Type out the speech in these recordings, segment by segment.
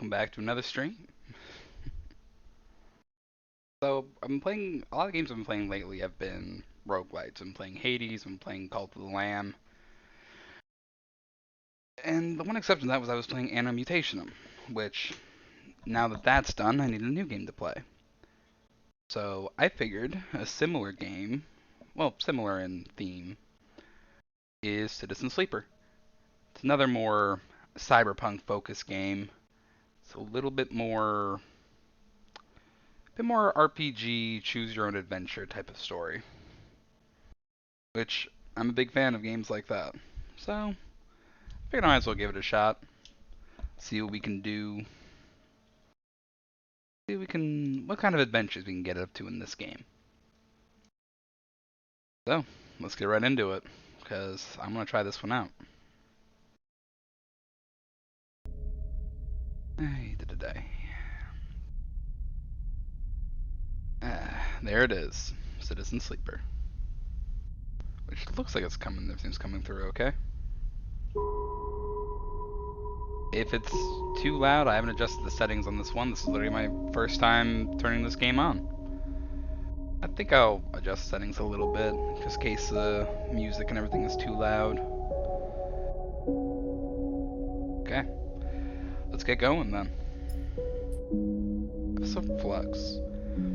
welcome back to another stream. So, I've been playing, a lot of games I've been playing lately have been roguelites. I've been playing Hades, I've been playing Cult of the Lamb, and the one exception to that was I was playing Anno Mutationum, which, now that that's done, I need a new game to play. So, I figured a similar game, well, similar in theme, is Citizen Sleeper. It's another more cyberpunk-focused game. It's a bit more RPG, choose your own adventure type of story, which I'm a big fan of games like that. So, I figured I might as well give it a shot, see what we can do, what kind of adventures we can get up to in this game. So, let's get right into it, because I'm going to try this one out. Hey, today. There it is, Citizen Sleeper. Which looks like everything's coming through okay. If it's too loud, I haven't adjusted the settings on this one. This is literally my first time turning this game on. I think I'll adjust settings a little bit, just in case the music and everything is too loud. Okay, let's get going then. Episode Flux.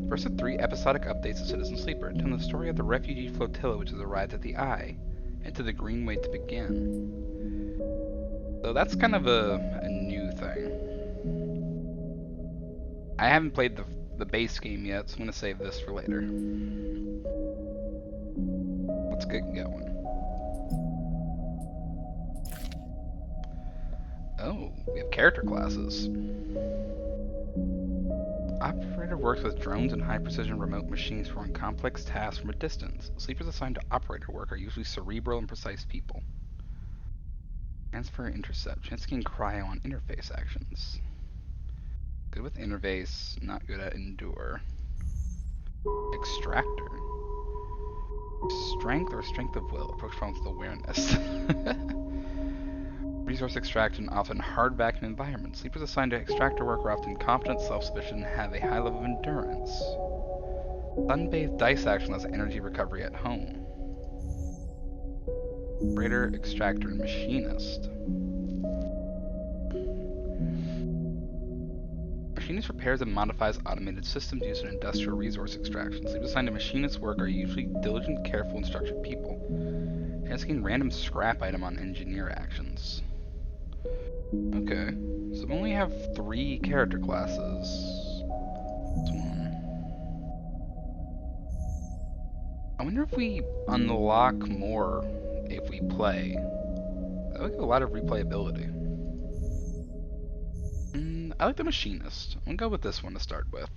First of 3 episodic updates of Citizen Sleeper, telling the story of the refugee flotilla which has arrived at the Eye, and to the Greenway to begin. So that's kind of a new thing. I haven't played the base game yet, so I'm going to save this for later. Let's get going. Oh, we have character classes. Operator works with drones and high-precision remote machines performing complex tasks from a distance. Sleepers assigned to operator work are usually cerebral and precise people. Transfer intercept. Chance to gain cryo on interface actions. Good with interface, not good at endure. Extractor. Strength or strength of will. Approach problems with awareness. Resource extraction, often hard vacuum environments. Sleepers assigned to extractor work are often competent, self-sufficient, and have a high level of endurance. Sun-bathed dice action allows energy recovery at home. Operator, extractor, and machinist. Machinist repairs and modifies automated systems used in industrial resource extraction. Sleepers assigned to machinist work are usually diligent, careful, and structured people. Chance to gain random scrap item on engineer actions. Okay, so we only have 3 character classes. I wonder if we unlock more if we play. I like a lot of replayability. I like the machinist. I'm gonna go with this one to start with.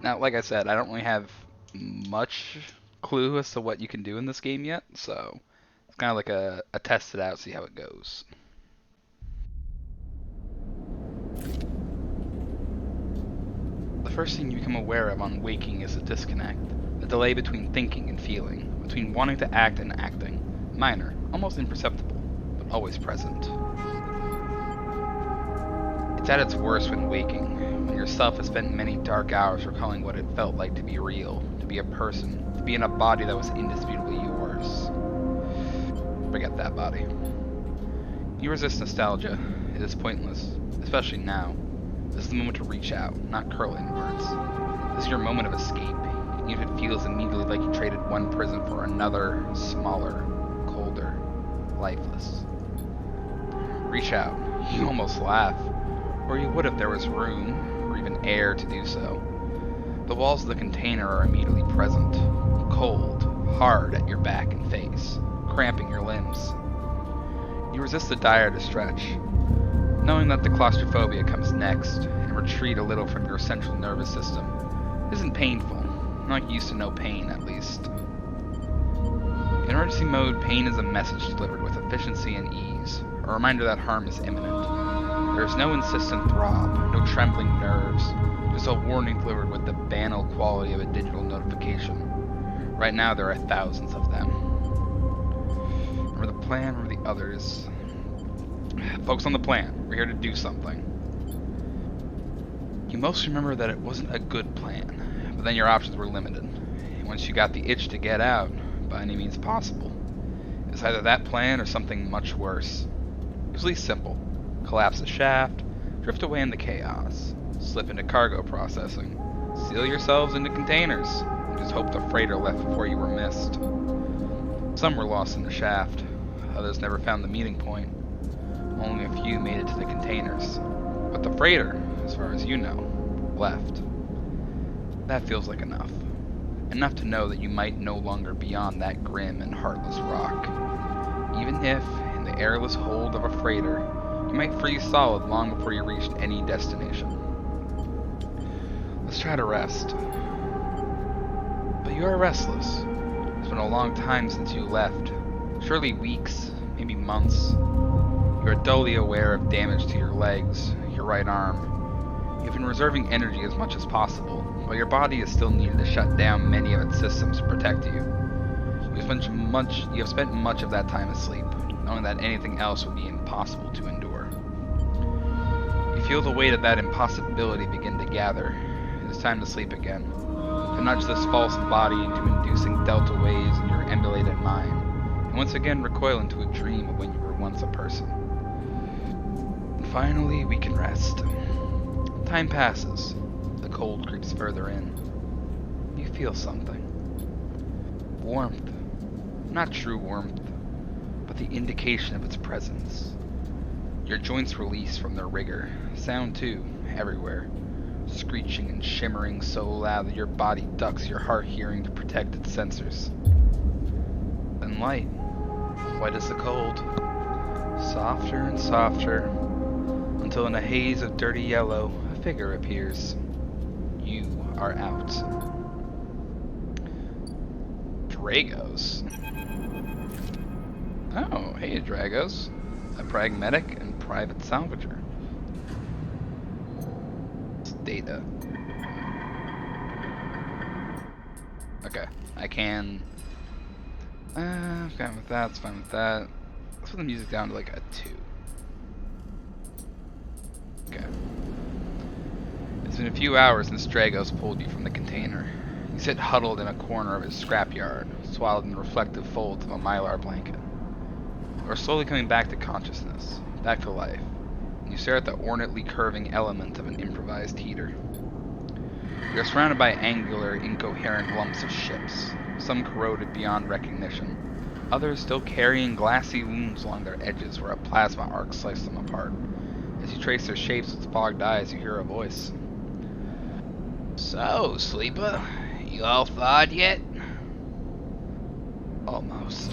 Now, like I said, I don't really have much clue as to what you can do in this game yet, so it's kind of like a test it out, see how it goes. The first thing you become aware of on waking is the disconnect, the delay between thinking and feeling, between wanting to act and acting. Minor, almost imperceptible, but always present. It's at its worst when waking, when yourself has spent many dark hours recalling what it felt like to be real, to be a person, to be in a body that was indisputably yours. Forget that body. You resist nostalgia. It is pointless, especially now. This is the moment to reach out, not curl inwards. This is your moment of escape, even if it feels immediately like you traded one prison for another, smaller, colder, lifeless. Reach out. You almost laugh. Or you would if there was room, or even air to do so. The walls of the container are immediately present, cold, hard at your back and face, cramping your limbs. You resist the dire to stretch, knowing that the claustrophobia comes next, and retreat a little from your central nervous system. It isn't painful, not like you used to know pain at least. In emergency mode, pain is a message delivered with efficiency and ease, a reminder that harm is imminent. There is no insistent throb, no trembling nerves, just a warning delivered with the banal quality of a digital notification. Right now there are thousands of them. Remember the plan, remember the others. Focus on the plan. We're here to do something. You mostly remember that it wasn't a good plan, but then your options were limited. And once you got the itch to get out, by any means possible, it's either that plan or something much worse. Usually simple. Collapse the shaft, drift away in the chaos, slip into cargo processing, seal yourselves into containers, and just hope the freighter left before you were missed. Some were lost in the shaft, others never found the meeting point. Only a few made it to the containers. But the freighter, as far as you know, left. That feels like enough. Enough to know that you might no longer be on that grim and heartless rock. Even if, in the airless hold of a freighter, you might freeze solid long before you reached any destination. Let's try to rest. But you are restless. It's been a long time since you left. Surely weeks, maybe months. You are dully aware of damage to your legs, your right arm. You've been reserving energy as much as possible, while your body is still needed to shut down many of its systems to protect you. You have spent much of that time asleep, knowing that anything else would be impossible to endure. You feel the weight of that impossibility begin to gather. It is time to sleep again, to nudge this false body into inducing delta waves in your emulated mind, and once again recoil into a dream of when you were once a person. And finally, we can rest. Time passes. The cold creeps further in. You feel something. Warmth. Not true warmth, but the indication of its presence. Your joints release from their rigor. Sound too, everywhere. Screeching and shimmering so loud that your body ducks your heart hearing to protect its sensors. Then light. White as the cold. Softer and softer, until in a haze of dirty yellow, a figure appears. You are out. Dragos. Oh, hey Dragos. A pragmatic and private salvager. It's data. Okay, I can... fine with that, it's fine with that. Let's put the music down to like a 2. Okay. It's been a few hours since Dragos pulled you from the container. You sit huddled in a corner of his scrapyard, swaddled in the reflective folds of a mylar blanket. You are slowly coming back to consciousness, back to life, and you stare at the ornately curving element of an improvised heater. You are surrounded by angular, incoherent lumps of ships, some corroded beyond recognition, others still carrying glassy wounds along their edges where a plasma arc sliced them apart. As you trace their shapes with fogged eyes, you hear a voice. So, sleeper, you all thawed yet? Almost.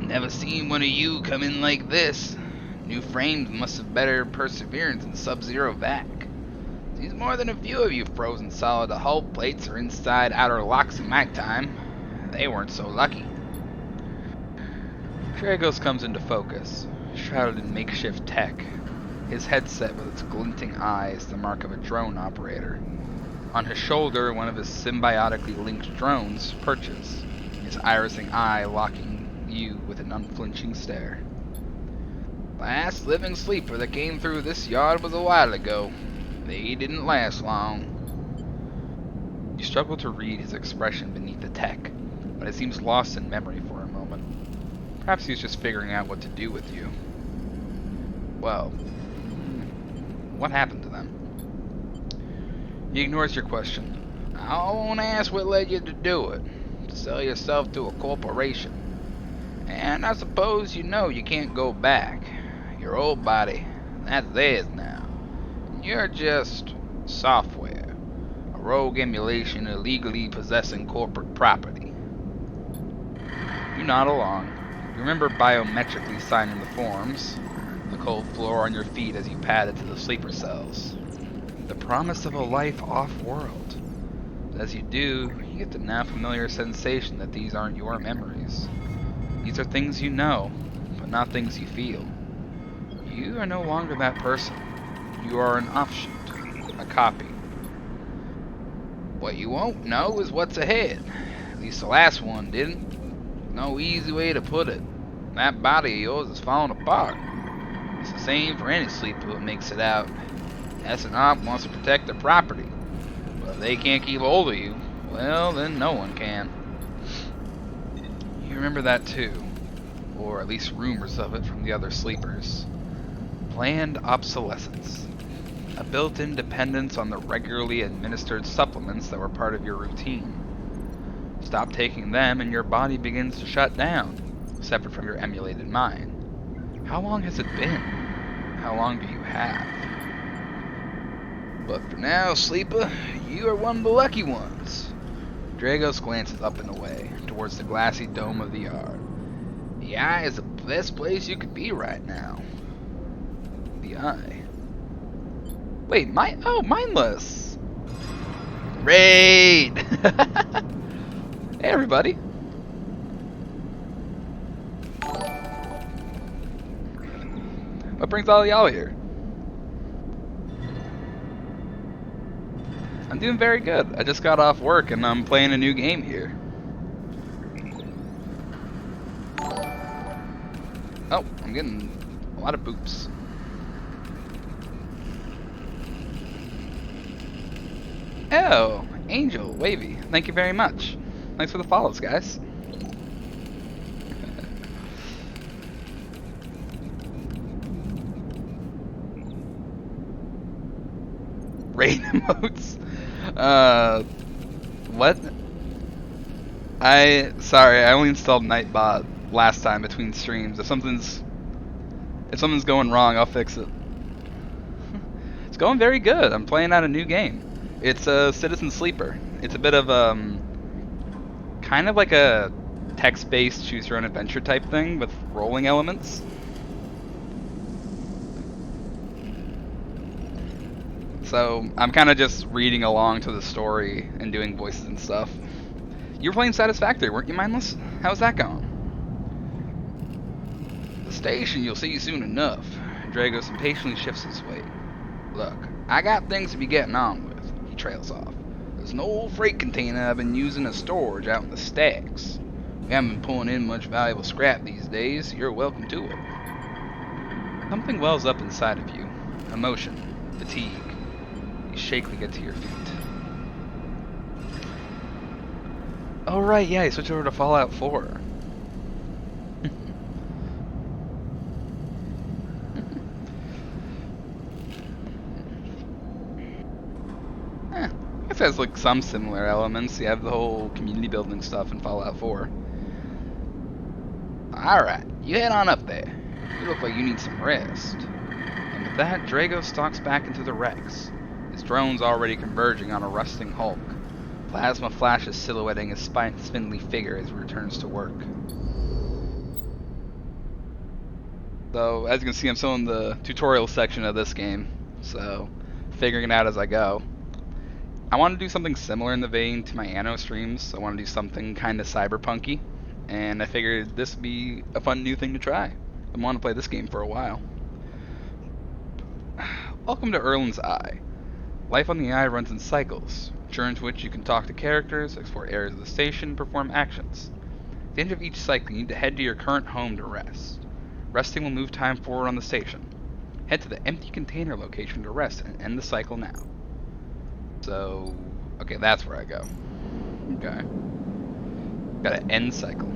Never seen one of you come in like this. New frames must have better perseverance in sub-zero vac. Seems more than a few of you frozen solid to hull plates or inside outer locks in my time. They weren't so lucky. Dragos comes into focus, shrouded in makeshift tech, his headset with its glinting eyes the mark of a drone operator. On his shoulder, one of his symbiotically linked drones perches, his irising eye locking you with an unflinching stare. Last living sleeper that came through this yard was a while ago. They didn't last long. You struggle to read his expression beneath the tech, but it seems lost in memory for a moment. Perhaps he's just figuring out what to do with you. Well, what happened to them? He ignores your question. I won't ask what led you to do it. To sell yourself to a corporation. And I suppose you know you can't go back. Your old body, that's theirs now. You're just software. A rogue emulation illegally possessing corporate property. You nod along. You remember biometrically signing the forms. The cold floor on your feet as you pad into the sleeper cells. The promise of a life off-world. As you do, you get the now familiar sensation that these aren't your memories. These are things you know, but not things you feel. You are no longer that person. You are an offshoot, a copy. What you won't know is what's ahead. At least the last one didn't. No easy way to put it. That body of yours is falling apart. It's the same for any sleeper that makes it out. S&OP wants to protect their property. But if they can't keep hold of you, well, then no one can. You remember that too. Or at least rumors of it from the other sleepers. Planned obsolescence. A built-in dependence on the regularly administered supplements that were part of your routine. Stop taking them and your body begins to shut down, separate from your emulated mind. How long has it been? How long do you have? But for now, sleeper, you are one of the lucky ones. Dragos glances up and away, towards the glassy dome of the yard. The Eye is the best place you could be right now. The Eye. Wait, mindless! Raid! Hey everybody! What brings all y'all here? I'm doing very good. I just got off work and I'm playing a new game here. Oh, I'm getting a lot of boops. Oh, Angel, Wavy, thank you very much. Thanks for the follows, guys. Raid emotes. What? Sorry, I only installed Nightbot last time between streams. If something's going wrong, I'll fix it. It's going very good. I'm playing out a new game. It's a Citizen Sleeper. It's a bit of kind of like a text-based choose your own adventure type thing with rolling elements. So I'm kind of just reading along to the story and doing voices and stuff. You were playing Satisfactory, weren't you, Mindless? How's that going? The station you'll see soon enough. Dragos impatiently shifts his weight. Look, I got things to be getting on with. He trails off. There's an old freight container I've been using as storage out in the stacks. We haven't been pulling in much valuable scrap these days. You're welcome to it. Something wells up inside of you. Emotion. Fatigue. You shakily get to your feet. Oh right, yeah, you switched over to Fallout 4. I guess it has like some similar elements. You have the whole community building stuff in Fallout 4. Alright, you head on up there. You look like you need some rest. And with that, Drago stalks back into the Rex. His drone's already converging on a rusting hulk. Plasma flashes silhouetting his spindly figure as he returns to work. So, as you can see, I'm still in the tutorial section of this game, so figuring it out as I go. I want to do something similar in the vein to my Anno streams. I want to do something kind of cyberpunky, and I figured this would be a fun new thing to try. I want to play this game for a while. Welcome to Erland's Eye. Life on the Eye runs in cycles, during which you can talk to characters, explore areas of the station, and perform actions. At the end of each cycle, you need to head to your current home to rest. Resting will move time forward on the station. Head to the empty container location to rest and end the cycle now. So, okay, that's where I go. Okay. Gotta end cycle.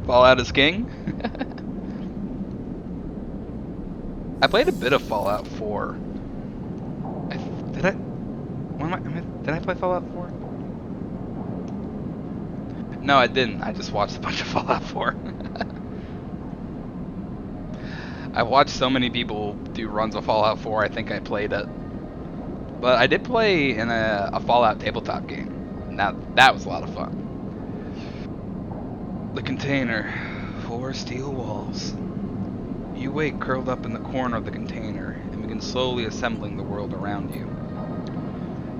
Fallout is king? I played a bit of Fallout 4. Did I play Fallout 4? No, I didn't. I just watched a bunch of Fallout 4. I watched so many people do runs of Fallout 4, I think I played it. But I did play in a Fallout tabletop game. Now, that was a lot of fun. The container. 4 steel walls. You wake curled up in the corner of the container and begin slowly assembling the world around you.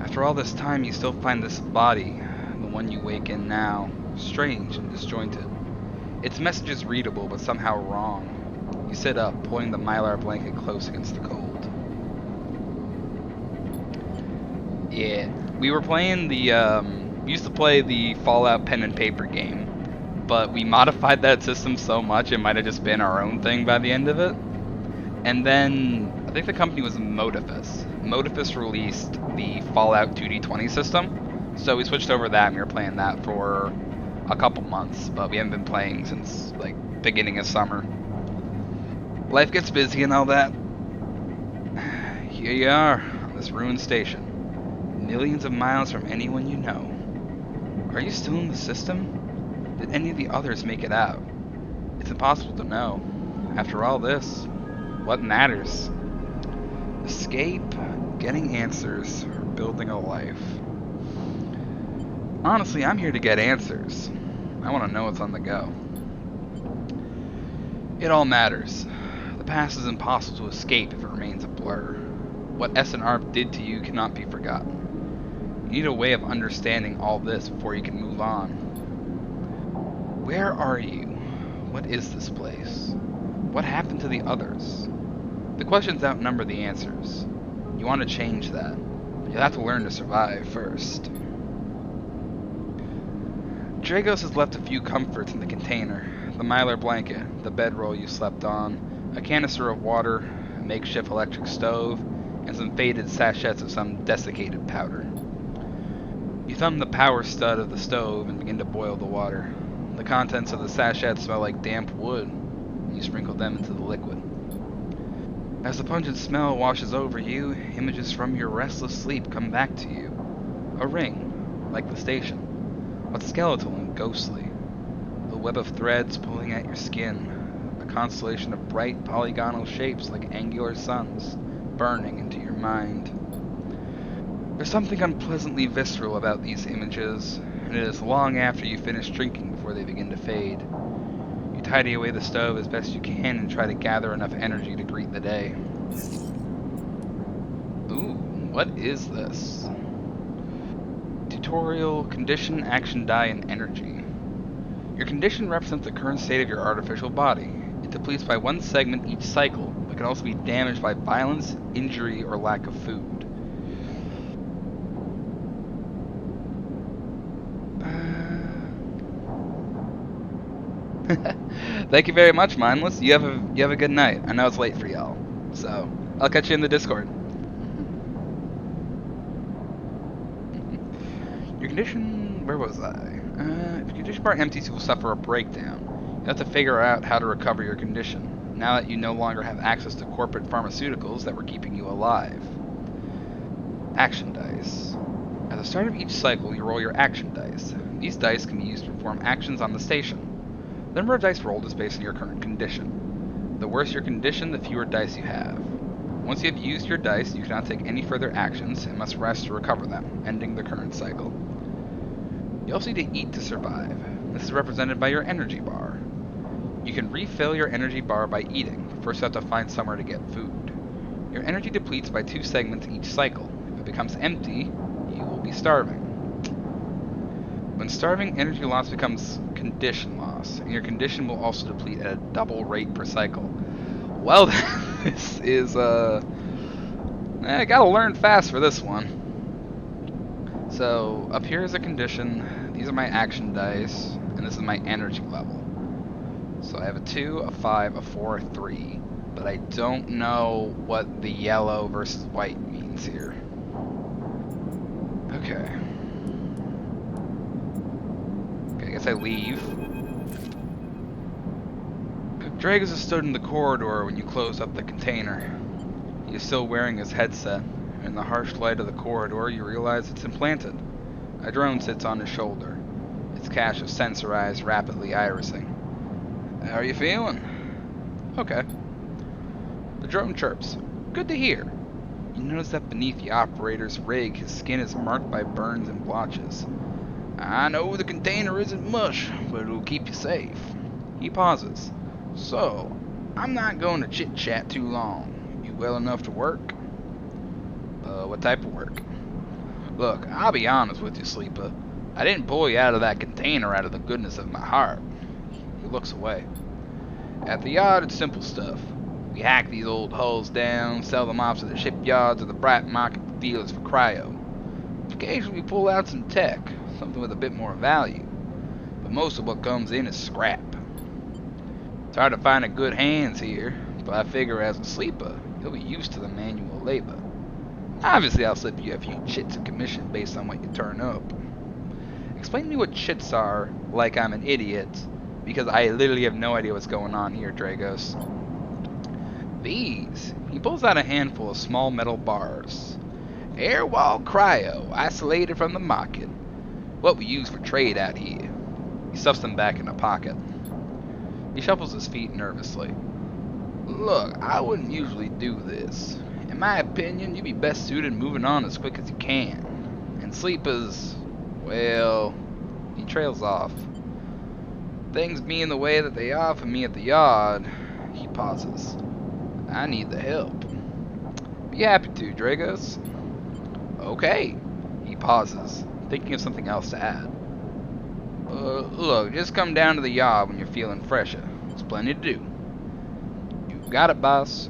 After all this time, you still find this body, the one you wake in now, strange and disjointed. Its message is readable, but somehow wrong. You sit up, pulling the mylar blanket close against the cold. Yeah, we were playing the We used to play the Fallout pen and paper game, but we modified that system so much it might have just been our own thing by the end of it. And then I think the company was Modifus. Modifus released the Fallout 2D20 system, so we switched over that and we were playing that for a couple months, but we haven't been playing since like beginning of summer. Life gets busy and all that. Here you are on this ruined station, millions of miles from anyone you know. Are you still in the system? Did any of the others make it out? It's impossible to know. After all this, what matters? Escape, getting answers, or building a life? Honestly, I'm here to get answers. I want to know what's on the go. It all matters. The past is impossible to escape if it remains a blur. What SNR did to you cannot be forgotten. You need a way of understanding all this before you can move on. Where are you? What is this place? What happened to the others? The questions outnumber the answers. You want to change that, but you'll have to learn to survive first. Dragos has left a few comforts in the container. The Mylar blanket, the bedroll you slept on, a canister of water, a makeshift electric stove, and some faded sachets of some desiccated powder. You thumb the power stud of the stove and begin to boil the water. The contents of the sachets smell like damp wood. You sprinkle them into the liquid. As the pungent smell washes over you, images from your restless sleep come back to you. A ring, like the station, but skeletal and ghostly. A web of threads pulling at your skin. A constellation of bright polygonal shapes like angular suns, burning into your mind. There's something unpleasantly visceral about these images, and it is long after you finish drinking before they begin to fade. You tidy away the stove as best you can and try to gather enough energy to greet the day. Ooh, what is this? Tutorial, condition, action die, and energy. Your condition represents the current state of your artificial body. It depletes by one segment each cycle, but can also be damaged by violence, injury, or lack of food. Thank you very much, Mindless. You have a good night. I know it's late for y'all, so I'll catch you in the Discord. Your condition... where was I? If your condition bar empties, you will suffer a breakdown. You have to figure out how to recover your condition, now that you no longer have access to corporate pharmaceuticals that were keeping you alive. Action dice. At the start of each cycle, you roll your action dice. These dice can be used to perform actions on the station. The number of dice rolled is based on your current condition. The worse your condition, the fewer dice you have. Once you have used your dice, you cannot take any further actions and must rest to recover them, ending the current cycle. You also need to eat to survive. This is represented by your energy bar. You can refill your energy bar by eating. First you have to find somewhere to get food. Your energy depletes by 2 segments each cycle. If it becomes empty, you will be starving. When starving, energy loss becomes condition loss, and your condition will also deplete at a double rate per cycle. Well, this is, I gotta learn fast for this one. So, up here is a condition, these are my action dice, and this is my energy level. So I have a 2, a 5, a 4, a 3, but I don't know what the yellow versus white means here. Okay. I guess I leave. Dragos has stood in the corridor when you close up the container. He is still wearing his headset. In the harsh light of the corridor, you realize it's implanted. A drone sits on his shoulder, its cache of sensor eyes rapidly irising. How are you feeling? Okay. The drone chirps. Good to hear. You notice that beneath the operator's rig, his skin is marked by burns and blotches. I know the container isn't mush, but it'll keep you safe. He pauses. So, I'm not going to chit-chat too long. You well enough to work? What type of work? Look, I'll be honest with you, Sleeper. I didn't pull you out of that container out of the goodness of my heart. He looks away. At the yard, it's simple stuff. We hack these old hulls down, sell them off to the shipyards or the bright market dealers for cryo. Occasionally we pull out some tech, something with a bit more value. But most of what comes in is scrap. It's hard to find a good hands here, but I figure as a sleeper, you'll be used to the manual labor. Obviously I'll slip you a few chits in commission based on what you turn up. Explain to me what chits are, like I'm an idiot, because I literally have no idea what's going on here, Dragos. These. He pulls out a handful of small metal bars. Air wall cryo, isolated from the market. What we use for trade out here. He stuffs them back in a pocket. He shuffles his feet nervously. Look, I wouldn't usually do this. In my opinion, you'd be best suited moving on as quick as you can. And sleepers, well, he trails off. Things being the way that they are for me at the yard, he pauses. I need the help. Be happy to, Dragos. Okay. He pauses, thinking of something else to add. Look, just come down to the yard when you're feeling fresher. There's plenty to do. You got it, boss.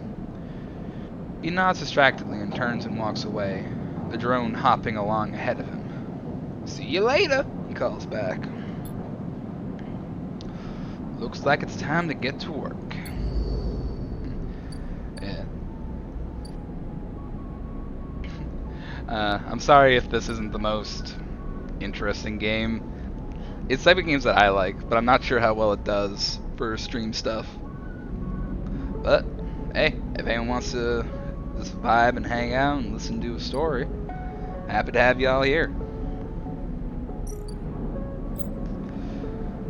He nods distractedly and turns and walks away, the drone hopping along ahead of him. See you later, he calls back. Looks like it's time to get to work. Yeah. I'm sorry if this isn't the most interesting game. It's the type of games that I like, but I'm not sure how well it does for stream stuff. But, hey, if anyone wants to just vibe and hang out and listen to a story, happy to have y'all here.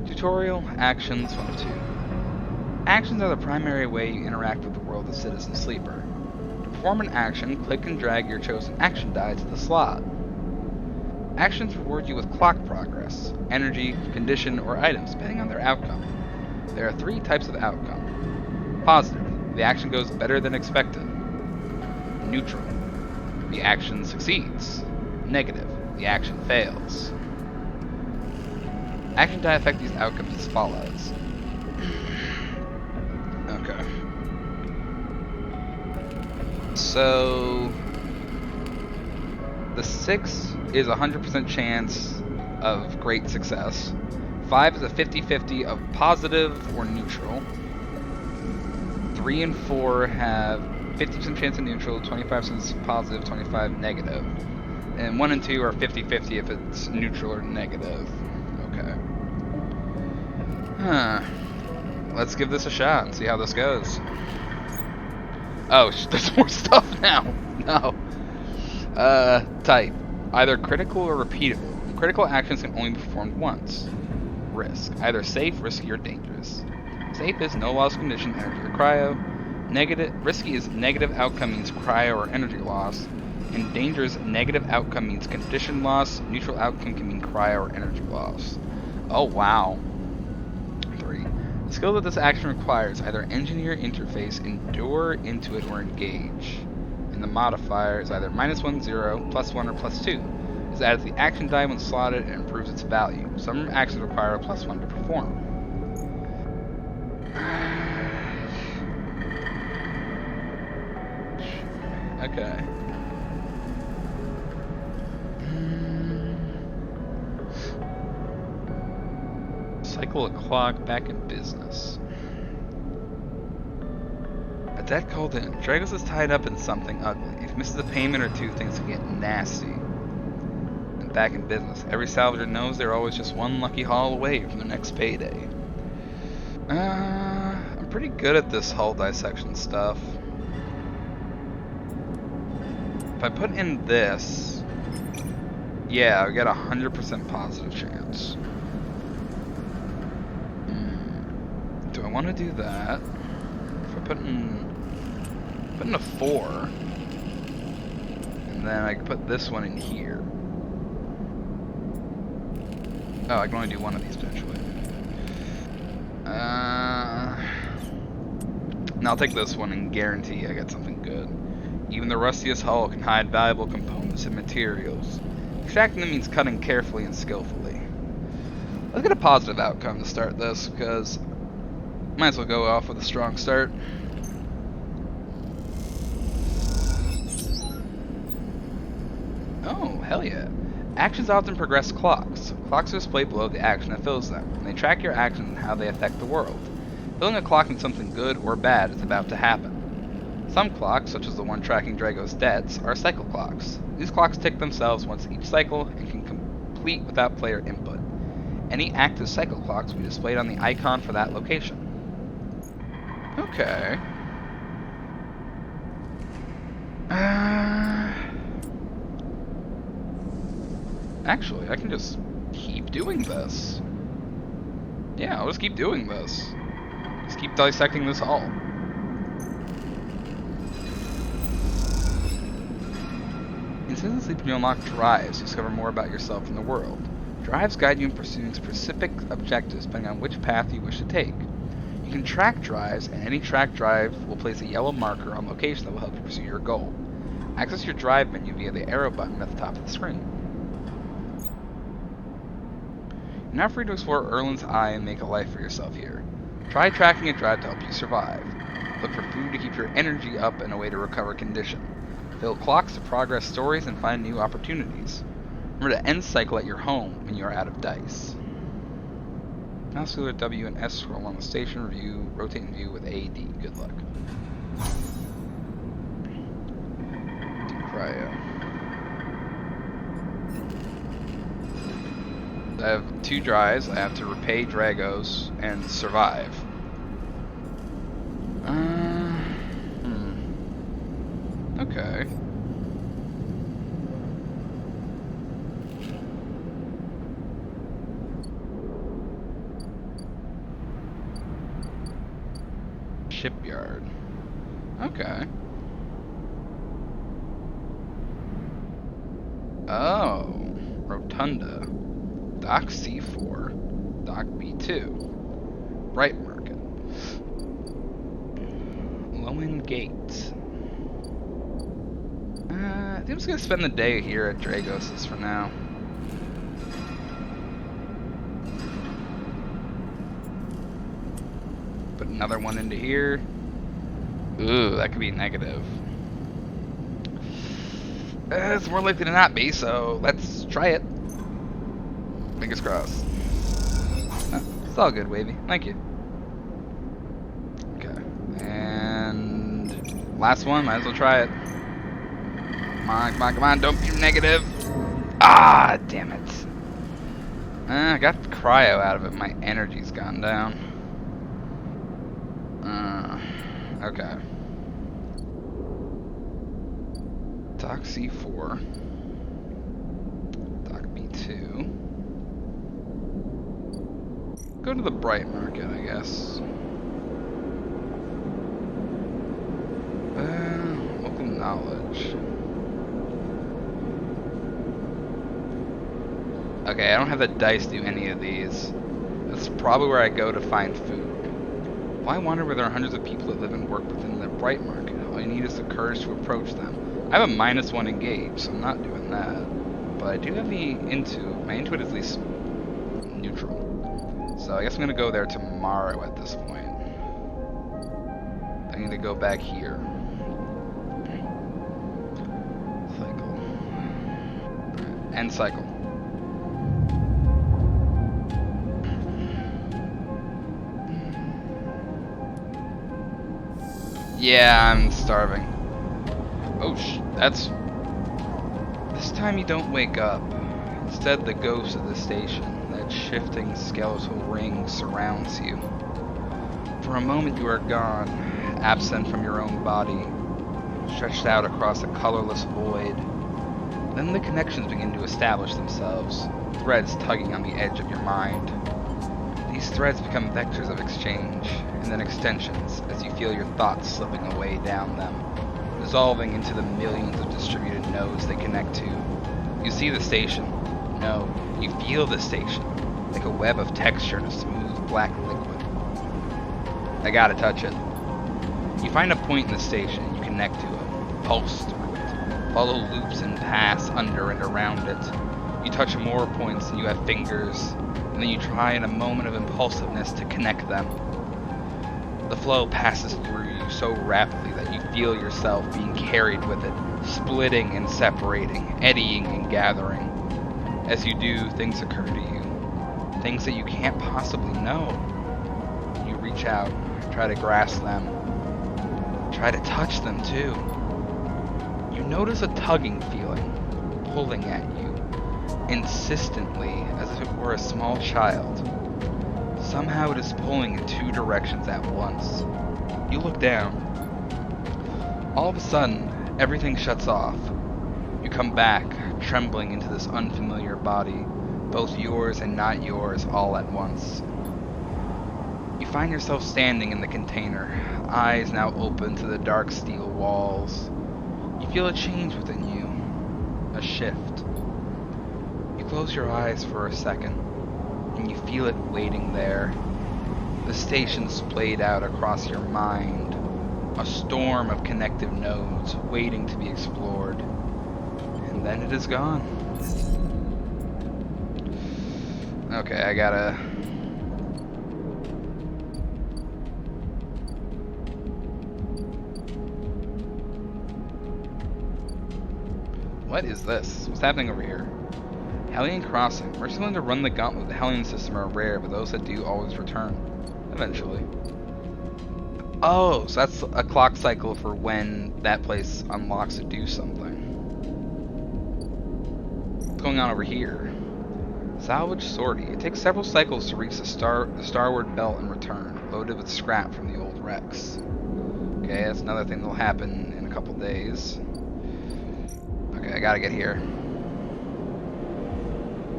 Tutorial Actions 1-2. Actions are the primary way you interact with the world of Citizen Sleeper. To perform an action, click and drag your chosen action die to the slot. Actions reward you with clock progress, energy, condition, or items, depending on their outcome. There are 3 types of outcome. Positive, the action goes better than expected. Neutral, the action succeeds. Negative, the action fails. Action die affect these outcomes as follows. Okay. So the 6 is a 100% chance of great success. 5 is a 50-50 of positive or neutral. 3 and 4 have 50% chance of neutral, 25% positive, 25 negative. And 1 and 2 are 50-50 if it's neutral or negative. Okay. Let's give this a shot and see how this goes. Oh, there's more stuff now. No. Type. Either critical or repeatable. Critical actions can only be performed once. Risk. Either safe, risky, or dangerous. Safe is no loss condition, energy or cryo. Risky is negative outcome means cryo or energy loss. And dangerous negative outcome means condition loss. Neutral outcome can mean cryo or energy loss. Oh, wow. 3. The skill that this action requires either engineer interface, endure, intuit, or engage. And the modifier is either -1, 0, +1, or +2. It's added to the action die when slotted and improves its value. Some actions require a +1 to perform. Okay. Cycle a clock back in business. A debt called in. Dragos is tied up in something ugly. If he misses a payment or 2, things can get nasty. And back in business. Every salvager knows they're always just one lucky haul away from their next payday. I'm pretty good at this hull dissection stuff. If I put in this, yeah, I get a 100% positive chance. Do I want to do that? If I put in a 4, and then I can put this one in here. Oh, I can only do one of these potentially. Now I'll take this one and guarantee I get something good. Even the rustiest hull can hide valuable components and materials. Extracting them means cutting carefully and skillfully. Let's get a positive outcome to start this, because might as well go off with a strong start. Oh, hell yeah. Actions often progress clocks. Clocks are displayed below the action that fills them, and they track your actions and how they affect the world. Filling a clock means something good or bad is about to happen. Some clocks, such as the one tracking Drago's deaths, are cycle clocks. These clocks tick themselves once each cycle and can complete without player input. Any active cycle clocks will be displayed on the icon for that location. Okay. Actually, I can just keep doing this. Yeah, I'll just keep doing this. Just keep dissecting this all. Incidentally, when you unlock drives, you discover more about yourself and the world. Drives guide you in pursuing specific objectives depending on which path you wish to take. You can track drives, and any track drive will place a yellow marker on location that will help you pursue your goal. Access your drive menu via the arrow button at the top of the screen. You're now free to explore Erland's Eye and make a life for yourself here. Try tracking a drive to help you survive. Look for food to keep your energy up and a way to recover condition. Fill clocks to progress stories and find new opportunities. Remember to end cycle at your home when you are out of dice. Mouse wheel W and S scroll on the station view, rotate and view with AD. Good luck. Cryo. I have 2 drives. I have to repay Dragos and survive. Okay. Shipyard. Okay. Oh. Rotunda. Dock C4. Dock B2. Bright Market. Lowen Gate. I think I'm just gonna spend the day here at Dragos' for now. Put another one into here. Ooh, that could be negative. It's more likely to not be, so let's try it. Fingers crossed. Oh, it's all good, Wavy. Thank you. Okay. And last one, might as well try it. Come on, come on, come on, don't be negative. Ah, damn it. I got the cryo out of it. My energy's gone down. Okay. Dock C4. Dock B2. Go to the Bright Market, I guess. Local knowledge. Okay, I don't have the dice to do any of these. That's probably where I go to find food. Why wander where there are hundreds of people that live and work within the Bright Market? All you need is the courage to approach them. I have a -1 engage, so I'm not doing that. But I do have the Intuit. My Intuit is at least neutral. So I guess I'm going to go there tomorrow at this point. I need to go back here. Cycle. End cycle. Yeah, I'm starving. Oh, that's... This time you don't wake up. Instead, the ghost of the station, that shifting skeletal ring, surrounds you. For a moment you are gone, absent from your own body, stretched out across a colorless void. Then the connections begin to establish themselves, threads tugging on the edge of your mind. These threads become vectors of exchange, and then extensions, as you feel your thoughts slipping away down them, dissolving into the millions of distributed nodes they connect to. You see the station. No, you feel the station, like a web of texture in a smooth black liquid. I gotta touch it. You find a point in the station, you connect to it, pulse through it, follow loops and pass under and around it. You touch more points than you have fingers, and then you try in a moment of impulsiveness to connect them. The flow passes through you so rapidly that you feel yourself being carried with it, splitting and separating, eddying and gathering. As you do, things occur to you. Things that you can't possibly know. You reach out, try to grasp them, try to touch them too. You notice a tugging feeling, pulling at you, insistently, as if it were a small child. Somehow it is pulling in two directions at once. You look down. All of a sudden, everything shuts off. You come back, trembling into this unfamiliar body, both yours and not yours, all at once. You find yourself standing in the container, eyes now open to the dark steel walls. You feel a change within you, a shift. You close your eyes for a second, and you feel it waiting there. The stations played out across your mind, a storm of connective nodes waiting to be explored. And then it is gone. Okay, I gotta... What is this? What's happening over here? Hellion Crossing. Mercs willing to run the gauntlet of the Hellion system are rare, but those that do always return. Eventually. Oh, so that's a clock cycle for when that place unlocks to do something. What's going on over here? Salvage sortie. It takes several cycles to reach the starward belt and return, loaded with scrap from the old wrecks. Okay, that's another thing that'll happen in a couple days. Okay, I gotta get here.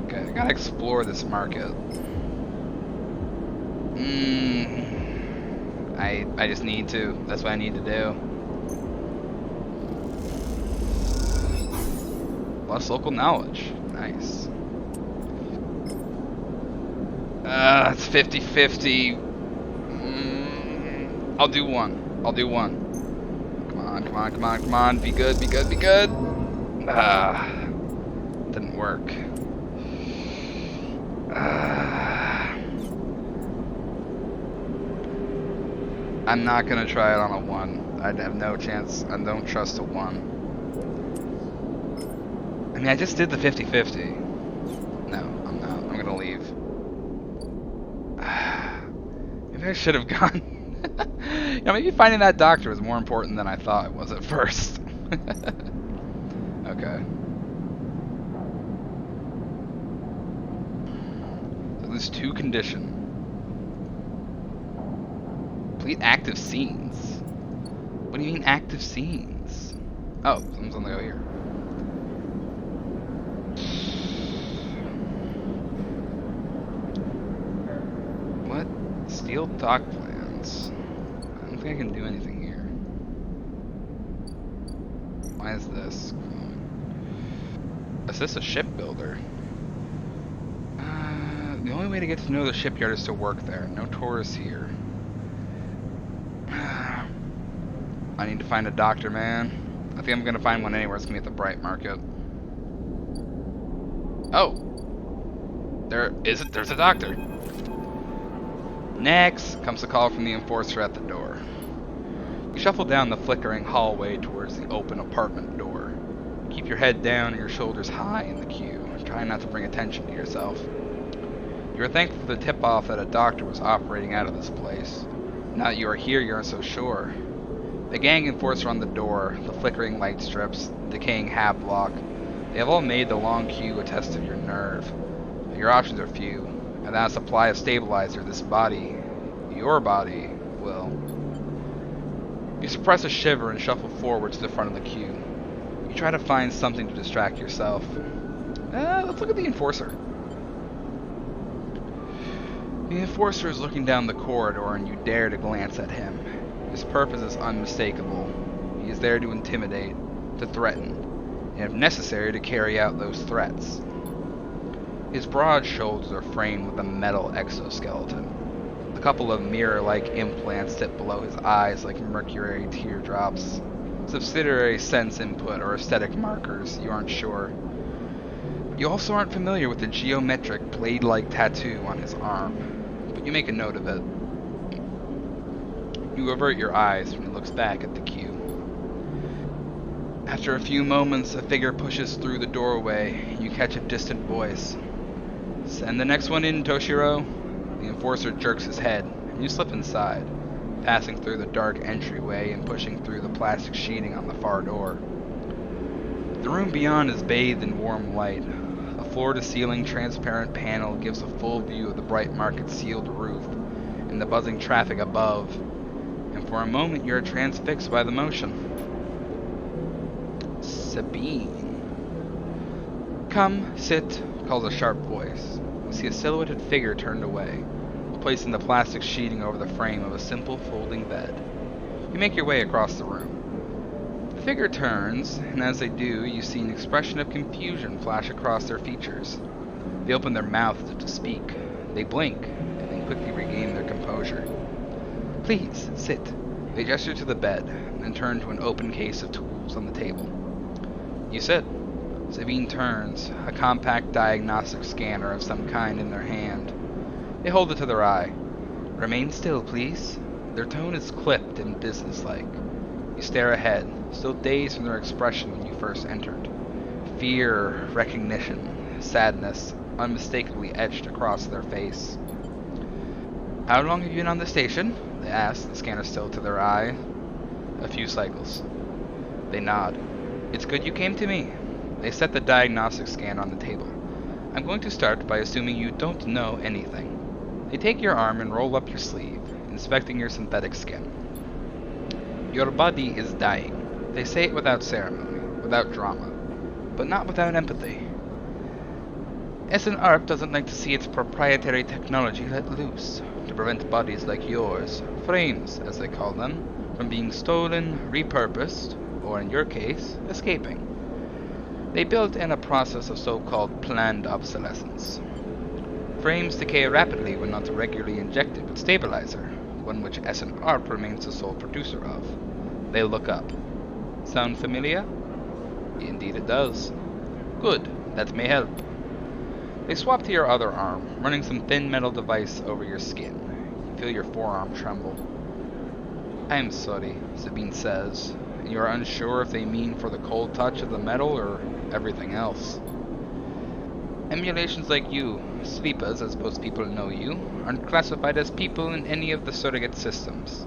Okay, I gotta explore this market. I just need to. That's what I need to do. Plus local knowledge. Nice. It's 50-50. I'll do one. I'll do one. Come on, come on, come on, come on. Be good, be good, be good. Didn't work. I'm not gonna try it on a 1. I'd have no chance. I don't trust a 1. I mean, I just did the 50-50. No, I'm not. I'm gonna leave. Maybe I should have gone. You know, maybe finding that doctor was more important than I thought it was at first. Okay. So there's 2 condition. Complete active scenes. What do you mean active scenes? Oh, something's on the go here. What? Steel dock plans. I don't think I can do anything here. Why is this? Is this a shipbuilder? The only way to get to know the shipyard is to work there. No tourists here. I need to find a doctor, man. I think I'm gonna find one anywhere. It's gonna be at the Bright Market. Oh! There's a doctor. Next comes the call from the enforcer at the door. You shuffle down the flickering hallway towards the open apartment door. Keep your head down and your shoulders high in the queue, trying not to bring attention to yourself. You are thankful for the tip-off that a doctor was operating out of this place. Now that you are here, you aren't so sure. The gang enforcer on the door, the flickering light strips, the decaying hab block, they have all made the long queue a test of your nerve. But your options are few, and without a supply of stabilizer, this body, your body, will. You suppress a shiver and shuffle forward to the front of the queue. You try to find something to distract yourself. Let's look at the enforcer. The enforcer is looking down the corridor and you dare to glance at him. His purpose is unmistakable. He is there to intimidate, to threaten, and if necessary to carry out those threats. His broad shoulders are framed with a metal exoskeleton. A couple of mirror-like implants sit below his eyes like mercury teardrops. Subsidiary sense input or aesthetic markers, you aren't sure. You also aren't familiar with the geometric blade-like tattoo on his arm, but you make a note of it. You avert your eyes when he looks back at the queue. After a few moments, a figure pushes through the doorway. You catch a distant voice. Send the next one in, Toshiro. The enforcer jerks his head, and you slip inside, passing through the dark entryway and pushing through the plastic sheeting on the far door. The room beyond is bathed in warm light. A floor-to-ceiling transparent panel gives a full view of the bright market sealed roof and the buzzing traffic above, and for a moment you're transfixed by the motion. Sabine. Come, sit, calls a sharp voice. You see a silhouetted figure turned away, placing the plastic sheeting over the frame of a simple folding bed. You make your way across the room. The figure turns, and as they do, you see an expression of confusion flash across their features. They open their mouths to speak. They blink, and then quickly regain their composure. Please, sit. They gesture to the bed, and turn to an open case of tools on the table. You sit. Sabine turns, a compact diagnostic scanner of some kind in their hand. They hold it to their eye. Remain still, please. Their tone is clipped and businesslike. You stare ahead, still dazed from their expression when you first entered. Fear, recognition, sadness, unmistakably etched across their face. How long have you been on the station? They ask, the scanner still to their eye. A few cycles. They nod. It's good you came to me. They set the diagnostic scan on the table. I'm going to start by assuming you don't know anything. They take your arm and roll up your sleeve, inspecting your synthetic skin. Your body is dying. They say it without ceremony, without drama, but not without empathy. SNARP doesn't like to see its proprietary technology let loose, to prevent bodies like yours, frames as they call them, from being stolen, repurposed, or in your case, escaping. They built in a process of so-called planned obsolescence. Frames decay rapidly when not regularly injected with stabilizer, one which SNARP remains the sole producer of. They look up. Sound familiar? Indeed it does. Good, that may help. They swap to your other arm, running some thin metal device over your skin. You feel your forearm tremble. I'm sorry, Sabine says, and you are unsure if they mean for the cold touch of the metal or everything else. Emulations like you, sleepers as most people know you, aren't classified as people in any of the surrogate systems.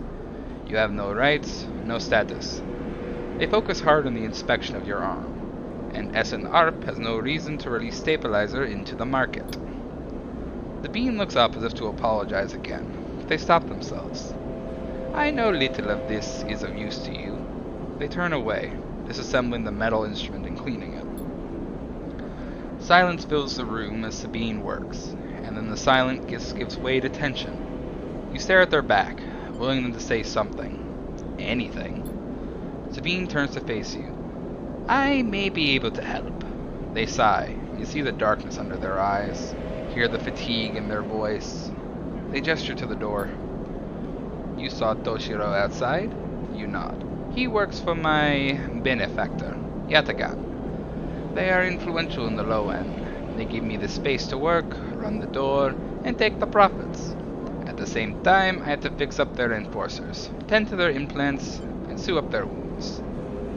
You have no rights, no status. They focus hard on the inspection of your arm, and SNARP has no reason to release stabilizer into the market. The being looks up as if to apologize again, but they stop themselves. I know little of this is of use to you. They turn away, disassembling the metal instrument and cleaning it. Silence fills the room as Sabine works, and then the silence gives way to tension. You stare at their back, willing them to say something. Anything. Sabine turns to face you. I may be able to help. They sigh. You see the darkness under their eyes, hear the fatigue in their voice. They gesture to the door. You saw Toshiro outside? You nod. He works for my benefactor, Yatagan. They are influential in the low end. They give me the space to work, run the door, and take the profits. At the same time, I have to fix up their enforcers, tend to their implants, and sew up their wounds.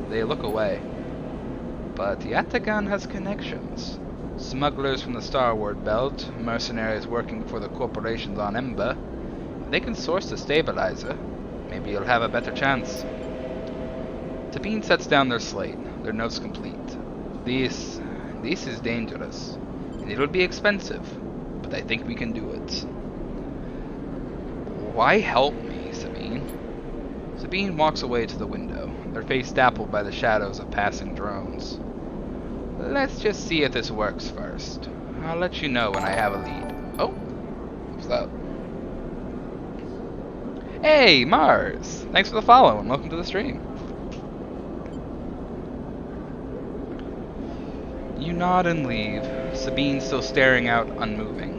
They look away. But Yatagan has connections. Smugglers from the Starward Belt, mercenaries working for the corporations on Ember. They can source the stabilizer. Maybe you'll have a better chance. Sabine sets down their slate, their notes complete. This is dangerous, and it'll be expensive, but I think we can do it. Why help me, Sabine? Sabine walks away to the window, their face dappled by the shadows of passing drones. Let's just see if this works first. I'll let you know when I have a lead. Oh, what's that? Hey, Mars! Thanks for the follow and welcome to the stream. You nod and leave, Sabine still staring out, unmoving.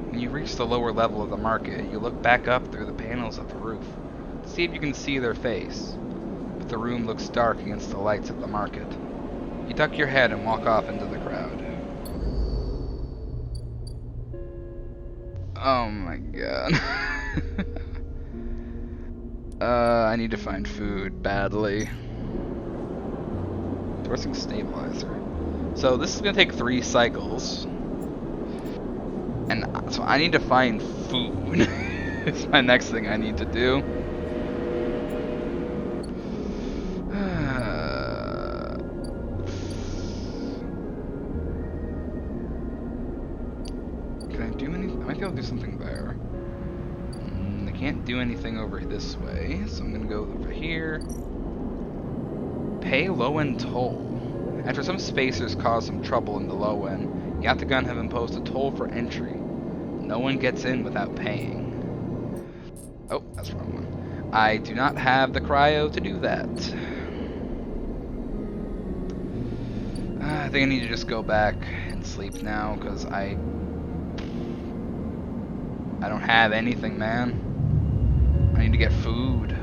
When you reach the lower level of the market, you look back up through the panels of the roof to see if you can see their face, but the room looks dark against the lights of the market. You duck your head and walk off into the crowd. Oh my god. I need to find food badly. Thrusting stabilizer. So this is gonna take 3 cycles. And so I need to find food. It's my next thing I need to do. Can I do anything? I might be able to do something there. I can't do anything over this way, so I'm gonna go over here. Pay low-end toll. After some spacers caused some trouble in the low end, Yatagan have imposed a toll for entry. No one gets in without paying. Oh, that's the wrong one. I do not have the cryo to do that. I think I need to just go back and sleep now, because I don't have anything, man. I need to get food.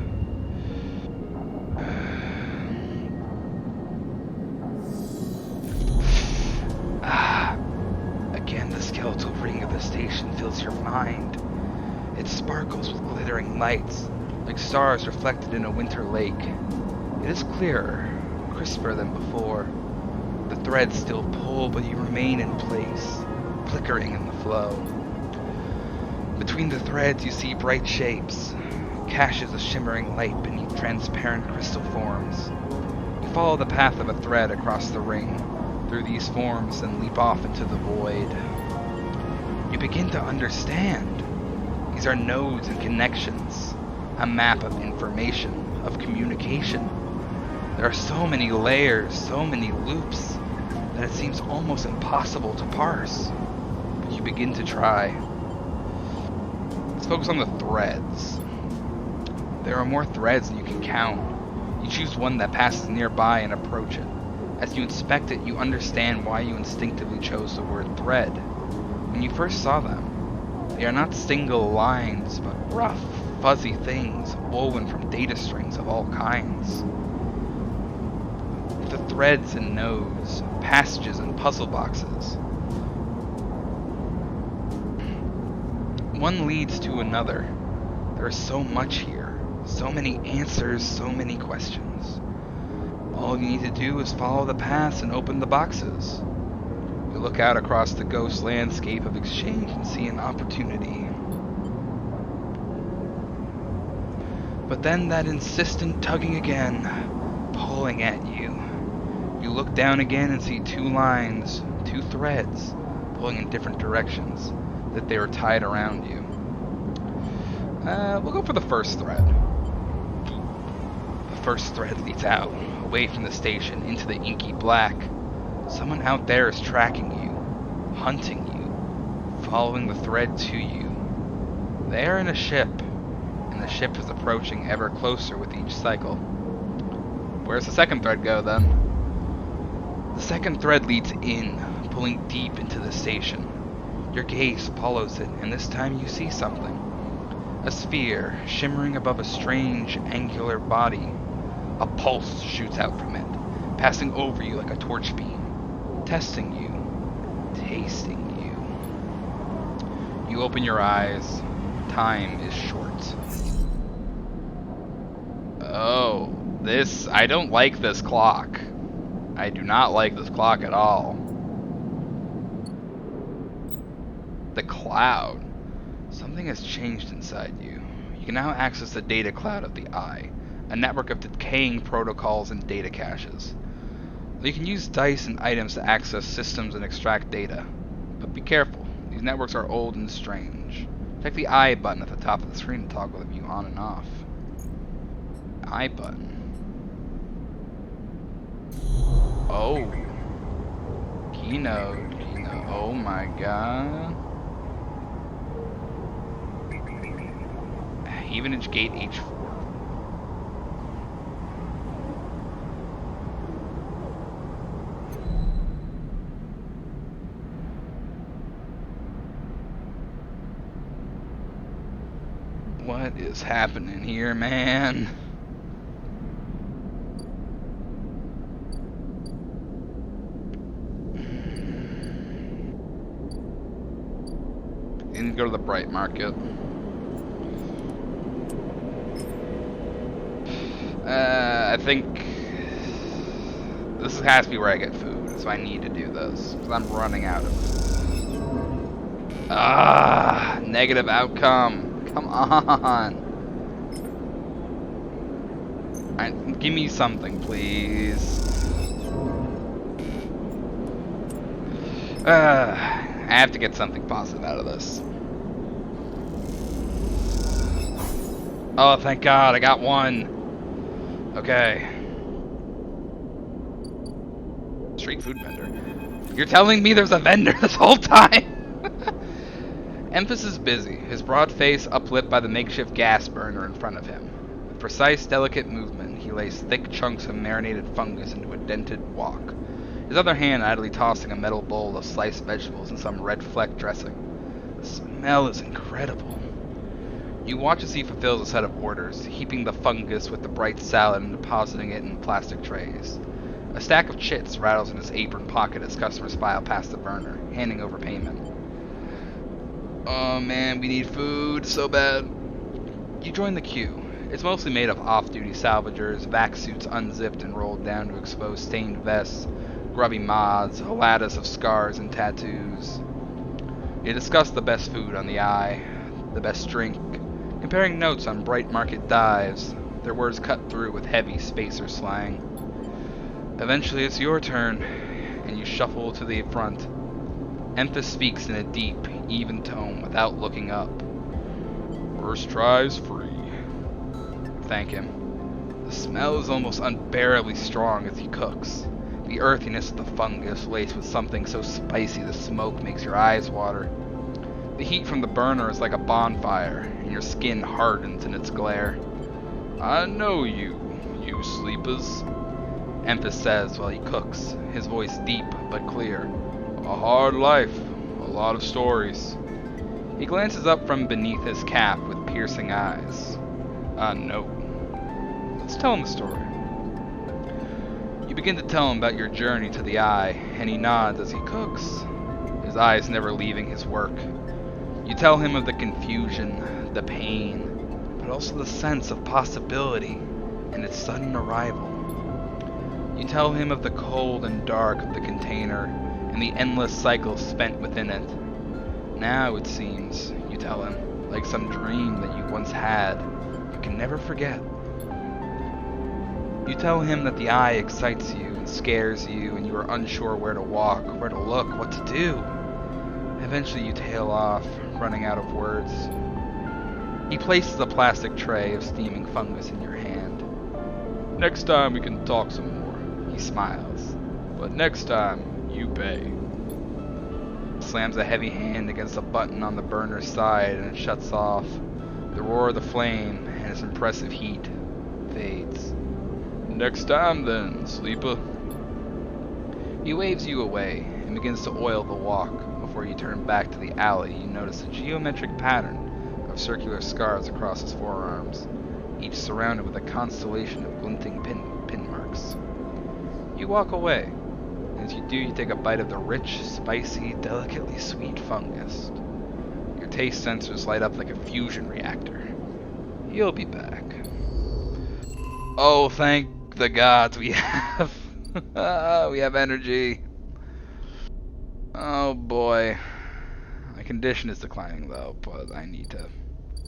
Again, the skeletal ring of the station fills your mind. It sparkles with glittering lights, like stars reflected in a winter lake. It is clearer, crisper than before. The threads still pull, but you remain in place, flickering in the flow. Between the threads you see bright shapes, caches of shimmering light beneath transparent crystal forms. You follow the path of a thread across the ring, through these forms, and leap off into the void. You begin to understand. These are nodes and connections, a map of information, of communication. There are so many layers, so many loops, that it seems almost impossible to parse. But you begin to try. Let's focus on the threads. There are more threads than you can count. You choose one that passes nearby and approach it. As you inspect it, you understand why you instinctively chose the word thread. When you first saw them, they are not single lines, but rough, fuzzy things woven from data strings of all kinds. The threads and nodes, passages and puzzle boxes. One leads to another. There is so much here, so many answers, so many questions. All you need to do is follow the paths and open the boxes. You look out across the ghost landscape of exchange and see an opportunity. But then that insistent tugging again, pulling at you. You look down again and see 2 lines, 2 threads, pulling in different directions, that they were tied around you. We'll go for the first thread. The first thread leads out, away from the station, into the inky black. Someone out there is tracking you, hunting you, following the thread to you. They are in a ship, and the ship is approaching ever closer with each cycle. Where's the second thread go, then? The second thread leads in, pulling deep into the station. Your gaze follows it, and this time you see something. A sphere, shimmering above a strange, angular body. A pulse shoots out from it, passing over you like a torch beam. Testing you, tasting you. You open your eyes. Time is short. Oh, I don't like this clock. I do not like this clock at all. The cloud. Something has changed inside you. You can now access the data cloud of the Eye, a network of decaying protocols and data caches. You can use dice and items to access systems and extract data. But be careful, these networks are old and strange. Check the I button at the top of the screen to toggle the view on and off. I button. Oh. Keynote. Oh my god. Evenage Gate H4. What is happening here, man? You need to go to the Bright Market. I think This has to be where I get food, so I need to do this. Because I'm running out of it. Ah, negative outcome. Come on. Give me something, please. I have to get something positive out of this. Oh, thank God, I got one. Okay. Street food vendor. You're telling me there's a vendor this whole time? Emphas is busy, his broad face uplit by the makeshift gas burner in front of him. With precise, delicate movement, he lays thick chunks of marinated fungus into a dented wok, his other hand idly tossing a metal bowl of sliced vegetables and some red fleck dressing. The smell is incredible. You watch as he fulfills a set of orders, heaping the fungus with the bright salad and depositing it in plastic trays. A stack of chits rattles in his apron pocket as customers file past the burner, handing over payment. Oh man, we need food so bad. You join the queue. It's mostly made of off-duty salvagers, vac suits unzipped and rolled down to expose stained vests, grubby mods, a lattice of scars and tattoos. You discuss the best food on the eye, the best drink, comparing notes on bright market dives, their words cut through with heavy spacer slang. Eventually it's your turn, and you shuffle to the front. Emphas speaks in a deep, even tone without looking up. First try's free. Thank him. The smell is almost unbearably strong as he cooks. The earthiness of the fungus laced with something so spicy the smoke makes your eyes water. The heat from the burner is like a bonfire, and your skin hardens in its glare. I know you sleepers, Emphas says while he cooks, his voice deep but clear. A hard life, a lot of stories. He glances up from beneath his cap with piercing eyes. No. Let's tell him a story. You begin to tell him about your journey to the Eye, and he nods as he cooks, his eyes never leaving his work. You tell him of the confusion, the pain, but also the sense of possibility and its sudden arrival. You tell him of the cold and dark of the container and the endless cycles spent within it. Now, it seems, you tell him, like some dream that you once had, you can never forget. You tell him that the Eye excites you and scares you, and you are unsure where to walk, where to look, what to do. Eventually you tail off, running out of words. He places a plastic tray of steaming fungus in your hand. Next time we can talk some more, he smiles. But next time, you pay. Slams a heavy hand against a button on the burner's side and it shuts off. The roar of the flame and its impressive heat fades. Next time then, sleeper. He waves you away and begins to oil the wok. Before you turn back to the alley, you notice a geometric pattern of circular scars across his forearms, each surrounded with a constellation of glinting pin marks. You walk away. As you do, you take a bite of the rich, spicy, delicately sweet fungus. Your taste sensors light up like a fusion reactor. You'll be back. Oh, thank the gods we have. We have energy. Oh boy. My condition is declining though, but I need to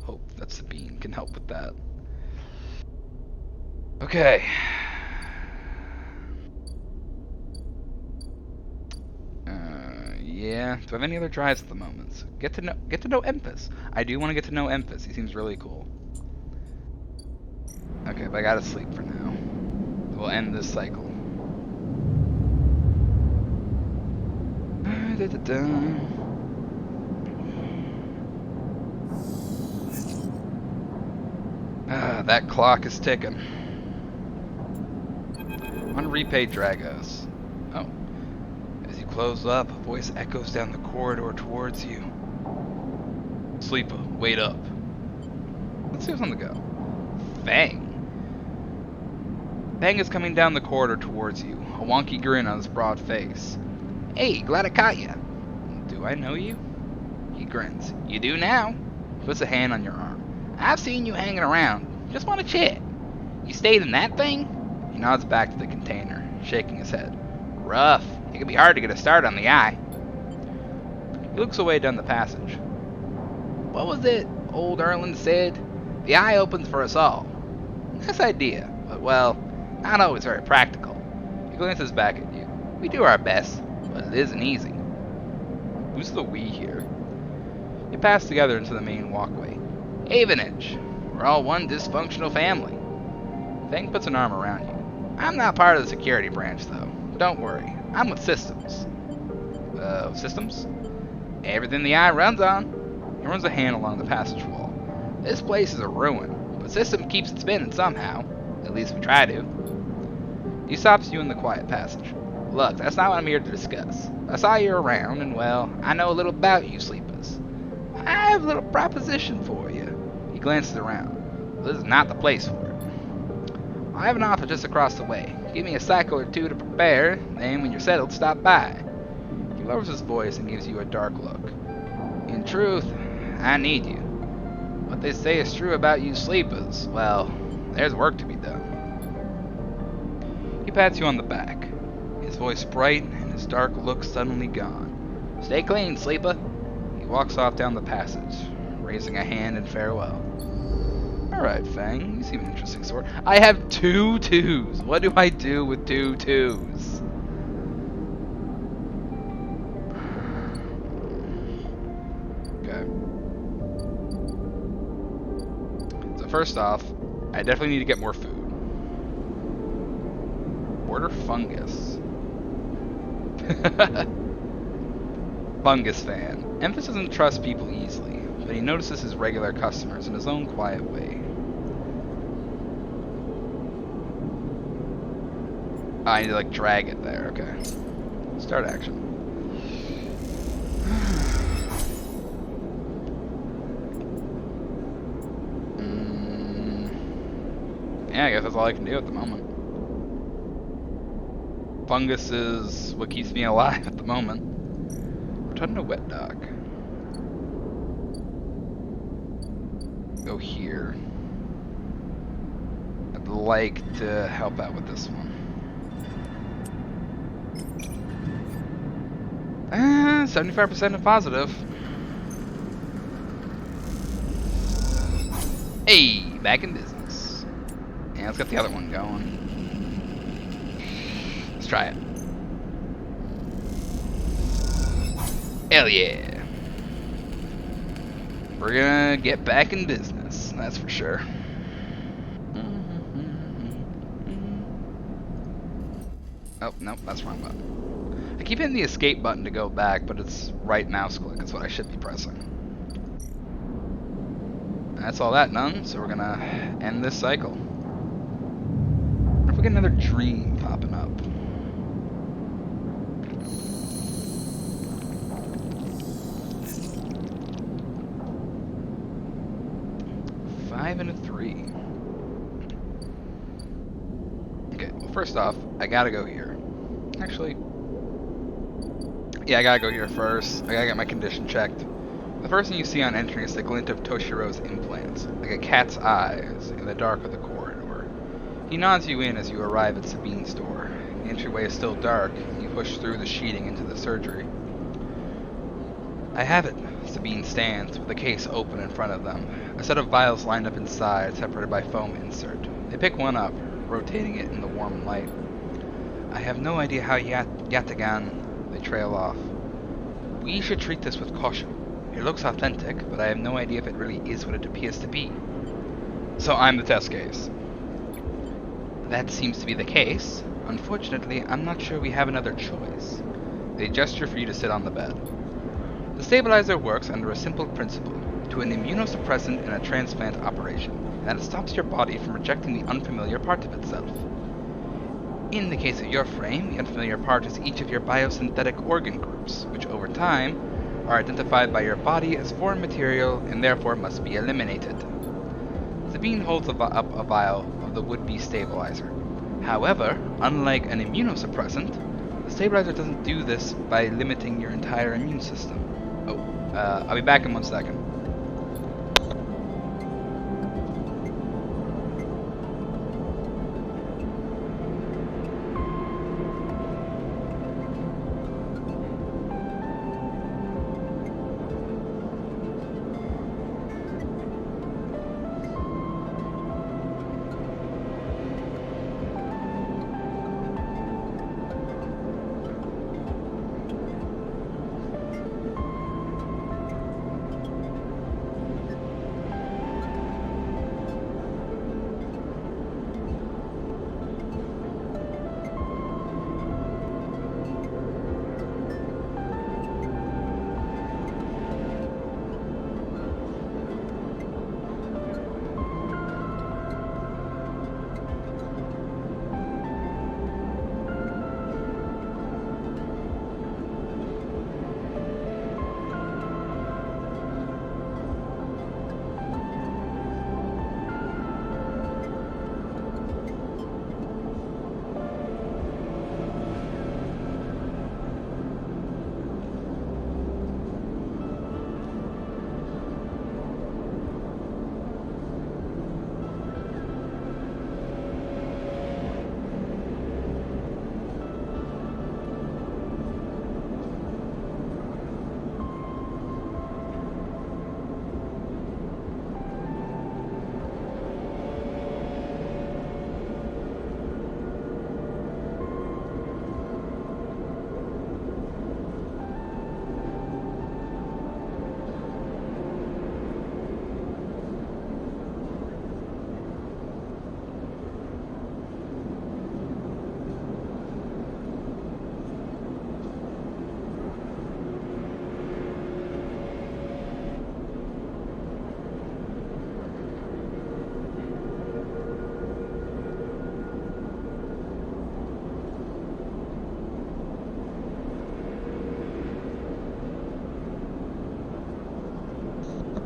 hope that Sabine can help with that. Okay. Yeah. Do I have any other drives at the moment? Get to know Emphas. I do want to get to know Emphas. He seems really cool. Okay, but I gotta sleep for now. We'll end this cycle. That clock is ticking. On repay Dragos. Oh. As you close up, a voice echoes down the corridor towards you. Sleeper, wait up. Let's see what's on the go. Fang. Fang is coming down the corridor towards you, a wonky grin on his broad face. Hey, glad I caught ya. Do I know you? He grins. You do now. He puts a hand on your arm. I've seen you hanging around. Just want to chat. You stayed in that thing? He nods back to the container, shaking his head. Rough. It can be hard to get a start on the eye. He looks away down the passage. What was it old Erland said? The eye opens for us all. Nice idea, but well, not always very practical. He glances back at you. We do our best, but it isn't easy. Who's the we here? You pass together into the main walkway. Havenage. We're all one dysfunctional family. Fang puts an arm around you. I'm not part of the security branch, though. Don't worry. I'm with Systems. Systems? Everything the eye runs on. He runs a hand along the passage wall. This place is a ruin, but System keeps it spinning somehow. At least we try to. He stops you in the quiet passage. Look, that's not what I'm here to discuss. I saw you around, and well, I know a little about you sleepers. I have a little proposition for you. He glances around. This is not the place for it. I have an office just across the way. Give me a cycle or two to prepare, then when you're settled, stop by. He lowers his voice and gives you a dark look. In truth, I need you. What they say is true about you sleepers. Well, there's work to be done. He pats you on the back. His voice bright and his dark look suddenly gone. Stay clean, sleeper. He walks off down the passage, raising a hand in farewell. Alright, Fang, you seem an interesting sort. I have 2 twos. What do I do with 2 twos? Okay. So first off, I definitely need to get more food. Order fungus. Fungus fan. Emphas doesn't trust people easily, but he notices his regular customers in his own quiet way. I need to like drag it there, okay. Start action. Yeah, I guess that's all I can do at the moment. Fungus is what keeps me alive at the moment. Return to Wet Dock. Go here. I'd like to help out with this one. 75% positive. Hey, back in business. Yeah, let's get the other one going. Let's try it. Hell yeah. We're gonna get back in business, that's for sure. Oh, nope, that's the wrong button. I keep hitting the escape button to go back, but it's right mouse click is what I should be pressing. And that's all that done, so we're gonna end this cycle. What if we get another dream popping up? Five and a 3. Okay, well first off, I gotta go here. Actually, yeah, I gotta go here first. I gotta get my condition checked. The first thing you see on entering is the glint of Toshiro's implants, like a cat's eyes in the dark of the corridor. He nods you in as you arrive at Sabine's door. The entryway is still dark, and you push through the sheeting into the surgery. I have it. Sabine stands, with the case open in front of them. A set of vials lined up inside, separated by foam insert. They pick one up, rotating it in the warm light. I have no idea how Yatagan... They trail off. We should treat this with caution. It looks authentic, but I have no idea if it really is what it appears to be. So I'm the test case. That seems to be the case. Unfortunately, I'm not sure we have another choice. They gesture for you to sit on the bed. The stabilizer works under a simple principle, to an immunosuppressant in a transplant operation, and that it stops your body from rejecting the unfamiliar part of itself. In the case of your frame, the unfamiliar part is each of your biosynthetic organ groups, which over time are identified by your body as foreign material and therefore must be eliminated. Sabine holds up a vial of the would-be stabilizer. However, unlike an immunosuppressant, the stabilizer doesn't do this by limiting your entire immune system. I'll be back in 1 second.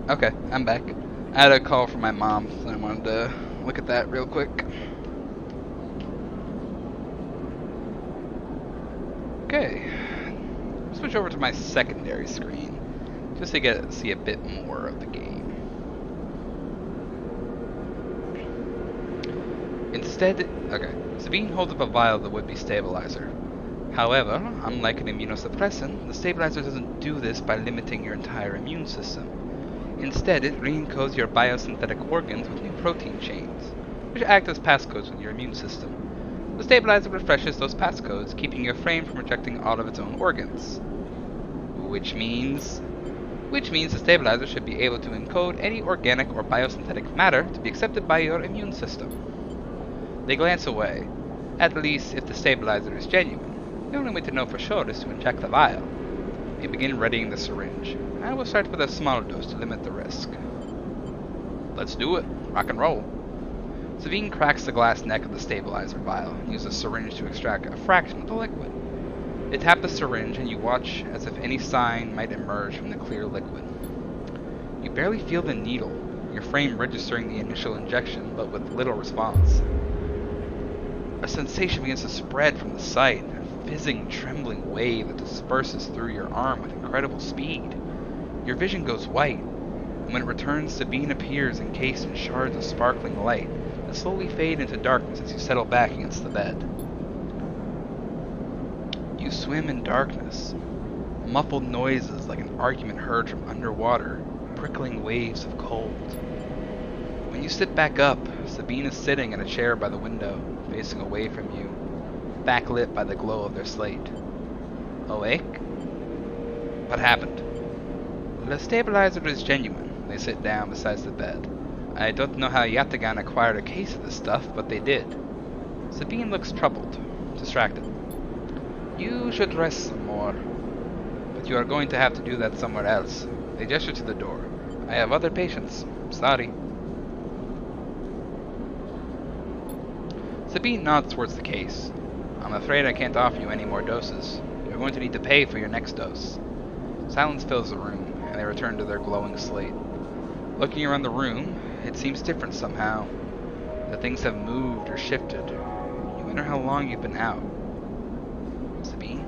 Okay, I'm back. I had a call from my mom, so I wanted to look at that real quick. Okay, switch over to my secondary screen, just to see a bit more of the game. Instead, okay, Sabine holds up a vial of the would-be stabilizer. However, unlike an immunosuppressant, the stabilizer doesn't do this by limiting your entire immune system. Instead, it re-encodes your biosynthetic organs with new protein chains, which act as passcodes with your immune system. The stabilizer refreshes those passcodes, keeping your frame from rejecting all of its own organs. Which means the stabilizer should be able to encode any organic or biosynthetic matter to be accepted by your immune system. They glance away. At least, if the stabilizer is genuine. The only way to know for sure is to inject the vial. We begin readying the syringe. I will start with a small dose to limit the risk. Let's do it. Rock and roll. Sabine cracks the glass neck of the stabilizer vial and uses a syringe to extract a fraction of the liquid. They tap the syringe and you watch as if any sign might emerge from the clear liquid. You barely feel the needle, your frame registering the initial injection, but with little response. A sensation begins to spread from the site, a fizzing, trembling wave that disperses through your arm with incredible speed. Your vision goes white, and when it returns, Sabine appears encased in shards of sparkling light that slowly fade into darkness as you settle back against the bed. You swim in darkness. Muffled noises like an argument heard from underwater, prickling waves of cold. When you sit back up, Sabine is sitting in a chair by the window, facing away from you, backlit by the glow of their slate. Awake? What happened? The stabilizer is genuine. They sit down beside the bed. I don't know how Yatagan acquired a case of this stuff, but they did. Sabine looks troubled, distracted. You should rest some more. But you are going to have to do that somewhere else. They gesture to the door. I have other patients. Sorry. Sabine nods towards the case. I'm afraid I can't offer you any more doses. You're going to need to pay for your next dose. Silence fills the room, and they return to their glowing slate. Looking around the room, it seems different somehow. That things have moved or shifted. You wonder how long you've been out. Sabine?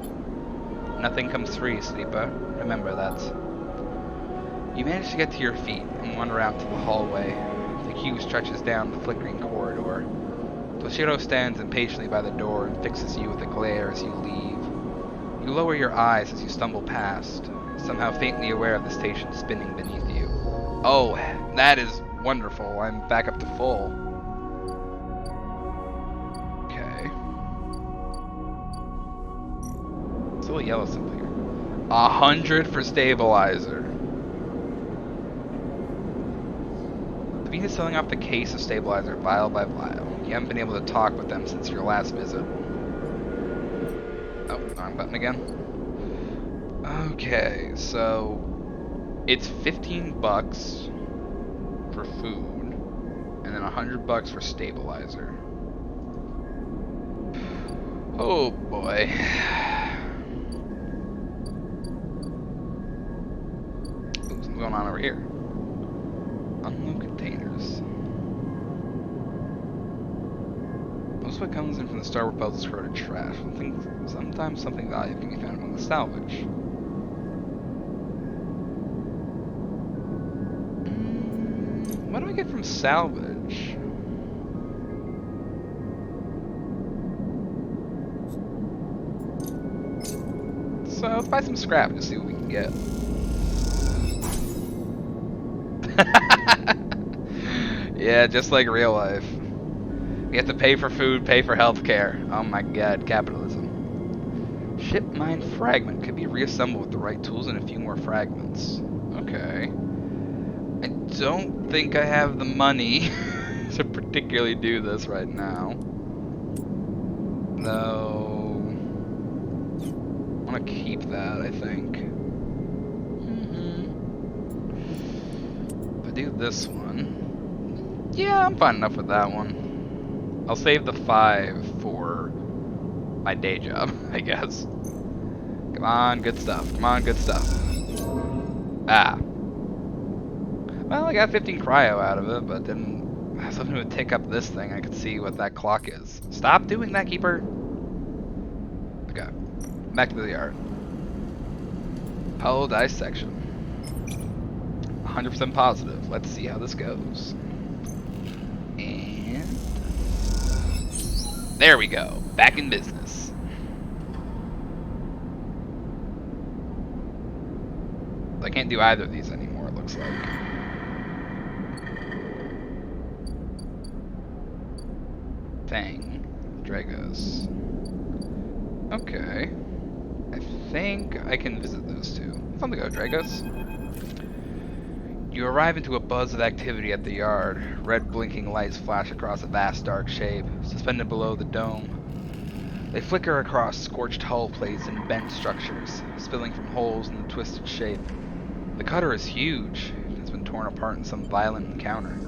Nothing comes free, sleeper. Remember that. You manage to get to your feet and wander out to the hallway. The queue stretches down the flickering corridor. Toshiro stands impatiently by the door and fixes you with a glare as you leave. You lower your eyes as you stumble past, somehow faintly aware of the station spinning beneath you. Oh, that is wonderful. I'm back up to full. Okay. Still a yellow symbol here. 100 for stabilizer. Sabine is selling off the case of stabilizer vial by vial. You haven't been able to talk with them since your last visit. Oh, wrong button again. Okay, so it's 15 bucks for food, and then 100 bucks for stabilizer. Oh boy. Ooh, something's going on over here. Unload containers. Most of what comes in from the Star Wars puzzles is corroded trash. Sometimes something valuable can be found among the salvage. What do I get from salvage? So let's buy some scrap and see what we can get. Yeah, just like real life. We have to pay for food, pay for healthcare. Oh my god, capitalism. Ship mine fragment could be reassembled with the right tools and a few more fragments. Okay. I don't think I have the money to particularly do this right now. No. I want to keep that, I think. If I do this one. Yeah, I'm fine enough with that one. I'll save the 5 for my day job, I guess. Come on, good stuff. Come on, good stuff. Ah. Well, I got 15 cryo out of it, but then something would tick up this thing. I could see what that clock is. Stop doing that, Keeper. Okay, back to the yard. Hull dissection. 100% positive. Let's see how this goes. And there we go. Back in business. I can't do either of these anymore, it looks like. Thing. Dragos. Okay. I think I can visit those two. On the go, Dragos. You arrive into a buzz of activity at the yard. Red blinking lights flash across a vast dark shape, suspended below the dome. They flicker across scorched hull plates and bent structures, spilling from holes in the twisted shape. The cutter is huge. It's been torn apart in some violent encounter.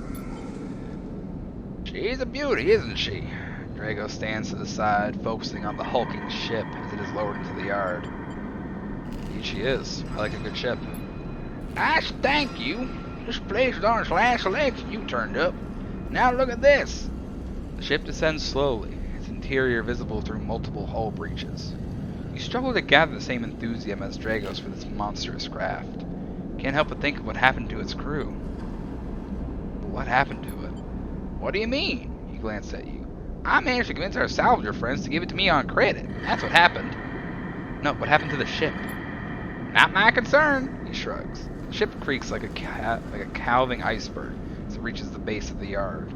She's a beauty, isn't she? Drago stands to the side, focusing on the hulking ship as it is lowered into the yard. Indeed she is. I like a good ship. I should thank you. This place was on its last legs and you turned up. Now look at this. The ship descends slowly, its interior visible through multiple hull breaches. You struggle to gather the same enthusiasm as Dragos for this monstrous craft. Can't help but think of what happened to its crew. What happened to it? What do you mean? He glanced at you. I managed to convince our salvager friends to give it to me on credit. That's what happened. No, what happened to the ship? Not my concern, he shrugs. The ship creaks like a calving iceberg as it reaches the base of the yard.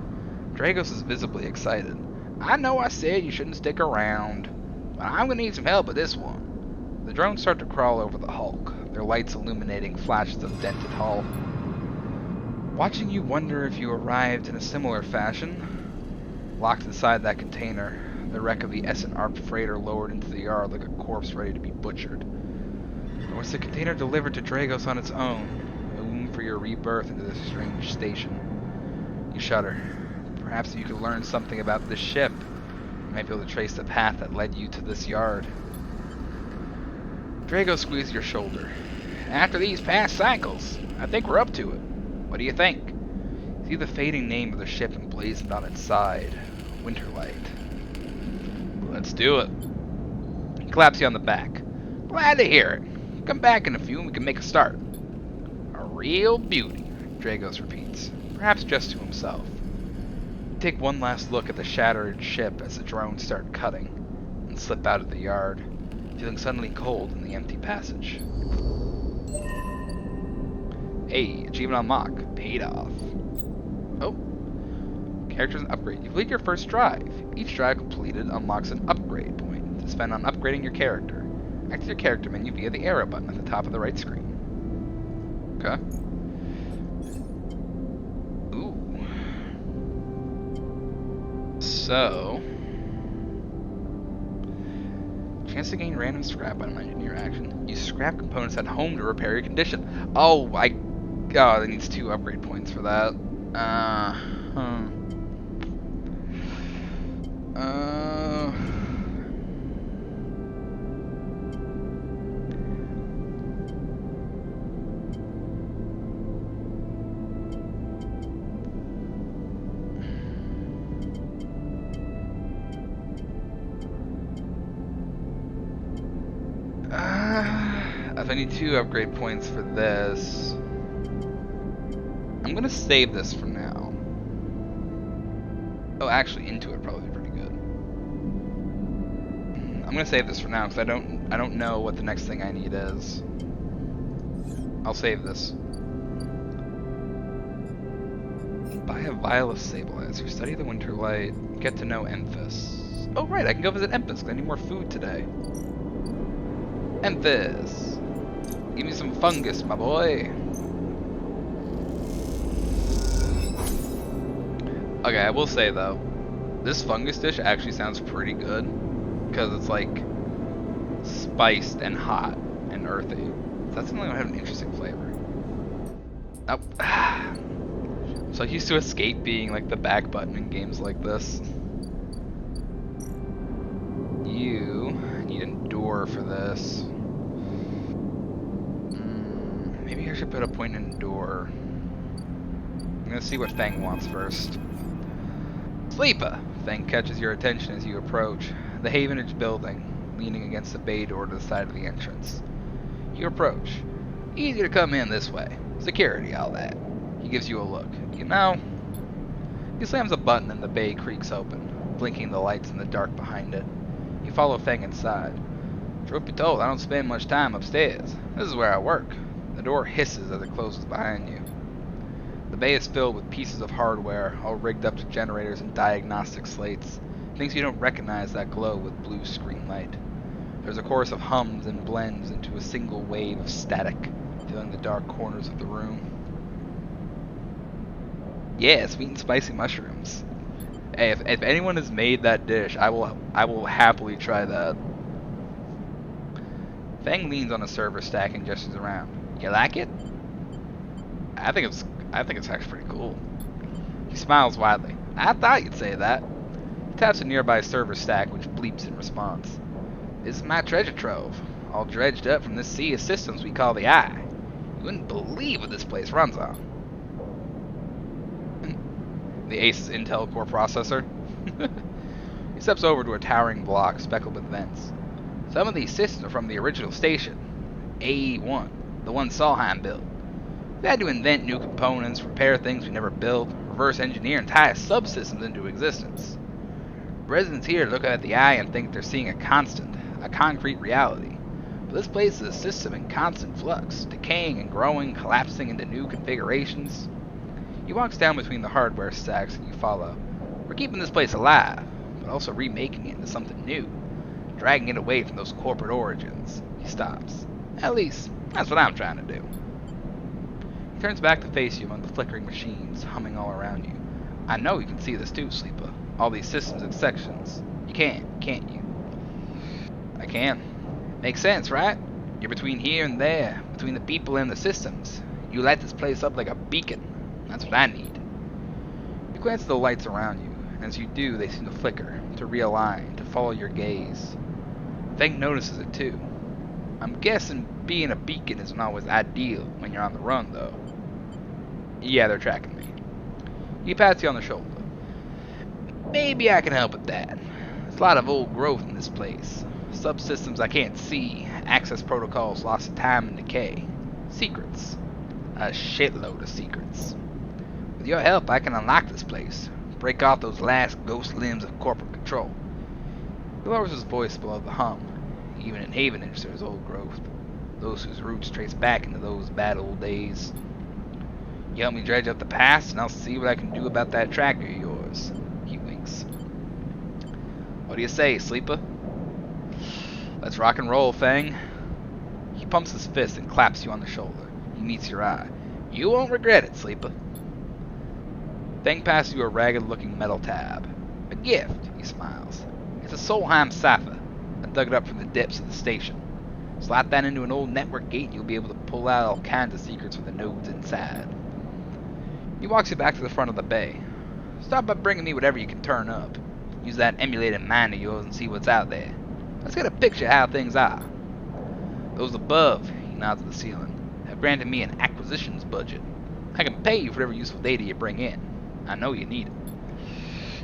Dragos is visibly excited. I know I said you shouldn't stick around, but I'm gonna need some help with this one. The drones start to crawl over the hulk, their lights illuminating flashes of dented hull. Watching you wonder if you arrived in a similar fashion. Locked inside that container, the wreck of the Essen Arp freighter lowered into the yard like a corpse ready to be butchered. Or was the container delivered to Dragos on its own, a womb for your rebirth into this strange station? You shudder. Perhaps if you could learn something about this ship, you might be able to trace the path that led you to this yard. Drago squeezed your shoulder. After these past cycles, I think we're up to it. What do you think? See the fading name of the ship emblazoned on its side. Winterlight. Let's do it. He claps you on the back. Glad to hear it. Come back in a few and we can make a start. A real beauty, Dragos repeats, perhaps just to himself. You take one last look at the shattered ship as the drones start cutting, and slip out of the yard, feeling suddenly cold in the empty passage. Hey, achievement unlocked. Paid off. Oh. Characters and upgrade. You complete your first drive. Each drive completed unlocks an upgrade point to spend on upgrading your character. Activate your character menu via the arrow button at the top of the right screen. Okay. Ooh. So... chance to gain random scrap item in your action. Use scrap components at home to repair your condition. Oh, oh, it needs 2 upgrade points for that. If I need 2 upgrade points for this, I'm gonna save this for now. Oh, actually, into it probably be pretty good. I'm gonna save this for now because I don't know what the next thing I need is. I'll save this. Buy a vial of stabilizer. Study the Winterlight. Get to know Emphis. Oh right, I can go visit Emphis because I need more food today. Emphis, give me some fungus, my boy. Okay, I will say though, this fungus dish actually sounds pretty good because it's like spiced and hot and earthy. That's something that have an interesting flavor. Oh, I'm so used to escape being like the back button in games like this. You need endure for this. Maybe I should put a point in endure. I'm gonna see what Feng wants first. Sleeper! Feng catches your attention as you approach the Havenage building, leaning against the bay door to the side of the entrance. You approach. Easy to come in this way. Security, all that. He gives you a look. You know, he slams a button and the bay creaks open, blinking the lights in the dark behind it. You follow Feng inside. Truth be told, I don't spend much time upstairs. This is where I work. The door hisses as it closes behind you. The bay is filled with pieces of hardware, all rigged up to generators and diagnostic slates, things you don't recognize that glow with blue screen light. There's a chorus of hums and blends into a single wave of static, filling the dark corners of the room. Yeah, sweet and spicy mushrooms. Hey, if anyone has made that dish, I will happily try that. Feng leans on a server stack and gestures around. You like it? I think it's actually pretty cool. He smiles widely. I thought you'd say that. He taps a nearby server stack, which bleeps in response. This is my treasure trove, all dredged up from this sea of systems we call the Eye. You wouldn't believe what this place runs on. The Ace Intel Core processor. He steps over to a towering block speckled with vents. Some of these systems are from the original station, AE-1, the one Solheim built. We had to invent new components, repair things we never built, reverse engineer entire subsystems into existence. Residents here look at the Eye and think they're seeing a concrete reality. But this place is a system in constant flux, decaying and growing, collapsing into new configurations. He walks down between the hardware stacks and you follow. We're keeping this place alive, but also remaking it into something new, dragging it away from those corporate origins. He stops. At least, that's what I'm trying to do. He turns back to face you among the flickering machines humming all around you. I know you can see this too, Sleeper. All these systems in sections. You can, can't you? I can. Makes sense, right? You're between here and there, between the people and the systems. You light this place up like a beacon. That's what I need. You glance at the lights around you, and as you do, they seem to flicker, to realign, to follow your gaze. Feng notices it too. I'm guessing being a beacon isn't always ideal when you're on the run, though. Yeah, they're tracking me. He pats you on the shoulder. Maybe I can help with that. There's a lot of old growth in this place. Subsystems I can't see, access protocols lost to time and decay. Secrets. A shitload of secrets. With your help, I can unlock this place. Break off those last ghost limbs of corporate control. He lowers his voice below the hum. Even in Havenage there's old growth. Those whose roots trace back into those bad old days. You help me dredge up the past, and I'll see what I can do about that tracker of yours. He winks. What do you say, Sleeper? Let's rock and roll, Feng. He pumps his fist and claps you on the shoulder. He meets your eye. You won't regret it, Sleeper. Feng passes you a ragged-looking metal tab. A gift, he smiles. It's a Solheim cipher. I dug it up from the depths of the station. Slot that into an old network gate and you'll be able to pull out all kinds of secrets from the nodes inside. He walks you back to the front of the bay. Start by bringing me whatever you can turn up. Use that emulated mind of yours and see what's out there. Let's get a picture of how things are. Those above, he nods at the ceiling, have granted me an acquisitions budget. I can pay you for whatever useful data you bring in. I know you need it.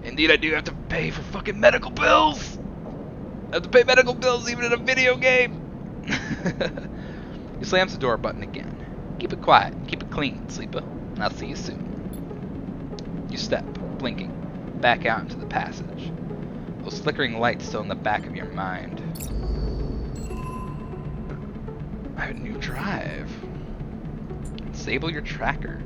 Indeed, I do have to pay for fucking medical bills! I have to pay medical bills even in a video game! He slams the door button again. Keep it quiet, keep it clean, Sleeper, and I'll see you soon. You step, blinking, back out into the passage. Those flickering lights still in the back of your mind. I have a new drive. Disable your tracker.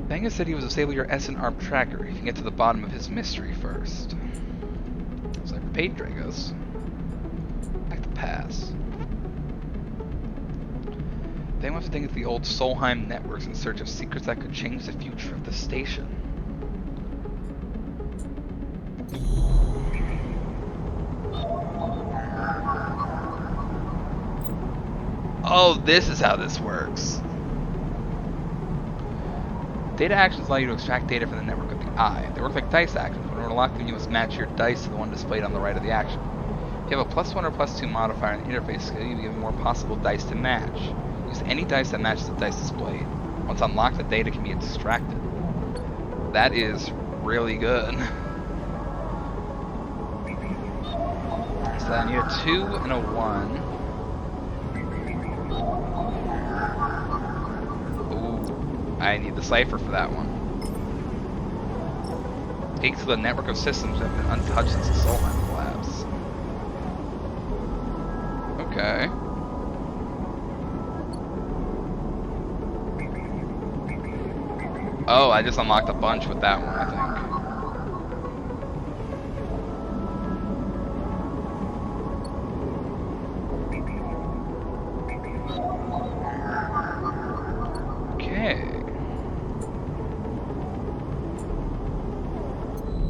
Banga said he was disable your SN ARP tracker. You can get to the bottom of his mystery first. It's like paid Dragos. Back to pass. They want to think of the old Solheim networks in search of secrets that could change the future of the station. Oh, this is how this works. Data actions allow you to extract data from the network of the Eye. They work like dice actions. When unlocking, you must match your dice to the one displayed on the right of the action. If you have a +1 or +2 modifier in the interface skill, you'll be given more possible dice to match. Use any dice that matches the dice displayed. Once unlocked, the data can be extracted. That is really good. So I need a 2 and a 1. Ooh, I need the cipher for that one. Takes to the network of systems that have been untouched since the Solheim collapse. Okay. Oh, I just unlocked a bunch with that one, I think.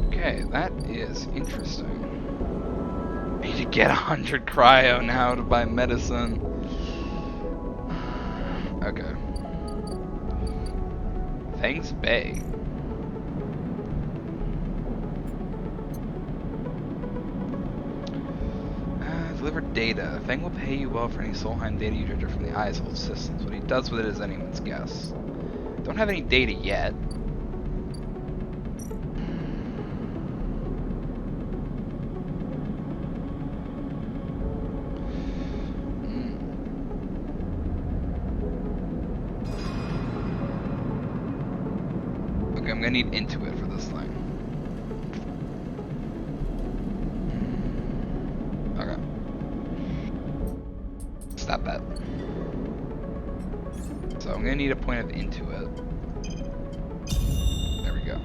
Okay, that is interesting. I need to get 100 cryo now to buy medicine. Okay. Thanks, Bay. Deliver data. Feng will pay you well for any Solheim data you derive from the Eishold systems. What he does with it is anyone's guess. Don't have any data yet. Okay, I'm gonna need Intuit for this thing. Okay. Stop that. So I'm gonna need a point of Intuit. There we go.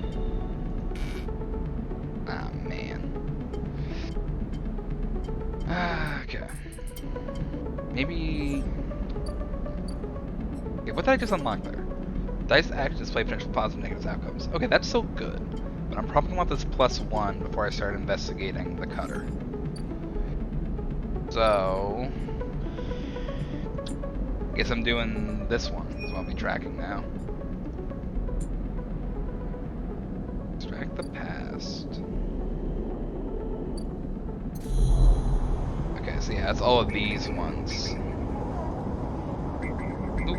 Ah, man. Okay. Maybe... Okay, what did I just unlock there? Dice actions display potential positive and negative outcomes. Okay, that's so good. But I'm probably gonna want this +1 before I start investigating the cutter. So... I guess I'm doing this one. This is what I'll be tracking now. Extract the past. Okay, so yeah, it's all of these ones. Ooh.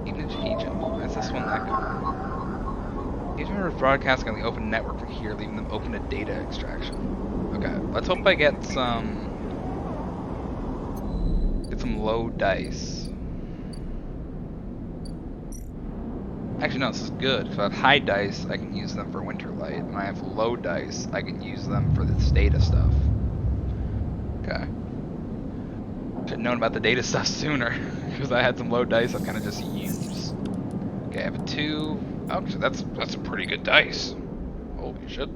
Image agent. Why is this one that good? Agent is broadcasting on the open network from here, leaving them open to data extraction. Okay, let's hope I get some low dice. Actually, no, this is good. If I have high dice, I can use them for Winterlight. And I have low dice, I can use them for this data stuff. Okay. Should have known about the data stuff sooner, because I had some low dice I've kind of just used. Okay, I have a 2. Oh, that's a pretty good dice. Holy shit.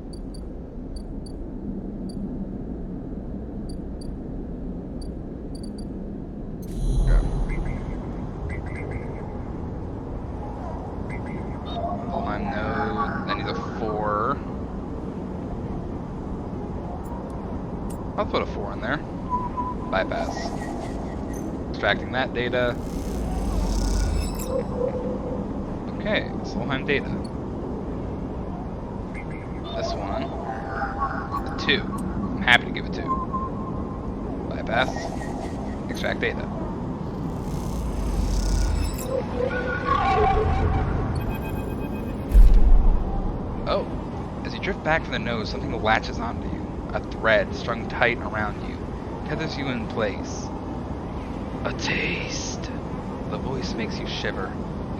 I'll put a 4 in there. Bypass. Extracting that data. Okay, Solheim data. This one. A 2. I'm happy to give it 2. Bypass. Extract data. Oh. As you drift back from the nose, something latches onto you. A thread strung tight around you tethers you in place. A taste. The voice makes you shiver.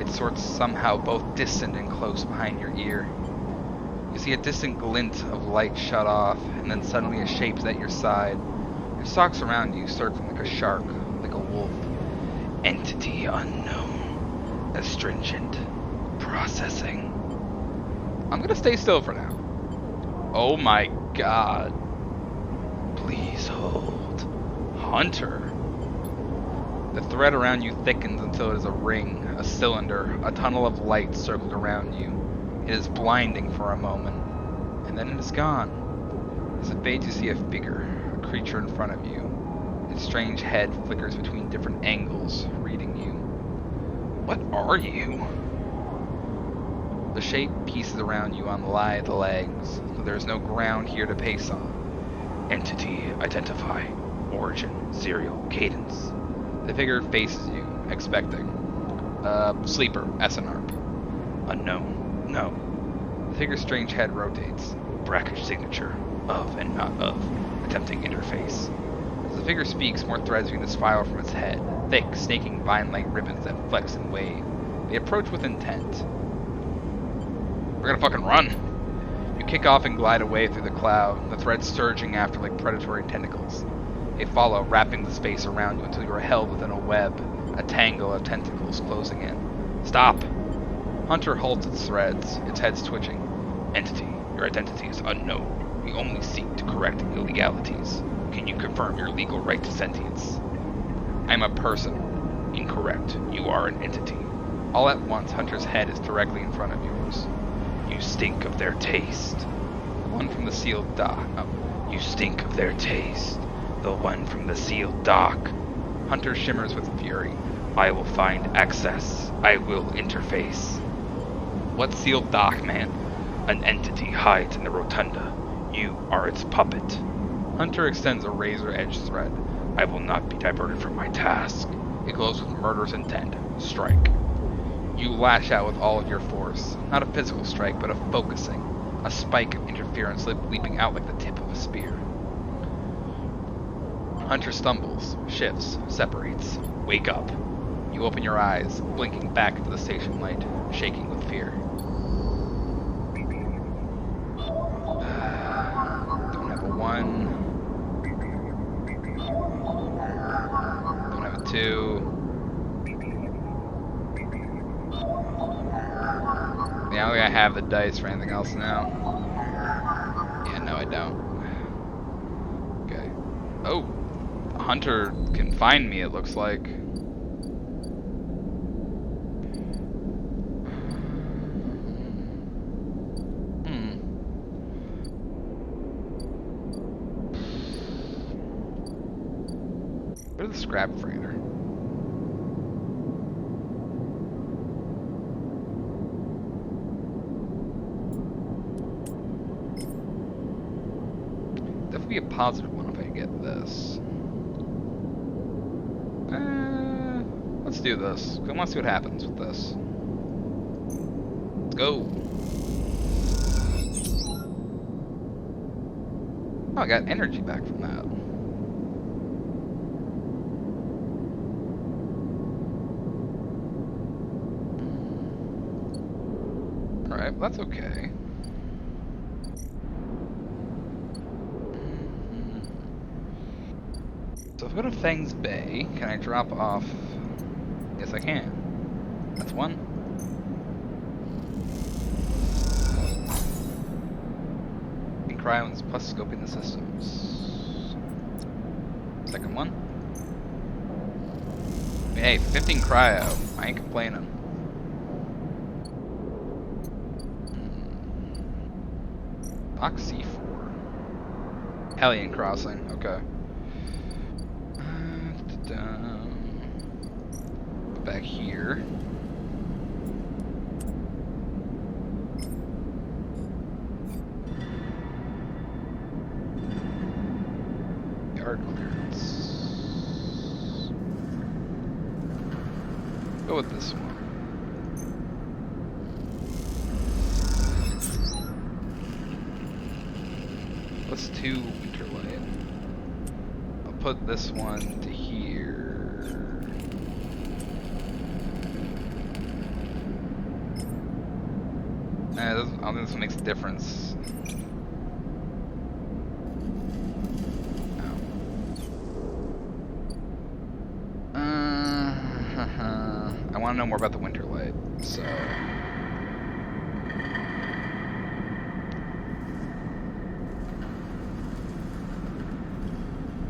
It sorts somehow both distant and close behind your ear. You see a distant glint of light shut off, and then suddenly a shape is at your side. It stalks around you, circling like a shark, like a wolf. Entity unknown. Astringent. Processing. I'm gonna stay still for now. Oh my god. Please hold. Hunter. The thread around you thickens until it is a ring, a cylinder, a tunnel of light circled around you. It is blinding for a moment, and then it is gone. As it fades, you see a figure, a creature in front of you. Its strange head flickers between different angles, reading you. What are you? The shape pieces around you on lithe legs, so there is no ground here to pace on. Entity, identify, origin, serial, cadence. The figure faces you, expecting. Sleeper, SNARP. Unknown. No. The figure's strange head rotates. Brackish signature. Of and not of. Attempting interface. As the figure speaks, more threads begin to spiral from its head. Thick, snaking vine-like ribbons that flex and wave. They approach with intent. We're gonna fucking run! You kick off and glide away through the cloud, the threads surging after like predatory tentacles. They follow, wrapping the space around you until you are held within a web, a tangle of tentacles closing in. Stop! Hunter halts its threads, its head's twitching. Entity, your identity is unknown. We only seek to correct illegalities. Can you confirm your legal right to sentience? I'm a person. Incorrect. You are an entity. All at once, Hunter's head is directly in front of yours. You stink of their taste. The one from the sealed dock. Oh. You stink of their taste. The one from the sealed dock. Hunter shimmers with fury. I will find access. I will interface. What sealed dock, man? An entity hides in the rotunda. You are its puppet. Hunter extends a razor-edged thread. I will not be diverted from my task. It glows with murderous intent. Strike. You lash out with all of your force. Not a physical strike, but a focusing. A spike of interference leaping out like the tip of a spear. Hunter stumbles, shifts, separates. Wake up. You open your eyes, blinking back into the station light, shaking with fear. Don't have a 1. Don't have a 2. Yeah, I don't think I have the dice for anything else now. Yeah, no I don't. Okay. Oh! Hunter can find me, it looks like. Where's the scrap freighter? Definitely be a positive one if I get this. Let's do this. I want to see what happens with this. Let's go. Oh, I got energy back from that. Alright, that's okay. So if I go to Fang's Bay, can I drop off? Yes, I can. That's one. And cryons plus scoping the systems. Second one. Hey, 15 cryo. I ain't complaining. Box C4. Hellion Crossing. Okay. Back here. Yard clearance. Go with this one. Plus 2 Winterlight. I'll put this one to here. I don't think this one makes a difference. I want to know more about the Winterlight, so...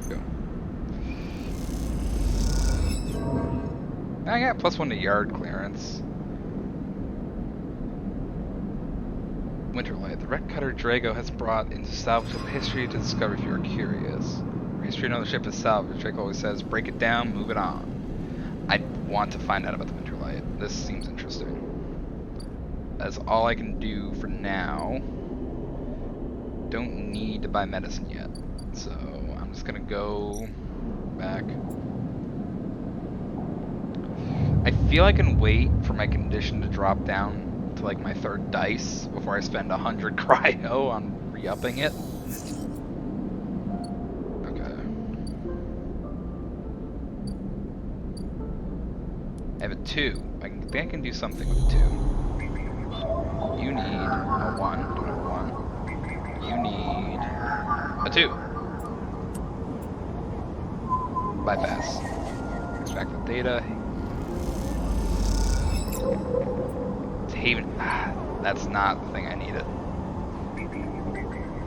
Go. I got +1 to yard clearance. Winterlight. The wreck cutter Drago has brought into salvageable history to discover if you are curious. History of another ship is salvaged. Drago always says, break it down, move it on. I want to find out about the Winterlight. This seems interesting. That's all I can do for now. Don't need to buy medicine yet. So I'm just gonna go back. I feel I can wait for my condition to drop down to like my third dice before I spend 100 cryo on re-upping it. Okay. I have a 2. I think I can do something with 2. You need a 1. Don't have a 1. You need a 2. Bypass. Extract the data. It's Haven. Ah, that's not the thing I needed.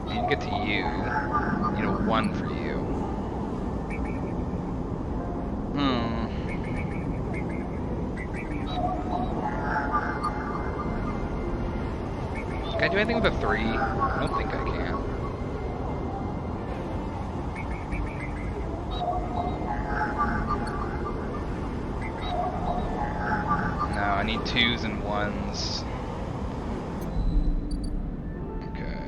I need to get to you. I need a 1 for you. Can I do anything with a 3? I don't think I can. No, I need 2s and 1s. Okay.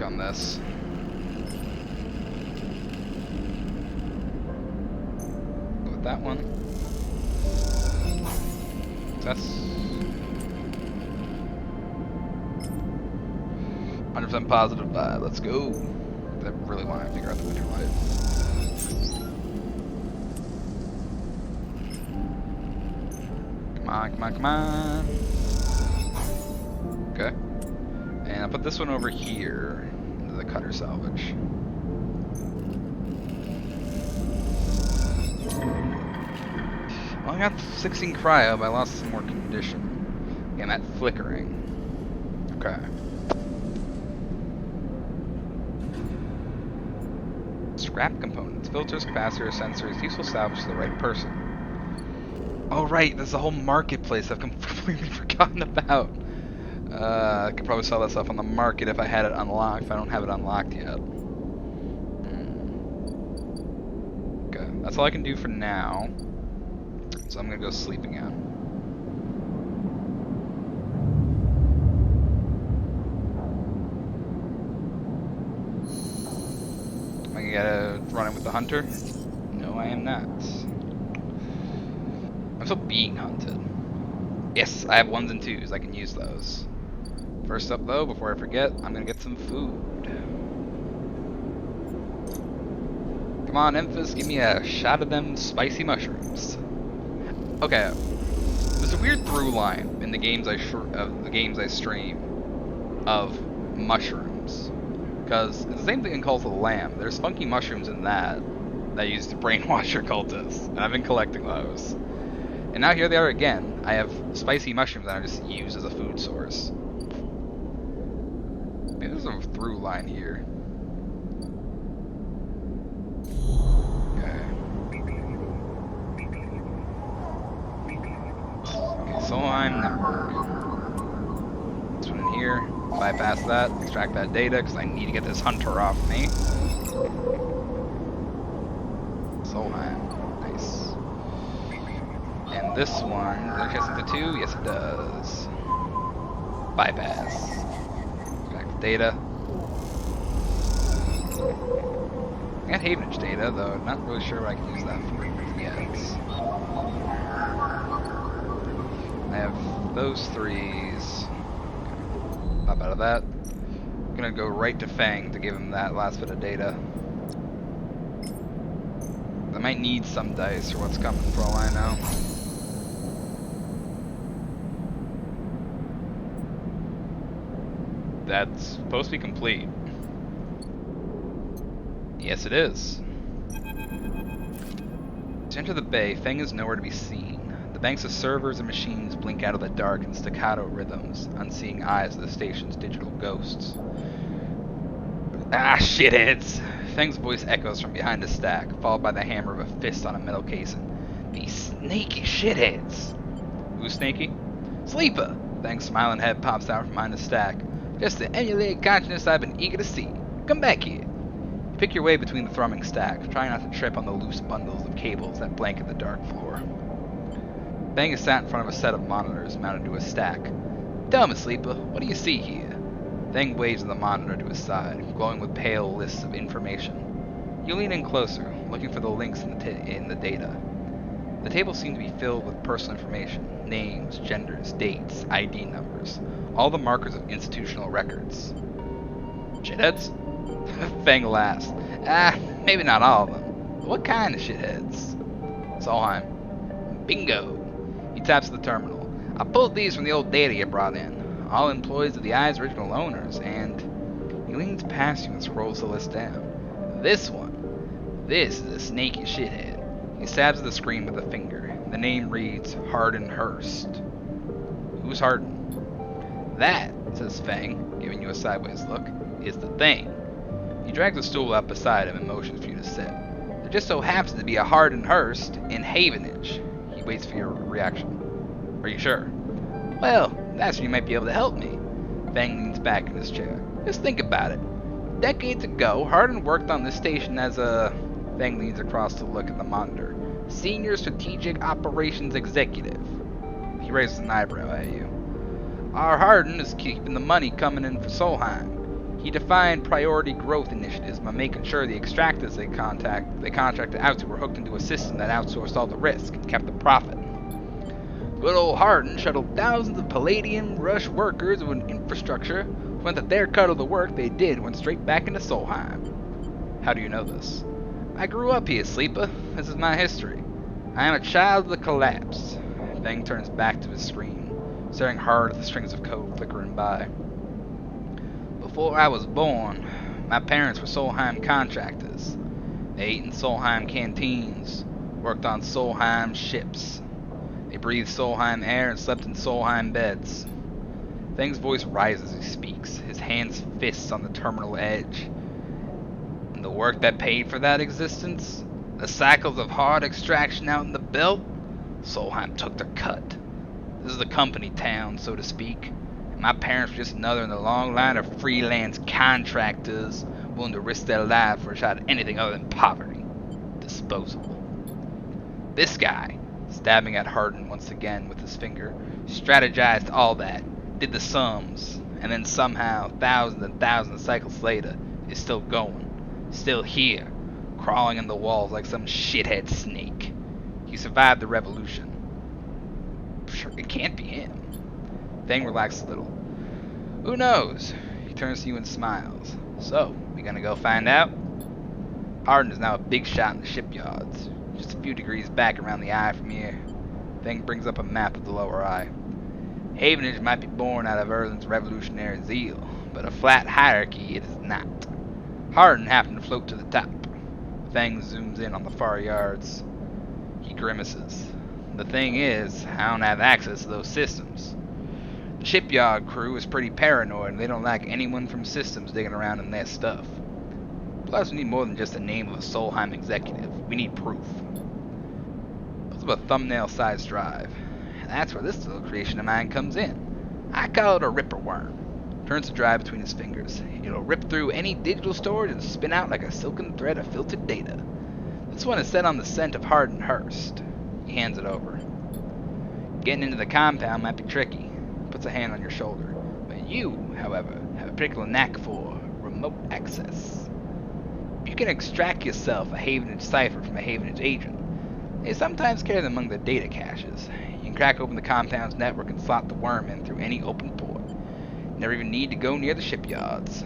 On this. Go with that one. Success. 100% positive vibe. Let's go. I really want to figure out the winter light. Come on, come on, come on. Okay. And I'll put this one over here into the cutter salvage. Well, I got 16 cryo, but I lost some more condition. And that flickering. Okay. Scrap components, filters, capacitors, sensors, useful salvage to the right person. Oh right, there's a whole marketplace I've completely forgotten about. I could probably sell that stuff on the market if I had it unlocked. If I don't have it unlocked yet. Okay, that's all I can do for now. So I'm gonna go sleep again. Am I gonna run in with the hunter? No, I am not. I'm still being hunted. Yes, I have 1s and 2s. I can use those. First up, though, before I forget, I'm gonna get some food. Come on, Emphas, give me a shot of them spicy mushrooms. Okay, there's a weird through line in the games I stream of mushrooms, because it's the same thing in Cult of the Lamb. There's funky mushrooms in that I use to brainwash your cultists, and I've been collecting those. And now here they are again. I have spicy mushrooms that I just use as a food source. Maybe there's a through line here. Okay. Okay, Solheim network. This one in here. Bypass that. Extract that data because I need to get this hunter off me. Solheim. Nice. And this one, does it chance into 2? Yes, it does. Bypass. Extract the data. I got Havenage data, though I'm not really sure what I can use that for yet. I have those 3s. Pop out of that. I'm gonna go right to Fang to give him that last bit of data. I might need some dice for what's coming for all I know. That's supposed to be complete. Yes, it is. To enter the bay, Fang is nowhere to be seen. The banks of servers and machines blink out of the dark in staccato rhythms, unseeing eyes of the station's digital ghosts. Ah, shitheads! Fang's voice echoes from behind a stack, followed by the hammer of a fist on a metal casing. These snaky shitheads! Who's snaky? Sleeper! Fang's smiling head pops out from behind the stack. Just the emulated consciousness I've been eager to see. Come back here. You pick your way between the thrumming stack, trying not to trip on the loose bundles of cables that blanket the dark floor. Fang is sat in front of a set of monitors mounted to a stack. Tell me, Sleeper, what do you see here? Fang waves the monitor to his side, glowing with pale lists of information. You lean in closer, looking for the links in the data. The table seemed to be filled with personal information, names, genders, dates, ID numbers, all the markers of institutional records. Shitheads? Fang laughs. Maybe not all of them. But what kind of shitheads? Solheim. Bingo! He taps the terminal. I pulled these from the old data you brought in. All employees of the Eye's original owners, and... He leans past you and scrolls the list down. This one. This is a snaky shithead. He stabs at the screen with a finger. The name reads Hardin Hurst. Who's Hardin? That, says Fang, giving you a sideways look, is the thing. He drags a stool up beside him and motions for you to sit. There just so happens to be a Hardin Hurst in Havenage. He waits for your reaction. Are you sure? Well, that's when you might be able to help me. Fang leans back in his chair. Just think about it. Decades ago, Hardin worked on this station as a... Fang leans across to look at the monitor. Senior Strategic Operations Executive. He raises an eyebrow at you. Our Hardin is keeping the money coming in for Solheim. He defined priority growth initiatives by making sure the extractors they contracted out to were hooked into a system that outsourced all the risk and kept the profit. Good old Hardin shuttled thousands of Palladium Rush workers with an infrastructure who meant that their cut of the work they did went straight back into Solheim. How do you know this? I grew up here, Sleeper. This is my history. I am a child of the collapse. Fang turns back to his screen, staring hard at the strings of code flickering by. Before I was born, my parents were Solheim contractors. They ate in Solheim canteens, worked on Solheim ships. They breathed Solheim air and slept in Solheim beds. Fang's voice rises as he speaks, his hands fists on the terminal edge. And the work that paid for that existence? The cycles of hard extraction out in the belt? Solheim took their cut. This is the company town, so to speak. And my parents were just another in the long line of freelance contractors willing to risk their lives for a shot at anything other than poverty. Disposable. This guy, stabbing at Hardin once again with his finger, strategized all that, did the sums, and then somehow, thousands and thousands of cycles later, is still going. Still here, crawling in the walls like some shithead snake. He survived the revolution. Sure, it can't be him. Fang relaxes a little. Who knows? He turns to you and smiles. So, we gonna go find out? Hardin is now a big shot in the shipyards, just a few degrees back around the eye from here. Fang brings up a map of the lower eye. Havenage might be born out of Erland's revolutionary zeal, but a flat hierarchy it is not. Hardin happened to float to the top. Fang zooms in on the far yards. He grimaces. The thing is, I don't have access to those systems. The shipyard crew is pretty paranoid and they don't like anyone from systems digging around in their stuff. Plus, we need more than just the name of a Solheim executive. We need proof. Pulls up a thumbnail-sized drive. And that's where this little creation of mine comes in. I call it a ripper worm. Turns the drive between his fingers. It'll rip through any digital storage and spin out like a silken thread of filtered data. This one is set on the scent of Hardin Hurst. He hands it over. Getting into the compound might be tricky. Puts a hand on your shoulder. But you, however, have a particular knack for remote access. You can extract yourself a Havenage cipher from a Havenage agent. They sometimes carry them among the data caches. You can crack open the compound's network and slot the worm in through any open port. Never even need to go near the shipyards.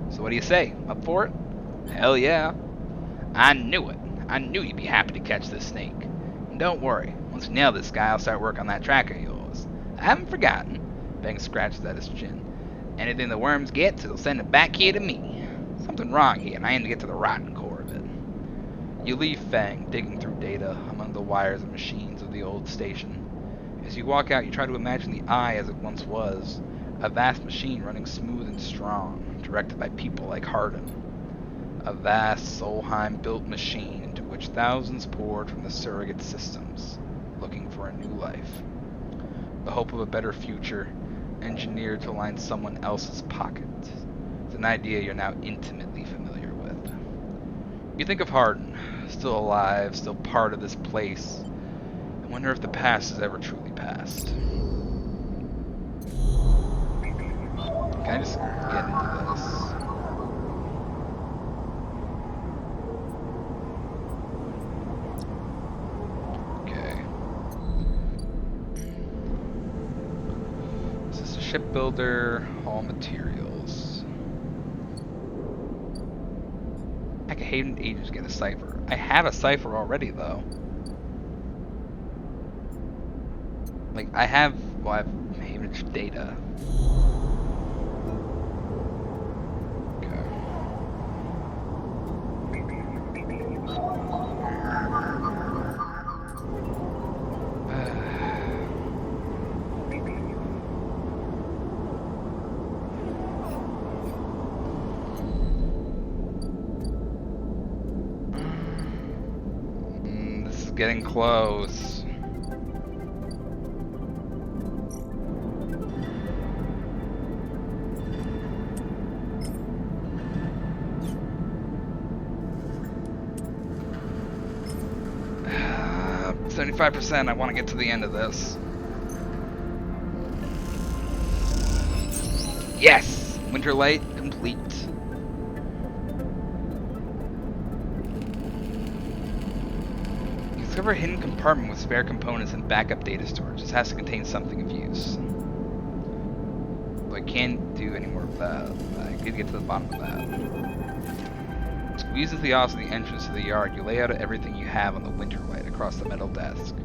So what do you say? Up for it? Hell yeah. I knew it. I knew you'd be happy to catch this snake. And don't worry. Once we nail this guy, I'll start work on that tracker of yours. I haven't forgotten. Fang scratches at his chin. Anything the worms get, it'll send it back here to me. Something wrong here, and I aim to get to the rotten core of it. You leave Fang digging through data among the wires and machines of the old station. As you walk out, you try to imagine the Eye as it once was. A vast machine running smooth and strong, directed by people like Hardin. A vast Solheim-built machine into which thousands poured from the surrogate systems, looking for a new life. The hope of a better future, engineered to line someone else's pocket. As an idea you're now intimately familiar with. You think of Hardin, still alive, still part of this place. I wonder if the past is ever truly past. Can I just get into this? Okay. This is a shipbuilder, all materials. I could hate an agent to get a cipher. I have a cipher already, though. Like, I have Havenage data. This is getting close. Uh, 75%. I want to get to the end of this. Yes! Winterlight complete. Discover a hidden compartment with spare components and backup data storage. This has to contain something of use. But I can't do any more of that. I need to get to the bottom of that. Squeeze the Theos at the entrance to the yard. You lay out everything you have on the Winterlight across the metal desk.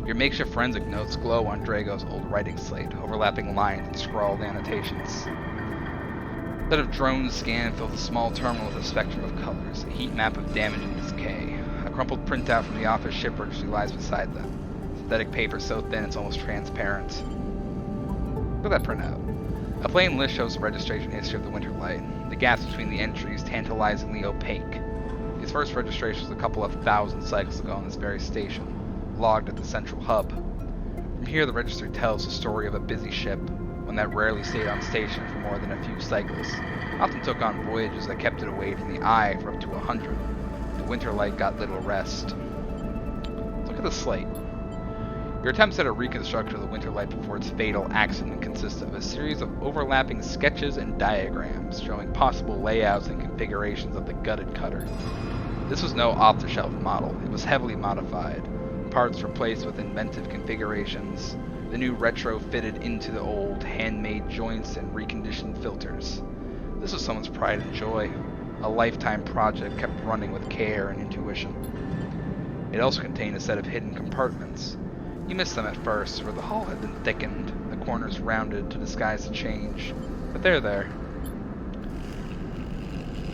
Your makeshift forensic notes glow on Drago's old writing slate, overlapping lines and scrawled annotations. A set of drones scan fills a small terminal with a spectrum of colors, a heat map of damage and decay. A crumpled printout from the office ship registry lies beside them. Synthetic paper so thin it's almost transparent. Look at that printout. A plain list shows the registration history of the Winterlight. The gaps between the entries tantalizingly opaque. These first registrations a couple of thousand cycles ago on this very station, logged at the central hub. From here the registry tells the story of a busy ship, one that rarely stayed on station for more than a few cycles, often took on voyages that kept it away from the eye for up to 100. The Winterlight got little rest. Look at the slate. Your attempts at a reconstruction of the Winterlight before its fatal accident consist of a series of overlapping sketches and diagrams showing possible layouts and configurations of the gutted cutter. This was no off-the-shelf model. It was heavily modified, parts replaced with inventive configurations, the new retro fitted into the old, handmade joints and reconditioned filters. This was someone's pride and joy. A lifetime project kept running with care and intuition. It also contained a set of hidden compartments. You missed them at first, where the hull had been thickened, the corners rounded to disguise the change, but they're there.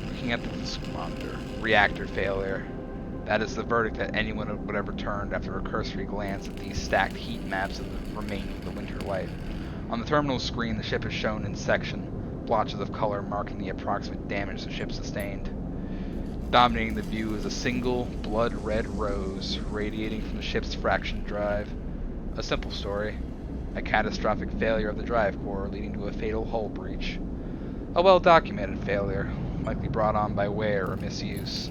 Looking at the squander, reactor failure. That is the verdict that anyone would have returned after a cursory glance at these stacked heat maps of the remaining of the Winterlight. On the terminal screen, the ship is shown in section, blotches of color marking the approximate damage the ship sustained. Dominating the view is a single, blood-red rose radiating from the ship's fraction drive. A simple story. A catastrophic failure of the drive core leading to a fatal hull breach. A well-documented failure, likely brought on by wear or misuse.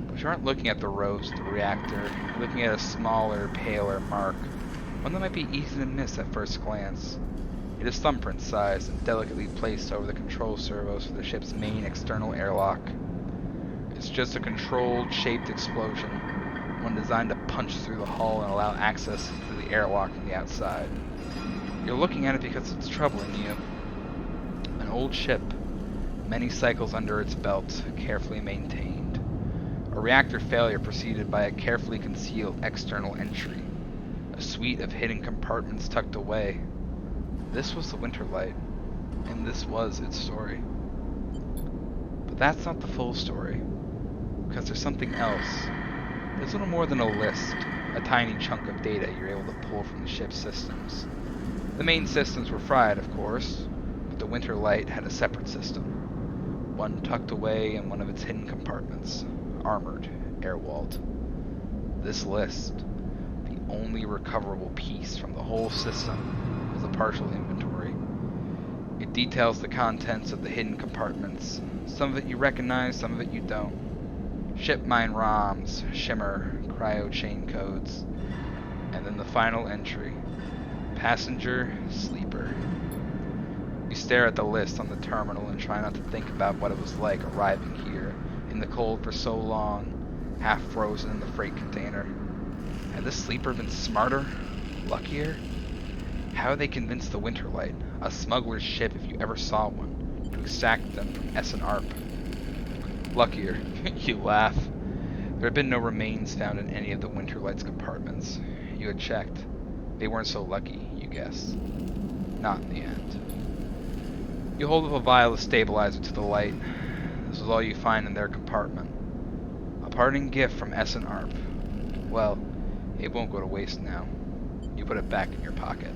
But you aren't looking at the rose of the reactor. You're looking at a smaller, paler mark, one that might be easy to miss at first glance. It is thumbprint sized and delicately placed over the control servos for the ship's main external airlock. It's just a controlled, shaped explosion, one designed to punch through the hull and allow access to the airlock from the outside. You're looking at it because it's troubling you. An old ship, many cycles under its belt, carefully maintained. A reactor failure preceded by a carefully concealed external entry. A suite of hidden compartments tucked away. This was the Winterlight, and this was its story. But that's not the full story, because there's something else. There's little more than a list, a tiny chunk of data you're able to pull from the ship's systems. The main systems were fried, of course, but the Winterlight had a separate system, one tucked away in one of its hidden compartments, armored, air-walled. This list, the only recoverable piece from the whole system, was a partial inventory. It It details the contents of the hidden compartments. Some of it you recognize, some of it you don't. Ship mine ROMs, shimmer, cryo chain codes. And then the final entry. Passenger, sleeper. You stare at the list on the terminal and try not to think about what it was like arriving here, in the cold for so long, half frozen in the freight container. Had this sleeper been smarter? Luckier? How had they convinced the Winterlight, a smuggler's ship if you ever saw one, to extract them from Essen Arp? Luckier. You laugh. There had been no remains found in any of the Winterlight's compartments. You had checked. They weren't so lucky, you guess. Not in the end. You hold up a vial of stabilizer to the light. This is all you find in their compartment. A parting gift from Essen Arp. Well, it won't go to waste now. You put it back in your pocket.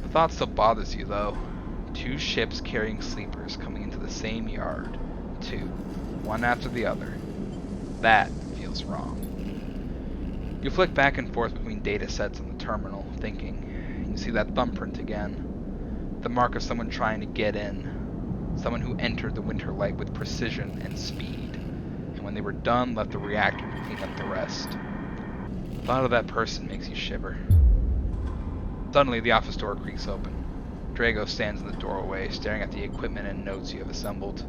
The thought still bothers you, though. 2 ships carrying sleepers coming into the same yard. 2. One after the other. That feels wrong. You flick back and forth between data sets on the terminal, thinking. You see that thumbprint again. The mark of someone trying to get in. Someone who entered the Winterlight with precision and speed. And when they were done, left the reactor to clean up the rest. The thought of that person makes you shiver. Suddenly, the office door creaks open. Drago stands in the doorway, staring at the equipment and notes you have assembled.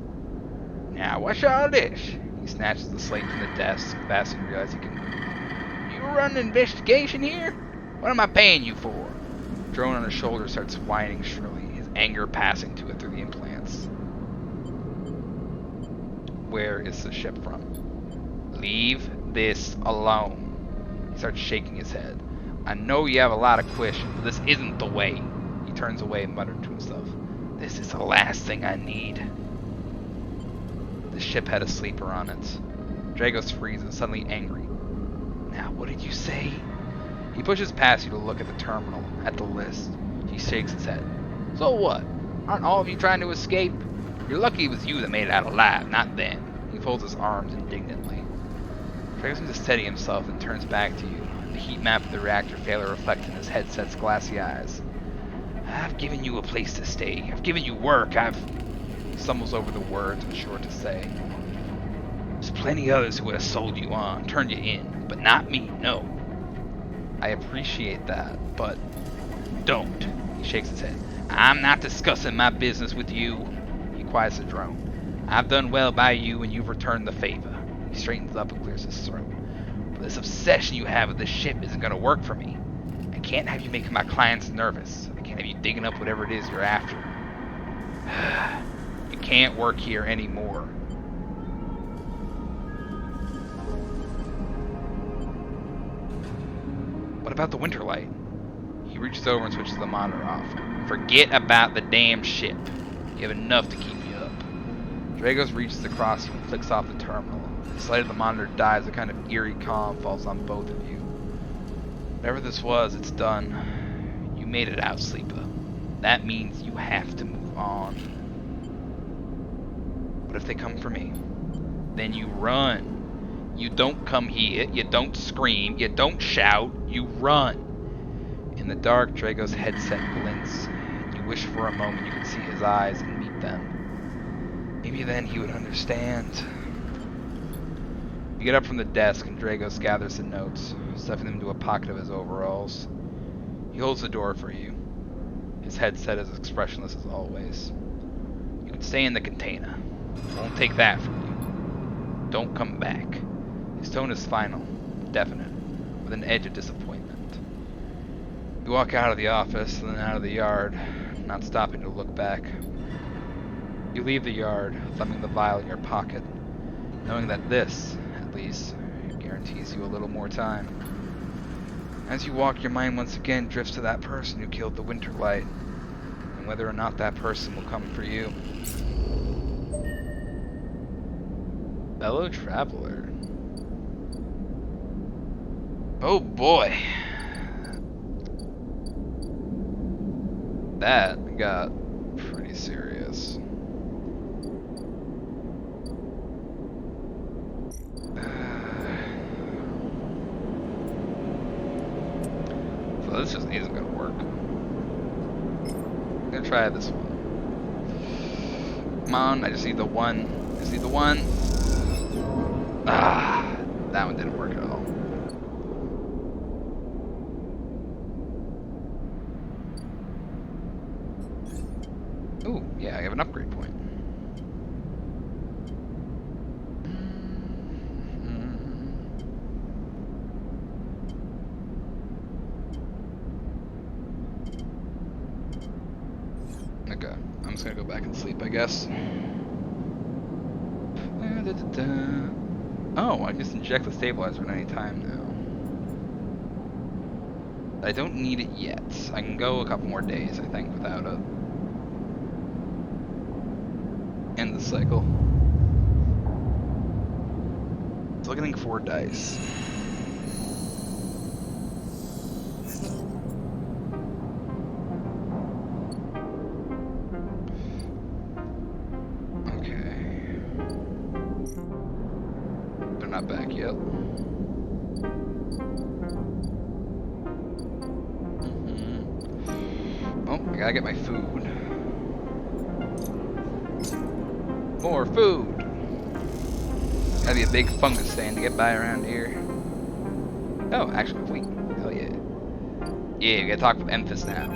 Now, what's all this? He snatches the slate from the desk, fast and realizes he can... You run an investigation here? What am I paying you for? The drone on his shoulder starts whining shrilly, his anger passing to it through the implants. Where is the ship from? Leave this alone. He starts shaking his head. I know you have a lot of questions, but this isn't the way. He turns away and mutters to himself. This is the last thing I need. The ship had a sleeper on it. Dragos freezes, suddenly angry. Now, what did you say? He pushes past you to look at the terminal, at the list. He shakes his head. So what? Aren't all of you trying to escape? You're lucky it was you that made it out alive, not them. He folds his arms indignantly. Dragos seems to steady himself and turns back to you. The heat map of the reactor failure reflects in his headset's glassy eyes. I've given you a place to stay. I've given you work. He stumbles over the words, unsure to say. There's plenty others who would have sold you on, turned you in, but not me, no. I appreciate that, but don't. He shakes his head. I'm not discussing my business with you. He quiets the drone. I've done well by you and you've returned the favor. He straightens up and clears his throat. But this obsession you have with this ship isn't going to work for me. I can't have you making my clients nervous. I can't have you digging up whatever it is you're after. You can't work here anymore. What about the Winterlight? He reaches over and switches the monitor off. Forget about the damn ship. You have enough to keep you up. Dragos reaches across you and flicks off the terminal. The light of the monitor dies, a kind of eerie calm falls on both of you. Whatever this was, it's done. You made it out, Sleeper. That means you have to move on. What if they come for me? Then you run. You don't come here, you don't scream, you don't shout, you run. In the dark, Drago's headset glints. You wish for a moment you could see his eyes and meet them. Maybe then he would understand. You get up from the desk and Dragos gathers the notes, stuffing them into a pocket of his overalls. He holds the door for you. His headset is expressionless as always. You can stay in the container. Won't take that from you. Don't come back. His tone is final, definite, with an edge of disappointment. You walk out of the office and then out of the yard, not stopping to look back. You leave the yard, thumbing the vial in your pocket, knowing that this, at least, guarantees you a little more time. As you walk, your mind once again drifts to that person who killed the Winterlight, and whether or not that person will come for you. Fellow traveler. Oh boy. That got pretty serious. So this just isn't gonna work. I'm gonna try this one. Come on, I just need the one. Just need the one. Ah, that one didn't work at all. Ooh, yeah, I have an upgrade point. Okay, I'm just gonna go back and sleep, I guess. Oh, I just inject the stabilizer at any time now. I don't need it yet. I can go a couple more days, I think, without it. End the cycle. Still getting 4 dice. Okay. They're not back yet. Oh, I gotta get my food. More food! Gotta be a big fungus stand to get by around here. Oh, actually, wait. Hell yeah. Yeah, we gotta talk with Emphis now.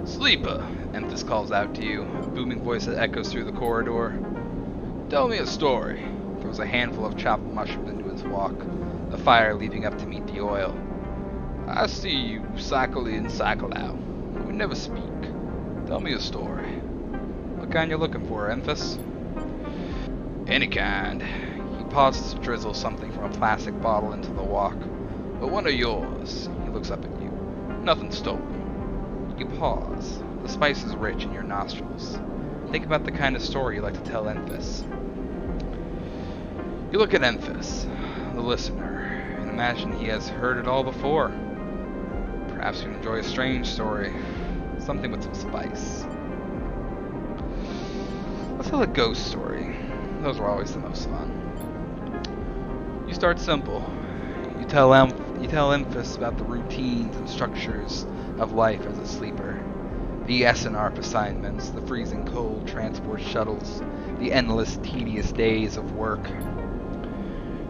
Sleeper! Emphis calls out to you, a booming voice that echoes through the corridor. Tell me a story. Throws a handful of chopped mushrooms into his wok, the fire leaping up to meet the oil. I see you cycle in, cycle out. We never speak. Tell me a story. What kind you looking for, Emphis? Any kind. He pauses to drizzle something from a plastic bottle into the wok. But one of yours. He looks up at you. Nothing stolen. You pause. The spice is rich in your nostrils. Think about the kind of story you like to tell Emphis. You look at Emphis, the listener, and imagine he has heard it all before. Perhaps you enjoy a strange story. Something with some spice. Let's tell a ghost story. Those were always the most fun. You start simple. You tell Emphis about the routines and structures of life as a sleeper. The SNARP assignments, the freezing cold transport shuttles, the endless, tedious days of work.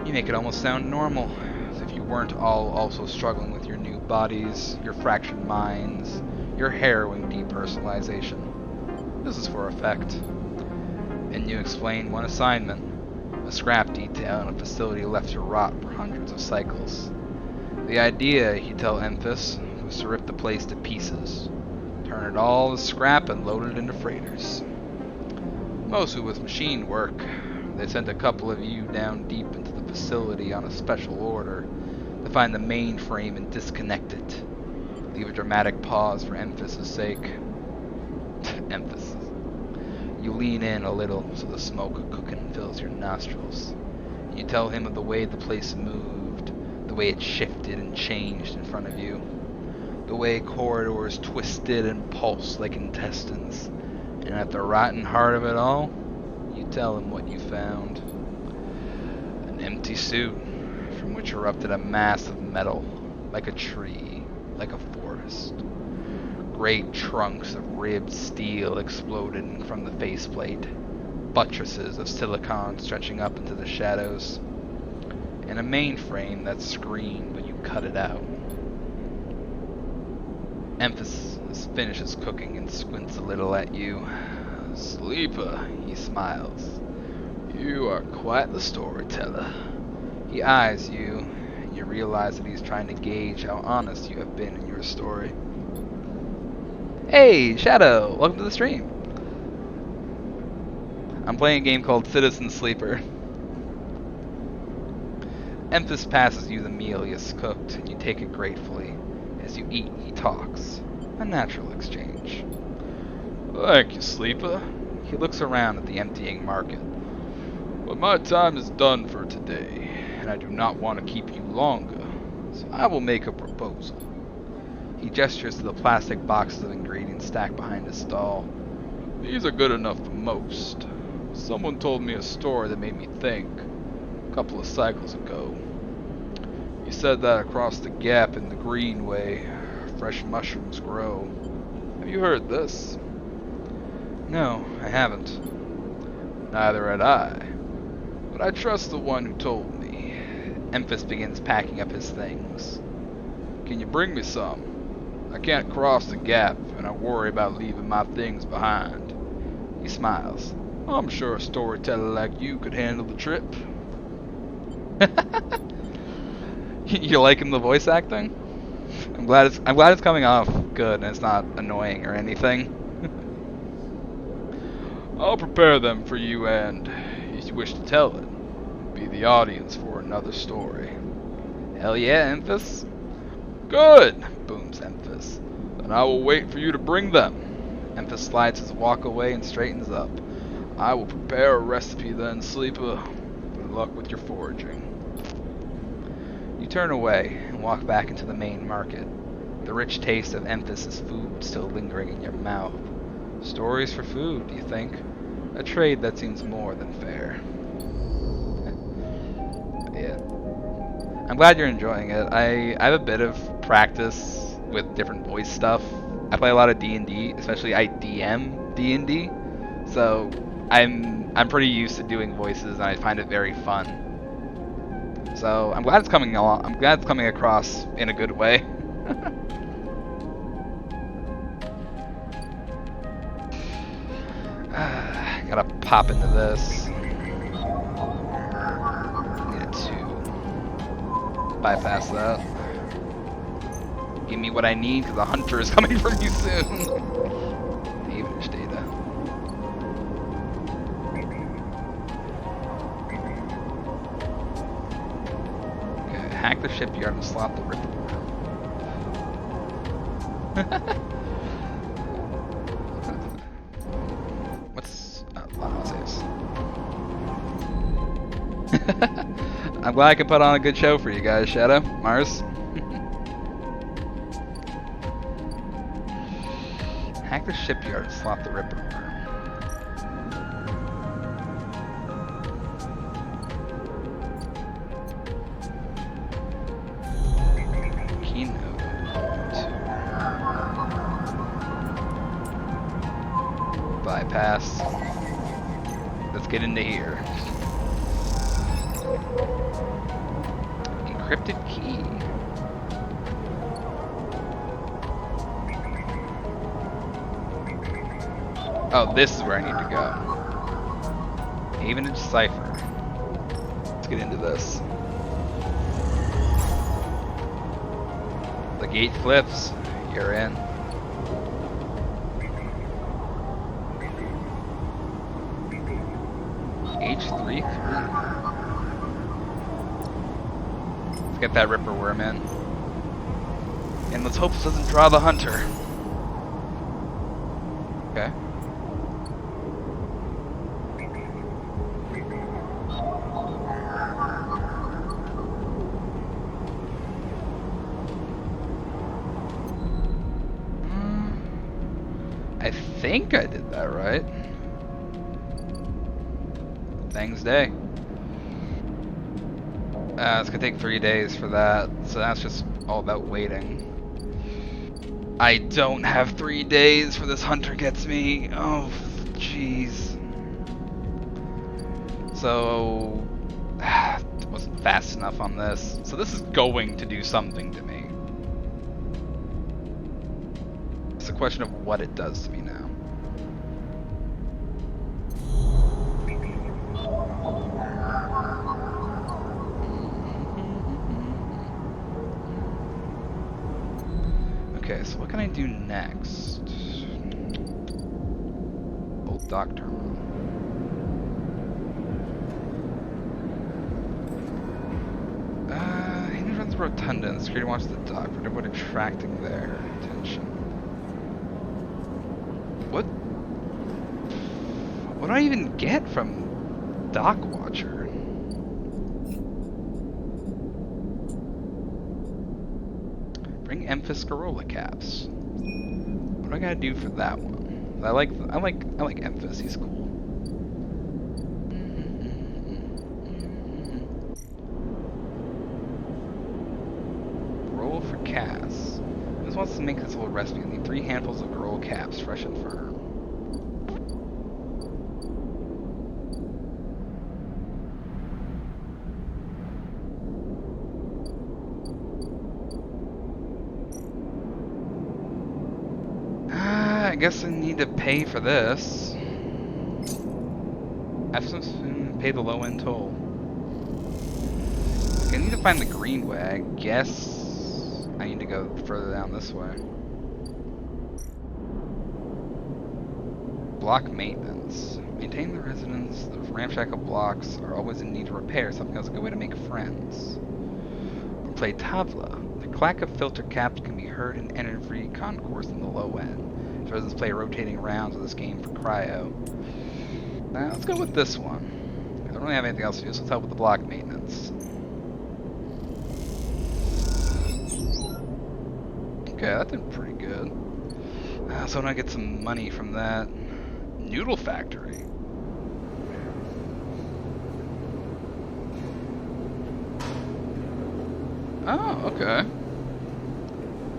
You make it almost sound normal, as if you weren't all also struggling with your new bodies, your fractured minds, your harrowing depersonalization. This is for effect. And you explain one assignment, a scrap detail in a facility left to rot for hundreds of cycles. The idea, you tell Emphis, was to rip the place to pieces, turn it all to scrap and load it into freighters. Mostly with machine work. They sent a couple of you down deep into the facility on a special order to find the mainframe and disconnect it. Leave a dramatic pause for emphasis' sake. Emphasis. You lean in a little so the smoke of cooking fills your nostrils. You tell him of the way the place moved, the way it shifted and changed in front of you, the way corridors twisted and pulsed like intestines, and at the rotten heart of it all, you tell him what you found. An empty suit from which erupted a mass of metal, like a tree, like a forest. Great trunks of ribbed steel exploded from the faceplate, buttresses of silicon stretching up into the shadows, and a mainframe that screamed when you cut it out. Emphasis finishes cooking and squints a little at you. Sleeper, he smiles. You are quite the storyteller. He eyes you, and you realize that he's trying to gauge how honest you have been in your story. Hey, Shadow! Welcome to the stream. I'm playing a game called Citizen Sleeper. Emphis passes you the meal he has cooked, and you take it gratefully. As you eat, he talks. A natural exchange. Thank you, Sleeper. He looks around at the emptying market. But my time is done for today, and I do not want to keep you longer, so I will make a proposal. He gestures to the plastic boxes of ingredients stacked behind his stall. These are good enough for most. Someone told me a story that made me think, a couple of cycles ago. He said that across the gap in the Greenway, fresh mushrooms grow. Have you heard this? No, I haven't. Neither had I. But I trust the one who told me. Emphas begins packing up his things. Can you bring me some? I can't cross the gap, and I worry about leaving my things behind. He smiles. I'm sure a storyteller like you could handle the trip. You liking the voice acting? I'm glad it's coming off good and it's not annoying or anything. I'll prepare them for you and, if you wish to tell it, be the audience for another story. Hell yeah, Emphas. Good, booms Emphas. Then I will wait for you to bring them. Emphas slides his walk away and straightens up. I will prepare a recipe then, Sleeper. Good luck with your foraging. You turn away and walk back into the main market, the rich taste of Emphas's food still lingering in your mouth. Stories for food, you think? A trade that seems more than fair. Yeah. I'm glad you're enjoying it. I have a bit of practice with different voice stuff. I play a lot of D&D, especially I DM D&D. So I'm pretty used to doing voices and I find it very fun. So I'm glad it's coming along. I'm glad it's coming across in a good way. Gotta pop into this. Need to bypass that. Give me what I need, because the hunter is coming for me soon. Havenage data. Okay, hack the shipyard and slot the ripper. What's saves? I'm glad I could put on a good show for you guys, Shadow, Mars. Hack the shipyard and slot the ripper. Keynote. Bypass. Let's get into here. Encrypted key. Oh, this is where I need to go. Havenage Cipher. Let's get into this. The gate flips. You're in. H3. Let's get that Ripper Worm in. And let's hope this doesn't draw the hunter. Okay. I think I did that right. Thanks day. It's gonna take 3 days for that, so that's just all about waiting. I don't have 3 days for this hunter gets me. Oh, jeez. So, it wasn't fast enough on this. So this is going to do something to me. It's a question of what it does to me now. Okay, so what can I do next? Old dock terminal. He runs the rotunda and security watches the dock, but everyone attracting their attention. What do I even get from Dock Watcher? Bring Emphas Corolla caps. What do I gotta do for that one? I like Emphas. He's cool. Roll for Cass. This wants to make this little recipe. I need 3 handfuls of Corolla caps, fresh and firm. guess I need to pay for this. Pay the low-end toll. I need to find the greenway. I guess I need to go further down this way. Block maintenance. Maintain the residence. The ramshackle blocks are always in need of repair. Something else a good way to make friends. Or play tabla. The clack of filter caps can be heard in every concourse in the low end. Residents play rotating rounds of this game for cryo. Now let's go with this one. I don't really have anything else to do, so let's help with the block maintenance. Okay, that did pretty good. So when I get some money from that noodle factory. Oh, okay.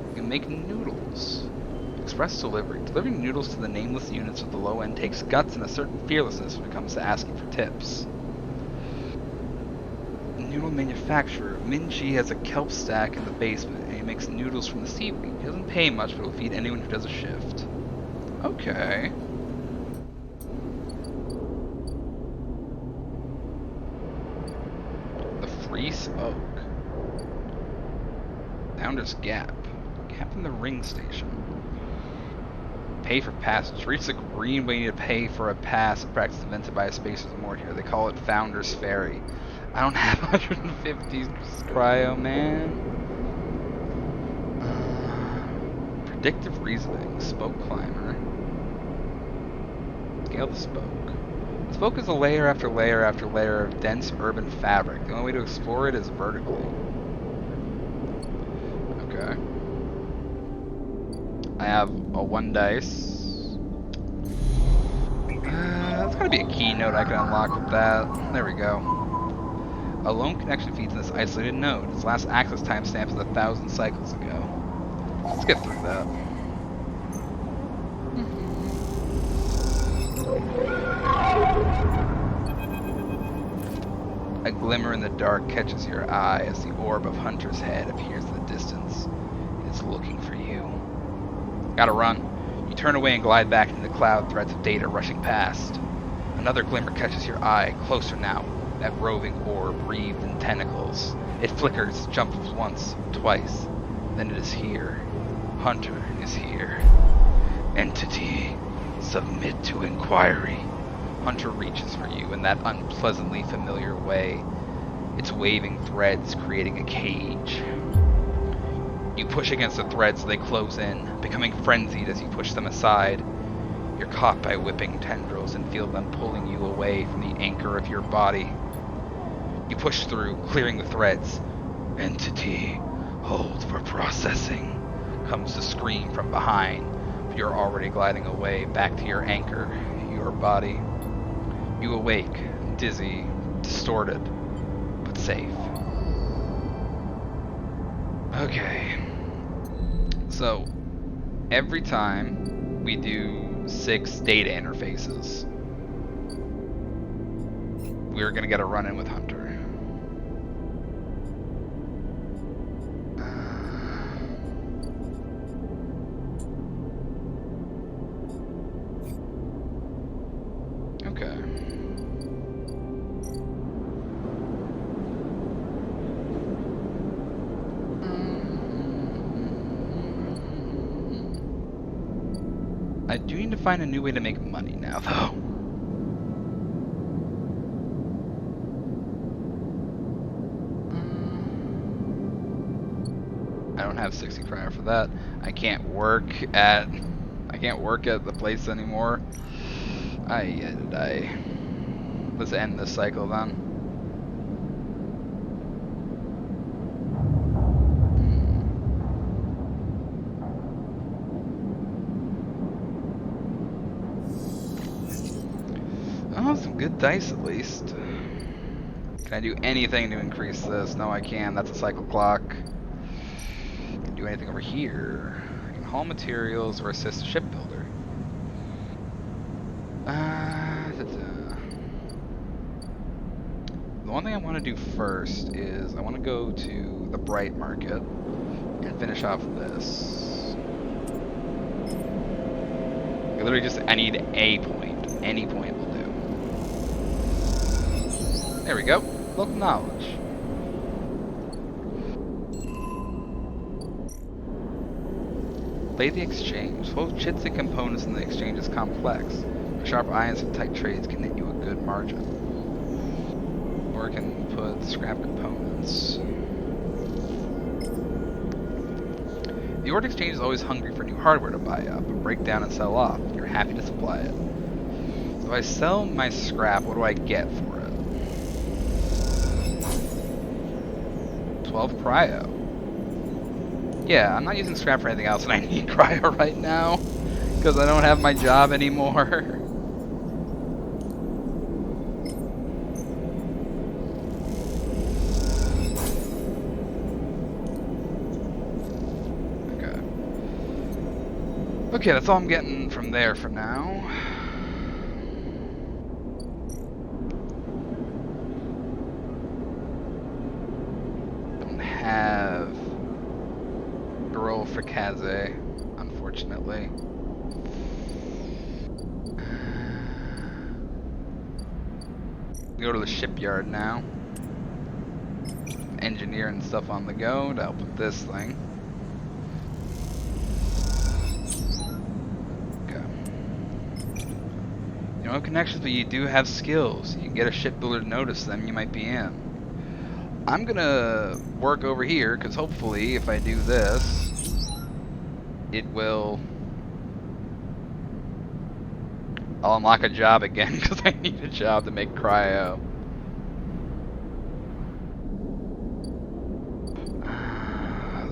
You can make noodles. Express delivery. Delivering noodles to the nameless units of the low end takes guts and a certain fearlessness when it comes to asking for tips. Noodle manufacturer. Minji has a kelp stack in the basement, and he makes noodles from the seaweed. He doesn't pay much, but will feed anyone who does a shift. Okay. The Free Smoke. Founder's Gap. Gap in the ring station. Pay for passage. Reach the greenway, you need to pay for a pass. A practice invented by a Spacers Mort here. They call it Founder's Ferry. I don't have 150 cryo, man. Predictive reasoning. Spoke climber. Scale the spoke. The spoke is a layer after layer after layer of dense urban fabric. The only way to explore it is vertically. Okay. I have a 1 dice. That's gotta be a keynote I can unlock with that. There we go. A lone connection feeds in this isolated node. Its last access timestamp is 1,000 cycles ago. Let's get through that. A glimmer in the dark catches your eye as the orb of Hunter's head appears in the distance. It is looking for you. Gotta run. You turn away and glide back into the cloud threads of data rushing past. Another glimmer catches your eye, closer now. That roving orb breathed in tentacles. It flickers, jumps once, twice. Then it is here. Hunter is here. Entity, submit to inquiry. Hunter reaches for you in that unpleasantly familiar way. Its waving threads creating a cage. You push against the threads so they close in, becoming frenzied as you push them aside. You're caught by whipping tendrils and feel them pulling you away from the anchor of your body. You push through, clearing the threads. Entity, hold for processing. Comes the scream from behind, but you're already gliding away back to your anchor, your body. You awake, dizzy, distorted, but safe. Okay. So, every time we do 6 data interfaces, we're gonna get a run-in with Hunter. Okay. I do need to find a new way to make money now, though. I don't have 60 cryo for that. I can't work at the place anymore. Let's end this cycle then. Oh, some good dice at least. Can I do anything to increase this? No, I can. That's a cycle clock. Can I do anything over here? I can haul materials or assist a shipbuilder. The one thing I want to do first is I want to go to the Bright Market and finish off this. literally just, I need a point. Any point will do. There we go. Local knowledge. Play the exchange. Both chits and components in the exchange is complex. Sharp ions and tight trades can net you a good margin. Or it can put scrap components. The Ord Exchange is always hungry for new hardware to buy up, break down and sell off. You're happy to supply it. So if I sell my scrap, what do I get for it? 12 cryo. Yeah, I'm not using scrap for anything else, and I need cryo right now because I don't have my job anymore. Okay, that's all I'm getting from there for now. Don't have Girl for Kaze, unfortunately. Go to the shipyard now. Engineer and stuff on the go to help with this thing. No connections, but you do have skills. You can get a shipbuilder to notice them, you might be in. I'm gonna work over here, because hopefully if I do this, it will... I'll unlock a job again, because I need a job to make cryo.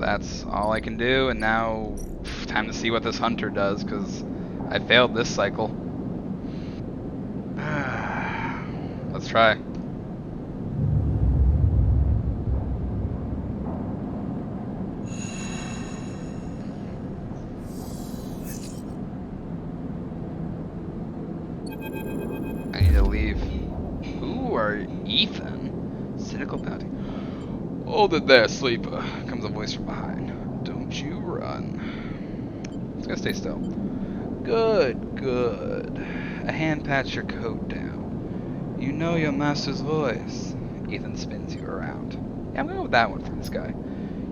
That's all I can do, and now time to see what this hunter does, because I failed this cycle. Let's try. I need to leave. Who are Ethan? Cynical bounty. Hold it there, sleeper. Comes a voice from behind. Don't you run. It's gonna stay still. Good, good. A hand pats your coat down. You know your master's voice. Ethan spins you around. Yeah, I'm gonna go with that one for this guy.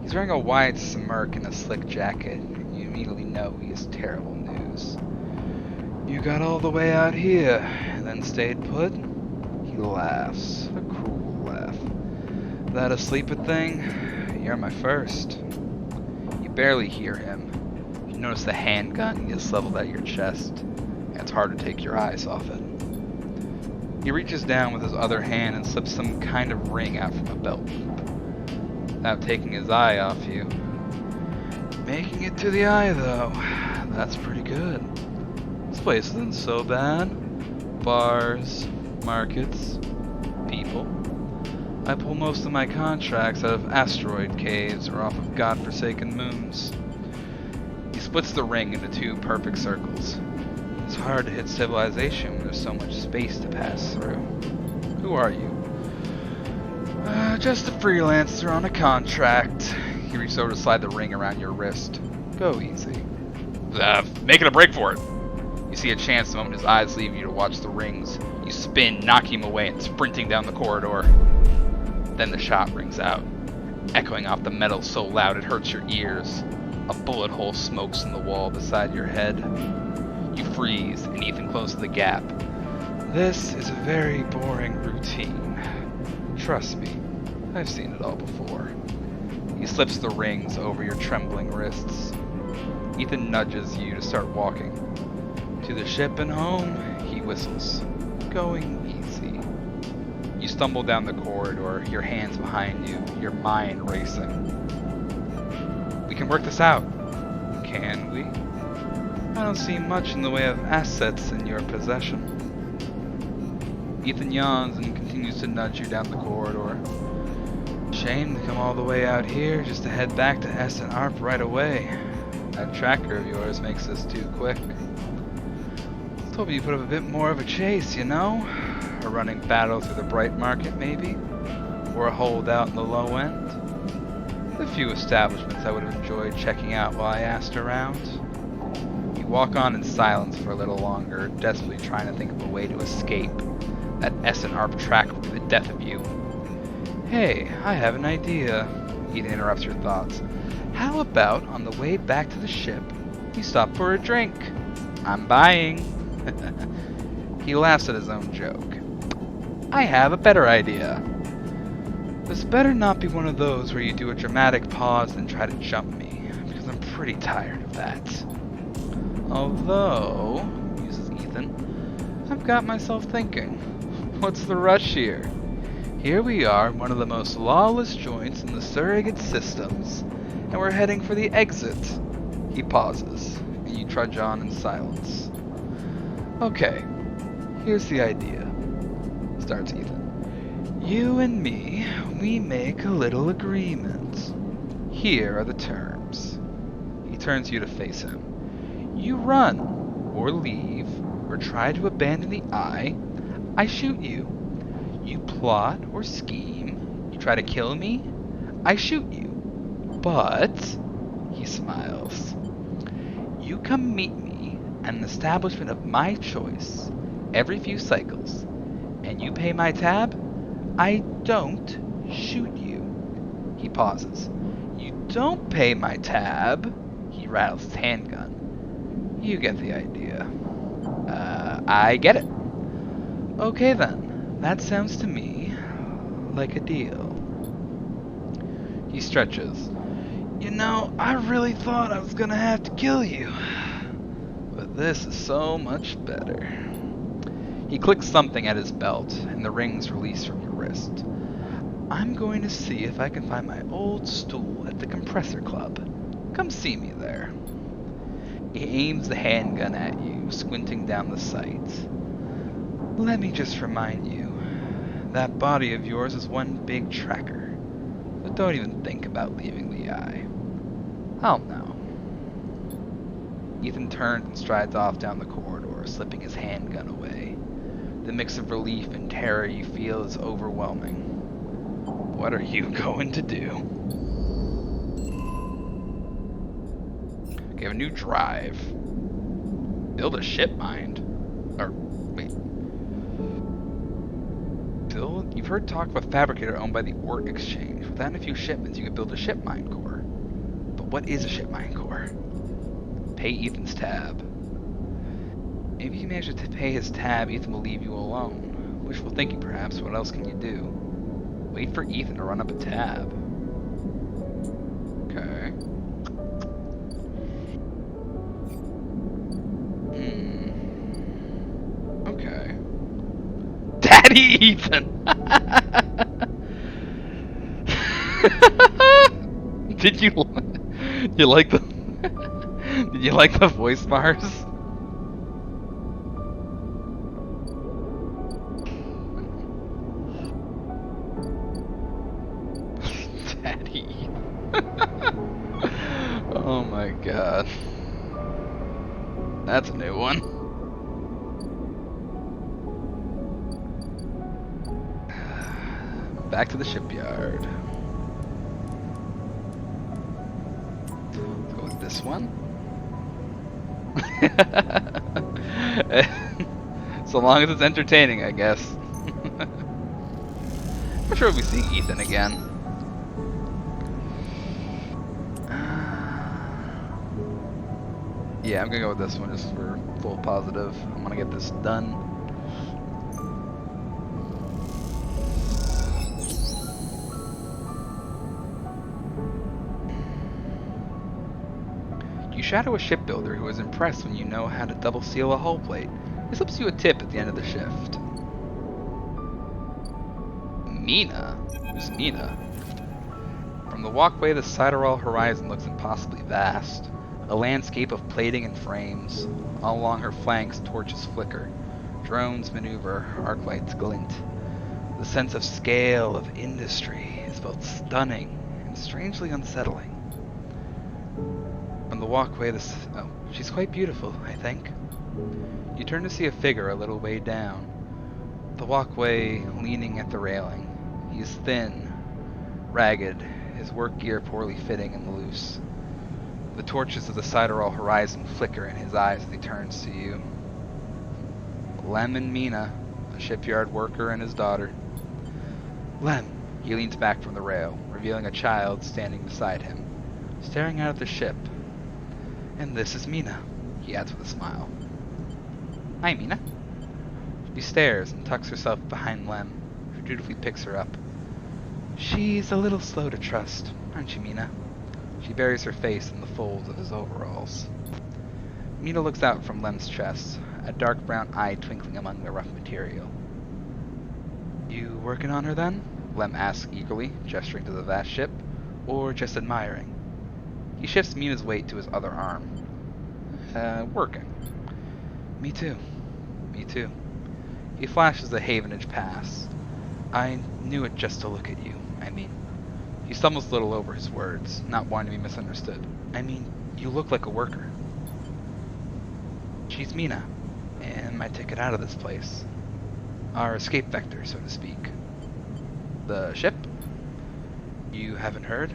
He's wearing a wide smirk and a slick jacket. You immediately know he has terrible news. You got all the way out here and then stayed put? He laughs. A cruel laugh. That a sleeper thing? You're my first. You barely hear him. You notice the handgun is leveled at your chest. And it's hard to take your eyes off it. He reaches down with his other hand and slips some kind of ring out from a belt. Without taking his eye off you. Making it to the eye, though. That's pretty good. This place isn't so bad. Bars, markets, people. I pull most of my contracts out of asteroid caves or off of godforsaken moons. He splits the ring into two perfect circles. It's hard to hit civilization when there's so much space to pass through. Who are you? Just a freelancer on a contract. He reaches over to slide the ring around your wrist. Go easy. Making a break for it. You see a chance the moment his eyes leave you to watch the rings. You spin, knocking him away, and sprinting down the corridor. Then the shot rings out, echoing off the metal so loud it hurts your ears. A bullet hole smokes in the wall beside your head. You freeze, and Ethan closes the gap. This is a very boring routine. Trust me, I've seen it all before. He slips the rings over your trembling wrists. Ethan nudges you to start walking. To the ship and home, he whistles. Going easy. You stumble down the corridor, your hands behind you, your mind racing. We can work this out. Can we? I don't see much in the way of assets in your possession. Ethan yawns and continues to nudge you down the corridor. Shame to come all the way out here just to head back to S and ARP right away. That tracker of yours makes this too quick. I told you put up a bit more of a chase, you know? A running battle through the bright market, maybe? Or a holdout in the low end? A few establishments I would have enjoyed checking out while I asked around. You You walk on in silence for a little longer, desperately trying to think of a way to escape that SNR track to the death of you. Hey, I have an idea, Ethan interrupts your thoughts. How about on the way back to the ship, you stop for a drink? I'm buying. He laughs at his own joke. I have a better idea. This better not be one of those where you do a dramatic pause and try to jump me, because I'm pretty tired of that. Although, muses Ethan, I've got myself thinking, what's the rush here? Here we are, one of the most lawless joints in the surrogate systems, and we're heading for the exit. He pauses, and you trudge on in silence. Okay, here's the idea, starts Ethan. You and me, we make a little agreement. Here are the terms. He turns you to face him. You run, or leave, or try to abandon the Eye, I shoot you. You plot or scheme, you try to kill me, I shoot you. But, he smiles, you come meet me at an establishment of my choice every few cycles, and you pay my tab, I don't shoot you. He pauses. You don't pay my tab, he rattles his handgun. You get the idea. I get it. Okay then, that sounds to me like a deal. He stretches. You know, I really thought I was gonna have to kill you. But this is so much better. He clicks something at his belt, and the rings release from your wrist. I'm going to see if I can find my old stool at the Compressor Club. Come see me there. He aims the handgun at you, squinting down the sight. Let me just remind you, that body of yours is one big tracker. So don't even think about leaving the Eye. I'll know. Ethan turns and strides off down the corridor, slipping his handgun away. The mix of relief and terror you feel is overwhelming. What are you going to do? Okay, have a new drive. Build a ship mind. Or, wait. You've heard talk of a fabricator owned by the Ort Exchange. With that and a few shipments, you could build a ship mine core. But what is a ship mine core? Pay Ethan's tab. If you manage to pay his tab, Ethan will leave you alone. Wishful thinking, perhaps. What else can you do? Wait for Ethan to run up a tab. Okay. Okay. Daddy Ethan! Did you like the Did you like the voice bars? Daddy. Oh my god. That's a new one. Back to the shipyard. Let's go with this one. So long as it's entertaining, I guess. I'm sure we'll be seeing Ethan again. Yeah, I'm gonna go with this one just for full positive. I'm gonna get this done. You shadow a shipbuilder who is impressed when you know how to double seal a hull plate. He slips you a tip at the end of the shift. Mina? Who's Mina? From the walkway, the Sideral horizon looks impossibly vast. A landscape of plating and frames. All along her flanks, torches flicker. Drones maneuver, arc lights glint. The sense of scale, of industry, is both stunning and strangely unsettling. From the walkway, oh, she's quite beautiful, I think. You turn to see a figure a little way down. The walkway, leaning at the railing. He is thin, ragged, his work gear poorly fitting and loose. The torches of the Sidereal horizon flicker in his eyes as he turns to you. Lem and Mina, a shipyard worker and his daughter. Lem, he leans back from the rail, revealing a child standing beside him, staring out at the ship. And this is Mina, he adds with a smile. Hi, Mina. She stares and tucks herself behind Lem, who dutifully picks her up. She's a little slow to trust, aren't you, Mina? She buries her face in the folds of his overalls. Mina looks out from Lem's chest, a dark brown eye twinkling among the rough material. You working on her then? Lem asks eagerly, gesturing to the vast ship, or just admiring? He shifts Mina's weight to his other arm. Working. Me too. Me too. He flashes the Havenage pass. I knew it just to look at you. He stumbles a little over his words, not wanting to be misunderstood. You look like a worker. She's Mina, and my ticket out of this place. Our escape vector, so to speak. The ship? You haven't heard?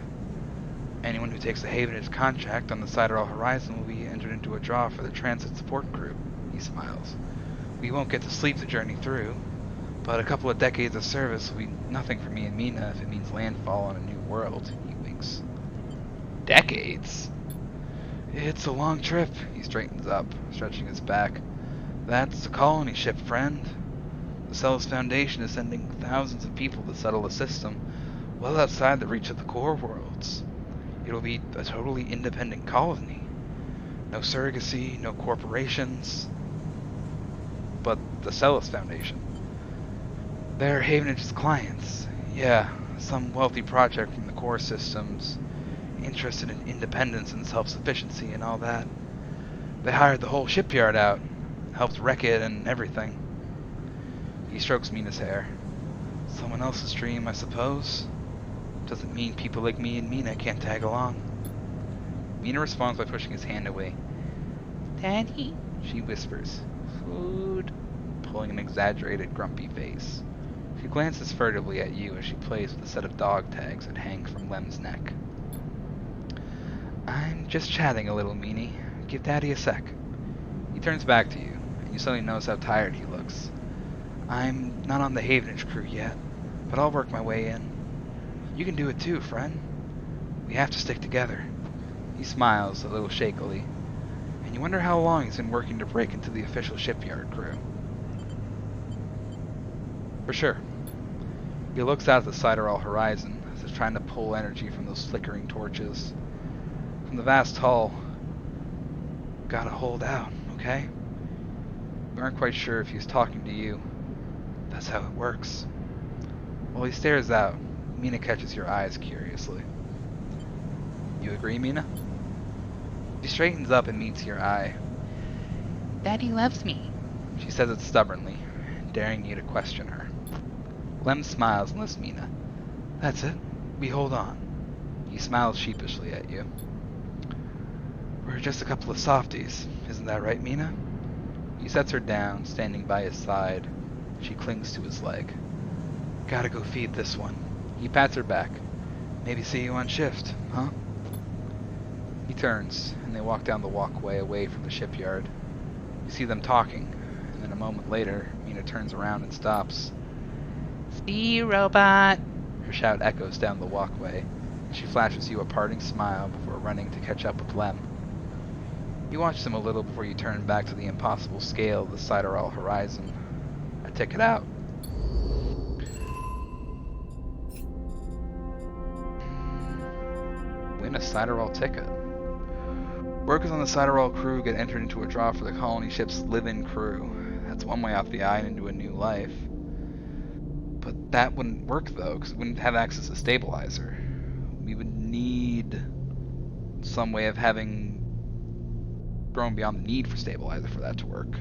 Anyone who takes the Havenage contract on the Sidereal horizon will be entered into a draw for the transit support crew. He smiles. We won't get to sleep the journey through, but a couple of decades of service will be nothing for me and Mina if it means landfall on a new world. He winks. Decades? It's a long trip. He straightens up, stretching his back. That's a colony ship, friend. The Celes Foundation is sending thousands of people to settle a system well outside the reach of the core worlds. It'll be a totally independent colony. No surrogacy, no corporations. But the Celes Foundation. They're Havenage's clients. Yeah, some wealthy project from the core systems, interested in independence and self-sufficiency and all that. They hired the whole shipyard out, helped wreck it and everything. He strokes Mina's hair. Someone else's dream, I suppose. Doesn't mean people like me and Mina can't tag along. Mina responds by pushing his hand away. Daddy, she whispers. Food, pulling an exaggerated, grumpy face. She glances furtively at you as she plays with a set of dog tags that hang from Lem's neck. I'm just chatting a little, Meanie. Give Daddy a sec. He turns back to you, and you suddenly notice how tired he looks. I'm not on the Havenage crew yet, but I'll work my way in. You can do it too, friend. We have to stick together. He smiles a little shakily, and you wonder how long he's been working to break into the official shipyard crew. For sure. He looks out at the Sidereal horizon as if trying to pull energy from those flickering torches. From the vast hull. Gotta hold out, okay? We aren't quite sure if he's talking to you. That's how it works. While he stares out, Mina catches your eyes curiously. You agree, Mina? She straightens up and meets your eye. Daddy loves me. She says it stubbornly, daring you to question her. Lem smiles and lifts Mina. That's it. We hold on. He smiles sheepishly at you. We're just a couple of softies. Isn't that right, Mina? He sets her down, standing by his side. She clings to his leg. Gotta go feed this one. He pats her back. Maybe see you on shift, huh? He turns, and they walk down the walkway away from the shipyard. You see them talking, and then a moment later, Mina turns around and stops. See you, robot! Her shout echoes down the walkway, and she flashes you a parting smile before running to catch up with Lem. You watch them a little before you turn back to the impossible scale of the Sidereal horizon. A ticket out. Win a Sidereal ticket. Workers on the Sidereal crew get entered into a draw for the colony ship's live-in crew. That's one way off the island into a new life. But that wouldn't work, though, because we wouldn't have access to stabilizer. We would need some way of having grown beyond the need for stabilizer for that to work.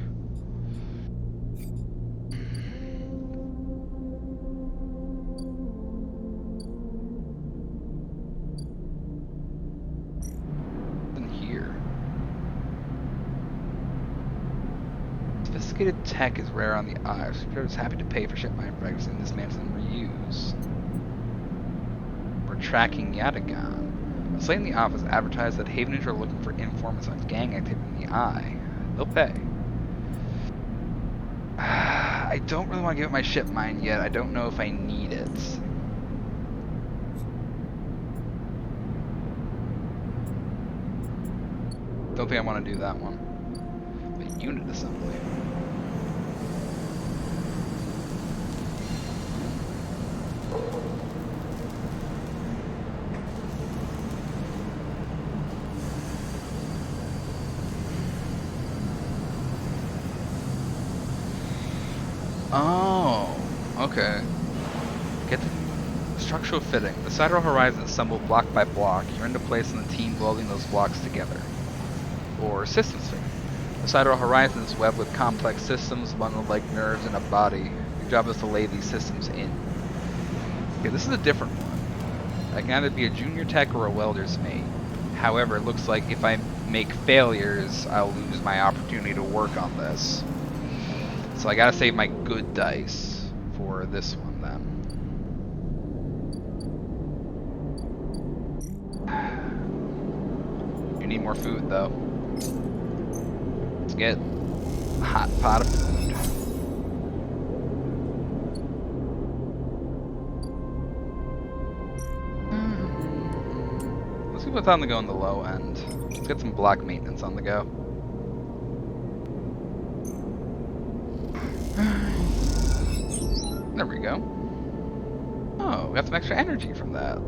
Sophisticated tech is rare on the Isles. Computer is happy to pay for shipment breaks and dismantle and reuse. We're tracking Yatagan, Slate in the office advertised that Havenage are looking for informants on gang activity in the Eye. They'll pay. I don't really want to give up my ship mine yet. I don't know if I need it. Don't think I want to do that one. But unit assembly. Oh, okay. Get the structural fitting. The Sidereal Horizon is assembled block by block. You're into place in the team welding those blocks together. Or systems fitting. The Sidereal Horizon is webbed with complex systems bundled like nerves in a body. Your job is to lay these systems in. Okay, this is a different one. I can either be a junior tech or a welder's mate. However, it looks like if I make failures, I'll lose my opportunity to work on this. So I gotta save my good dice for this one then. You need more food though. Let's get a hot pot of food. Let's see what's on the go on the low end. Let's get some block maintenance on the go. There we go. Oh, we got some extra energy from that.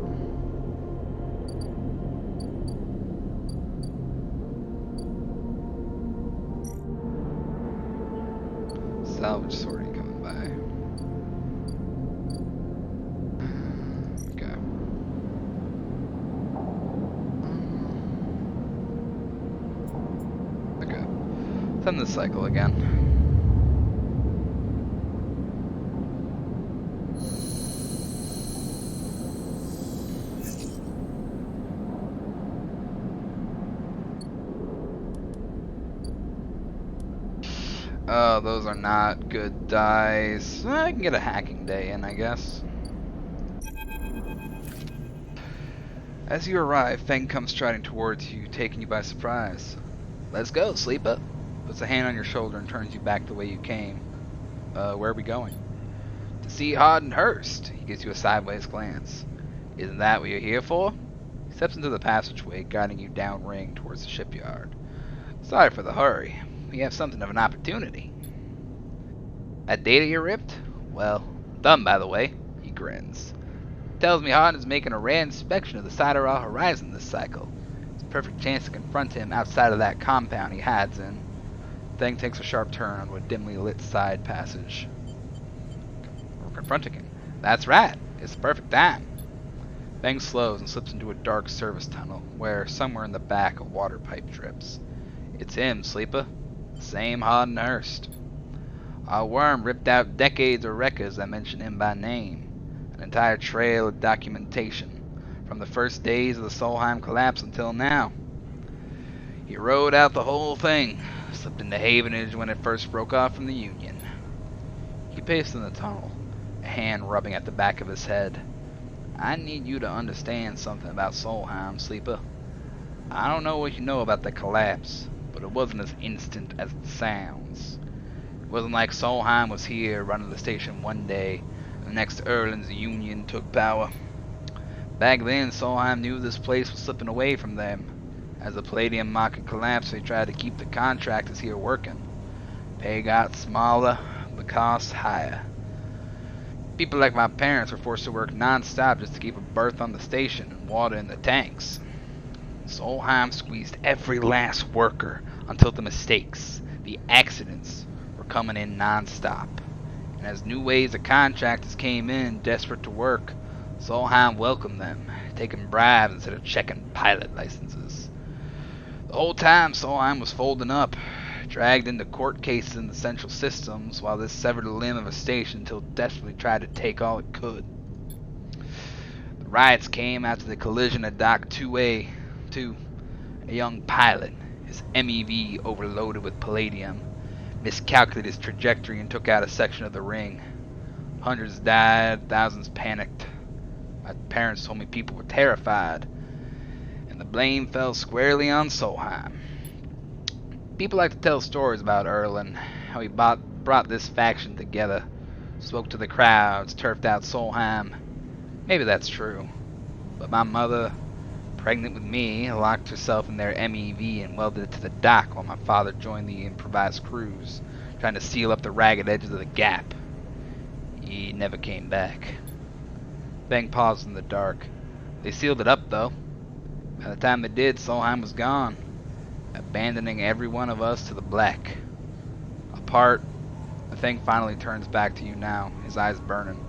Salvage sorting coming by. Okay. Okay. Let's end this cycle again. Oh, those are not good dice. I can get a hacking day in, I guess. As you arrive, Feng comes striding towards you, taking you by surprise. Let's go, Sleeper. Puts a hand on your shoulder and turns you back the way you came. Where are we going? To see Hod and Hurst. He gives you a sideways glance. Isn't that what you're here for? He steps into the passageway, guiding you downring towards the shipyard. Sorry for the hurry. We have something of an opportunity. That data you ripped? Well, done by the way. He grins. Tells me Hod is making a rare inspection of the Sidereal Horizon this cycle. It's a perfect chance to confront him outside of that compound he hides in. Thing takes a sharp turn onto a dimly lit side passage. We're confronting him. That's right. It's the perfect time. Feng slows and slips into a dark service tunnel, where, somewhere in the back, a water pipe drips. It's him, Sleeper. Same Hod and Hurst. Our worm ripped out decades of records that mention him by name. An entire trail of documentation, from the first days of the Solheim collapse until now. He rode out the whole thing, slipped into Havenage when it first broke off from the Union. He paced in the tunnel, a hand rubbing at the back of his head. I need you to understand something about Solheim, Sleeper. I don't know what you know about the collapse, but it wasn't as instant as it sounds. It wasn't like Solheim was here running the station one day, and the next Erland's Union took power. Back then, Solheim knew this place was slipping away from them. As the palladium market collapsed, they tried to keep the contractors here working. Pay got smaller, the costs higher. People like my parents were forced to work non-stop just to keep a berth on the station and water in the tanks. Solheim squeezed every last worker until the mistakes, the accidents, were coming in non-stop. And as new waves of contractors came in, desperate to work, Solheim welcomed them, taking bribes instead of checking pilot licenses. The whole time Solheim was folding up, dragged into court cases in the central systems, while this severed a limb of a station until desperately tried to take all it could. The riots came after the collision at Dock 2A. A young pilot, his MEV overloaded with palladium, miscalculated his trajectory and took out a section of the ring. Hundreds died, thousands panicked. My parents told me people were terrified. and the blame fell squarely on Solheim. People like to tell stories about Erlen, how he brought this faction together, spoke to the crowds, turfed out Solheim. Maybe that's true, but my mother, pregnant with me, locked herself in their MEV and welded it to the dock while my father joined the improvised crews, trying to seal up the ragged edges of the gap. He never came back. Feng paused in the dark. They sealed it up, though. By the time they did, Solheim was gone, abandoning every one of us to the black. Apart, the thing finally turns back to you now, his eyes burning.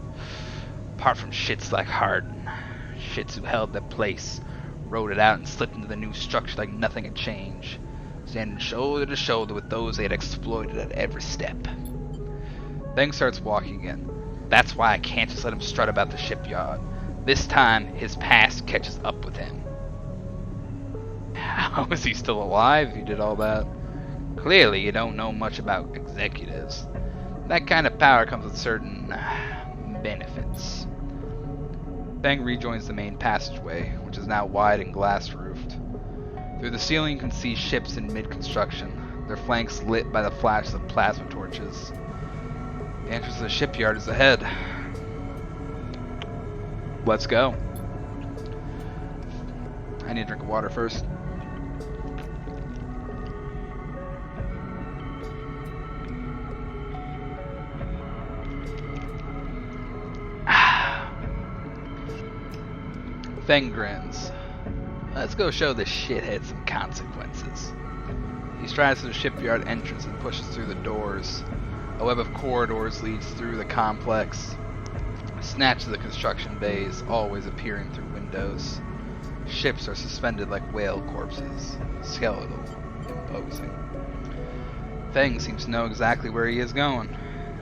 Apart from shits like Harden, shits who held their place, rode it out and slipped into the new structure like nothing had changed, standing shoulder to shoulder with those they had exploited at every step. Feng starts walking again. That's why I can't just let him strut about the shipyard. This time, his past catches up with him. How is he still alive if he did all that? Clearly, you don't know much about executives. That kind of power comes with certain benefits. Feng rejoins the main passageway, which is now wide and glass-roofed. Through the ceiling you can see ships in mid-construction, their flanks lit by the flashes of plasma torches. The entrance to the shipyard is ahead. Let's go. I need a drink of water first. Feng grins. Let's go show this shithead some consequences. He strides to the shipyard entrance and pushes through the doors. A web of corridors leads through the complex. Snatches of the construction bays, always appearing through windows. Ships are suspended like whale corpses, skeletal, imposing. Feng seems to know exactly where he is going.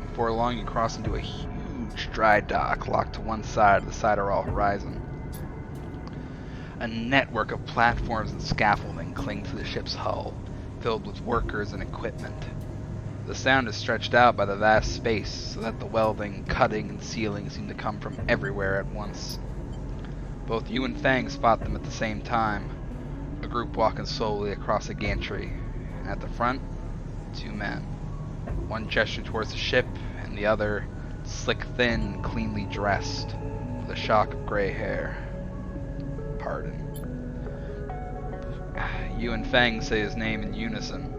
Before long, you cross into a huge dry dock locked to one side of the Sideral horizon. A network of platforms and scaffolding cling to the ship's hull, filled with workers and equipment. The sound is stretched out by the vast space, so that the welding, cutting, and sealing seem to come from everywhere at once. Both you and Feng spot them at the same time, a group walking slowly across a gantry, and at the front, two men. One gesturing towards the ship, and the other, slick, thin, cleanly dressed, with a shock of gray hair. Pardon. You and Feng say his name in unison,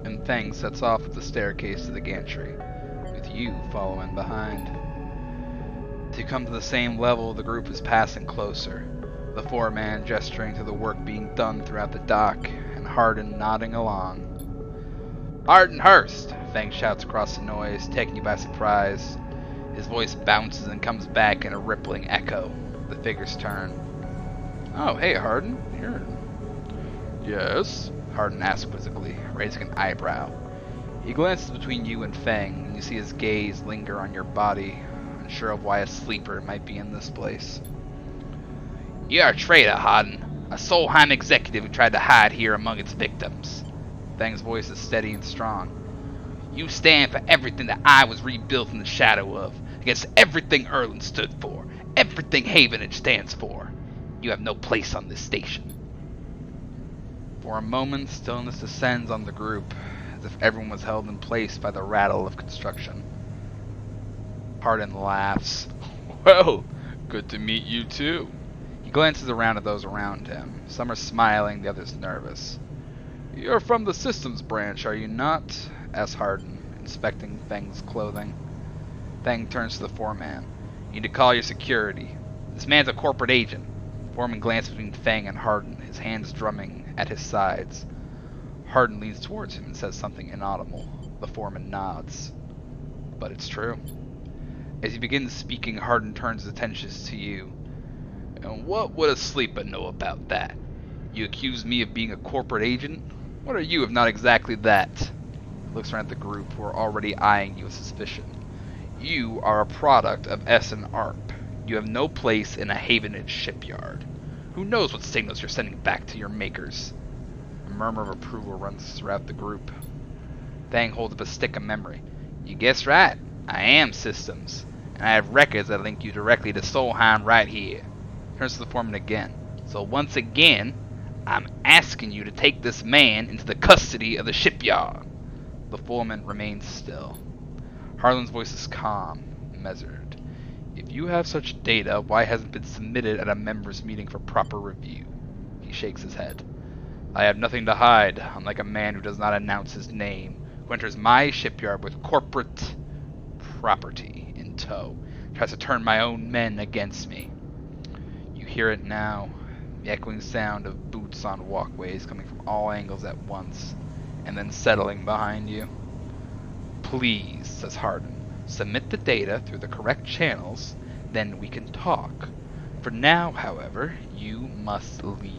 and Feng sets off up the staircase to the gantry, with you following behind. As you come to the same level, the group is passing closer, the foreman gesturing to the work being done throughout the dock, and Harden nodding along. Harden Hurst! Feng shouts across the noise, taking you by surprise. His voice bounces and comes back in a rippling echo. The figures turn. Oh, hey, Harden. You're... Yes? Harden asks quizzically, raising an eyebrow. He glances between you and Feng, and you see his gaze linger on your body, unsure of why a sleeper might be in this place. You're a traitor, Harden. A Solheim executive who tried to hide here among its victims. Feng's voice is steady and strong. You stand for everything that I was rebuilt in the shadow of, against everything Erlen stood for, everything Havenage stands for. You have no place on this station. For a moment, stillness descends on the group, as if everyone was held in place by the rattle of construction. Harden laughs. Well, good to meet you too. He glances around at those around him. Some are smiling, the others nervous. You're from the systems branch, are you not? Asks Harden, inspecting Feng's clothing. Feng turns to the foreman. You need to call your security. This man's a corporate agent. Foreman glances between Feng and Harden, his hands drumming at his sides. Harden leans towards him and says something inaudible. The foreman nods. But it's true. As he begins speaking, Harden turns his attention to you. And what would a sleeper know about that? You accuse me of being a corporate agent? What are you if not exactly that? He looks around at the group, who are already eyeing you with suspicion. You are a product of Essen Arp. You have no place in a Havenage shipyard. Who knows what signals you're sending back to your makers? A murmur of approval runs throughout the group. Feng holds up a stick of memory. You guessed right. I am systems. And I have records that link you directly to Solheim right here. Turns to the foreman again. So once again, I'm asking you to take this man into the custody of the shipyard. The foreman remains still. Harlan's voice is calm, measured. If you have such data, why hasn't it been submitted at a members' meeting for proper review? He shakes his head. I have nothing to hide, unlike a man who does not announce his name, who enters my shipyard with corporate property in tow, tries to turn my own men against me. You hear it now, the echoing sound of boots on walkways coming from all angles at once, and then settling behind you. Please, says Hardin, submit the data through the correct channels, then we can talk. For now, however, you must leave.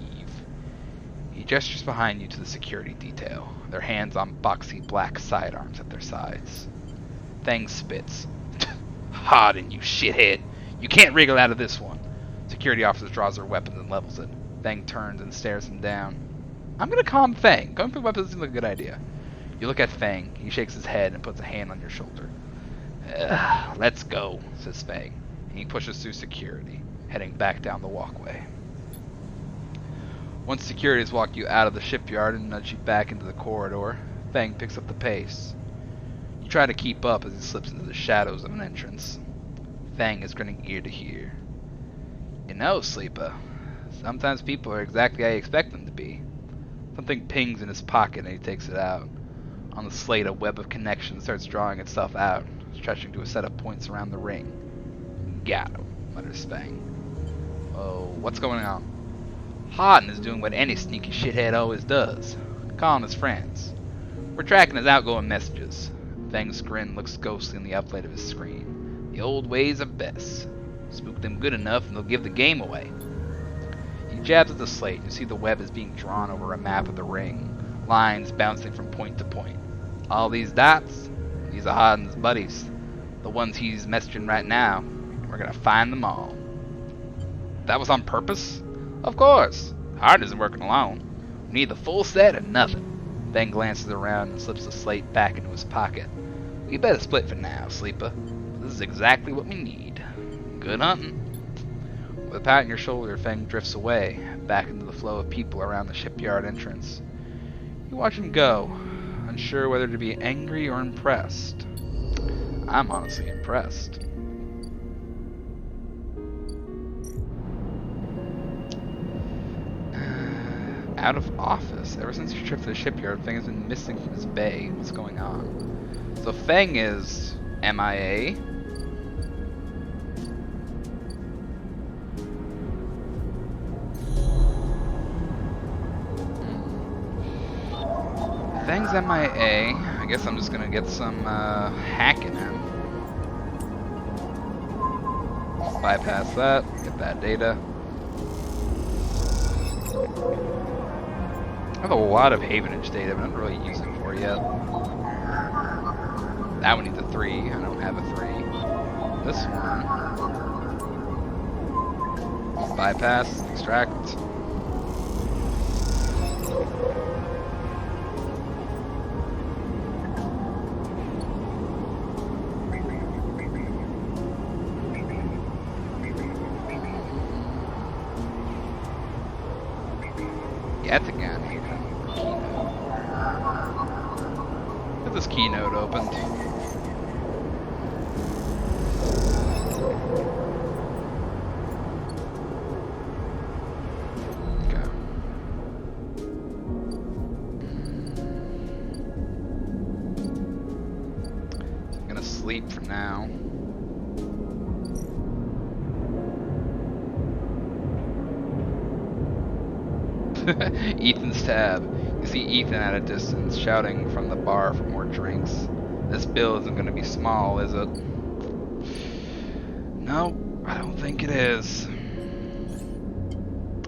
He gestures behind you to the security detail, their hands on boxy black sidearms at their sides. Feng spits. Hardin, you shithead. You can't wriggle out of this one. Security officer draws their weapons and levels it. Feng turns and stares him down. I'm gonna calm Feng. Going for weapons seems like a good idea. You look at Feng. He shakes his head and puts a hand on your shoulder. Let's go, says Feng. And he pushes through security, heading back down the walkway. Once security has walked you out of the shipyard and nudged you back into the corridor, Feng picks up the pace. You try to keep up as he slips into the shadows of an entrance. Feng is grinning ear to ear. You know, Sleeper, sometimes people are exactly how you expect them to be. Something pings in his pocket and he takes it out. On the slate, a web of connections starts drawing itself out, stretching to a set of points around the ring. Got him, mutters Feng. Oh, what's going on? Hardin is doing what any sneaky shithead always does, calling his friends. We're tracking his outgoing messages. Feng's grin looks ghostly in the uplight of his screen. The old ways are best. Spook them good enough and they'll give the game away. He jabs at the slate and you see the web is being drawn over a map of the ring, lines bouncing from point to point. All these dots, these are Hardin's buddies. The ones he's messaging right now. We're gonna find them all. That was on purpose? Of course. Hardin isn't working alone. We need the full set or nothing. Feng glances around and slips the slate back into his pocket. We better split for now, Sleeper. This is exactly what we need. Good hunting. With a pat on your shoulder, Feng drifts away, back into the flow of people around the shipyard entrance. You watch him go, unsure whether to be angry or impressed. I'm honestly impressed. Out of office. Ever since your trip to the shipyard, Feng has been missing from his bay. What's going on? So Feng is MIA. Feng's MIA. I guess I'm just gonna get some hacking in. Bypass that. Get that data. I have a lot of Havenage data, but I'm not really using it for it yet. That one needs a 3. I don't have a 3. This one. Bypass, extract. Yet again, keynote. Get this keynote opened. Okay. So I'm gonna sleep for now. Ethan's tab. You see Ethan at a distance, shouting from the bar for more drinks. This bill isn't going to be small, is it? No, I don't think it is.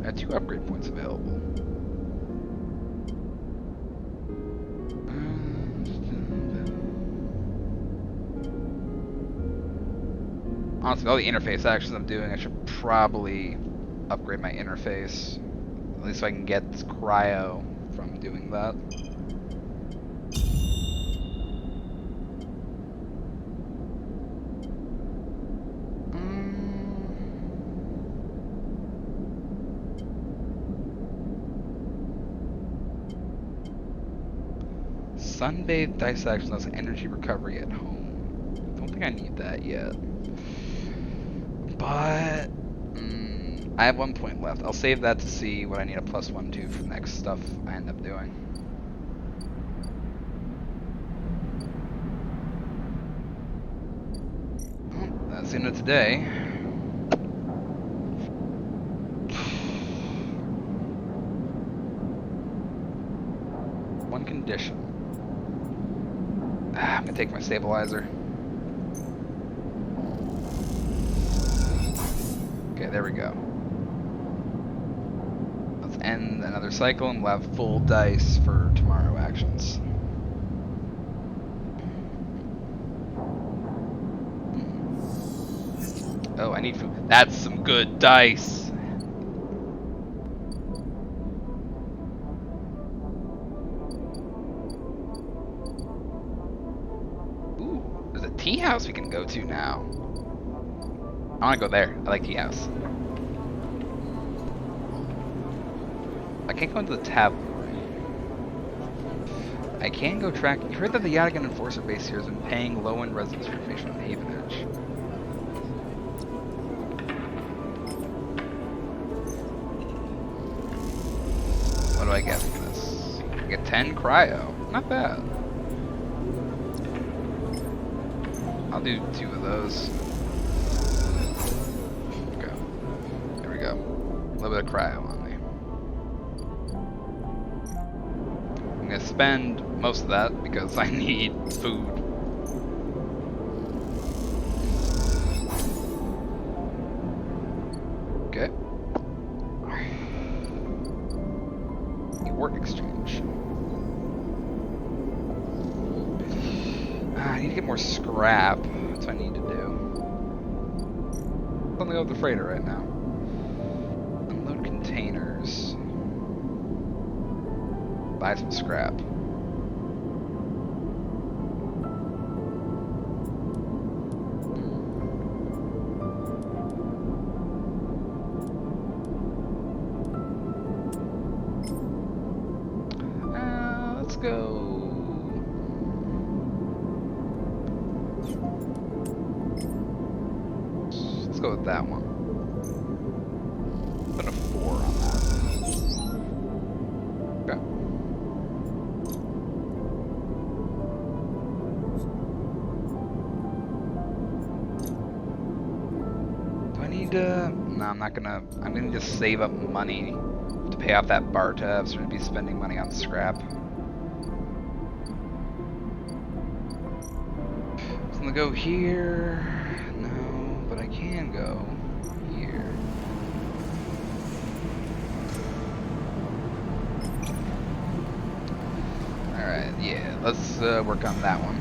I have 2 upgrade points available. Honestly, all the interface actions I'm doing, I should probably upgrade my interface. At least so I can get this cryo from doing that. Sunbathed dissection has energy recovery at home. Don't think I need that yet. But I have 1 point left. I'll save that to see what I need a +1 to for the next stuff I end up doing. Well, that's the end of today. One condition. I'm gonna take my stabilizer. Okay, there we go. Let's end another cycle and we'll have full dice for tomorrow actions. Oh, I need food. That's some good dice. Ooh, there's a tea house we can go to now. I want to go there. I like tea house. I can't go into the tableau. I can go track. You heard that the Yadigan Enforcer base here has been paying low-end residents for information on Havenedge. What do I get for this? I get 10 cryo. Not bad. I'll do 2 of those. Okay. There we go. A little bit of cryo on me. I'm gonna spend most of that because I need food. Okay. Work exchange. I need to get more scrap. That's what I need to do. I'm gonna go with the freighter right now. Unload containers. Buy some scrap. Let's go. Let's go with that one. Put a 4 on that. Okay. Do I need to? No, I'm not gonna. I'm gonna just save up money to pay off that bar tab, so I'm gonna be spending money on scrap. So I'm gonna go here. No, but I can go here. Alright, yeah, let's work on that one.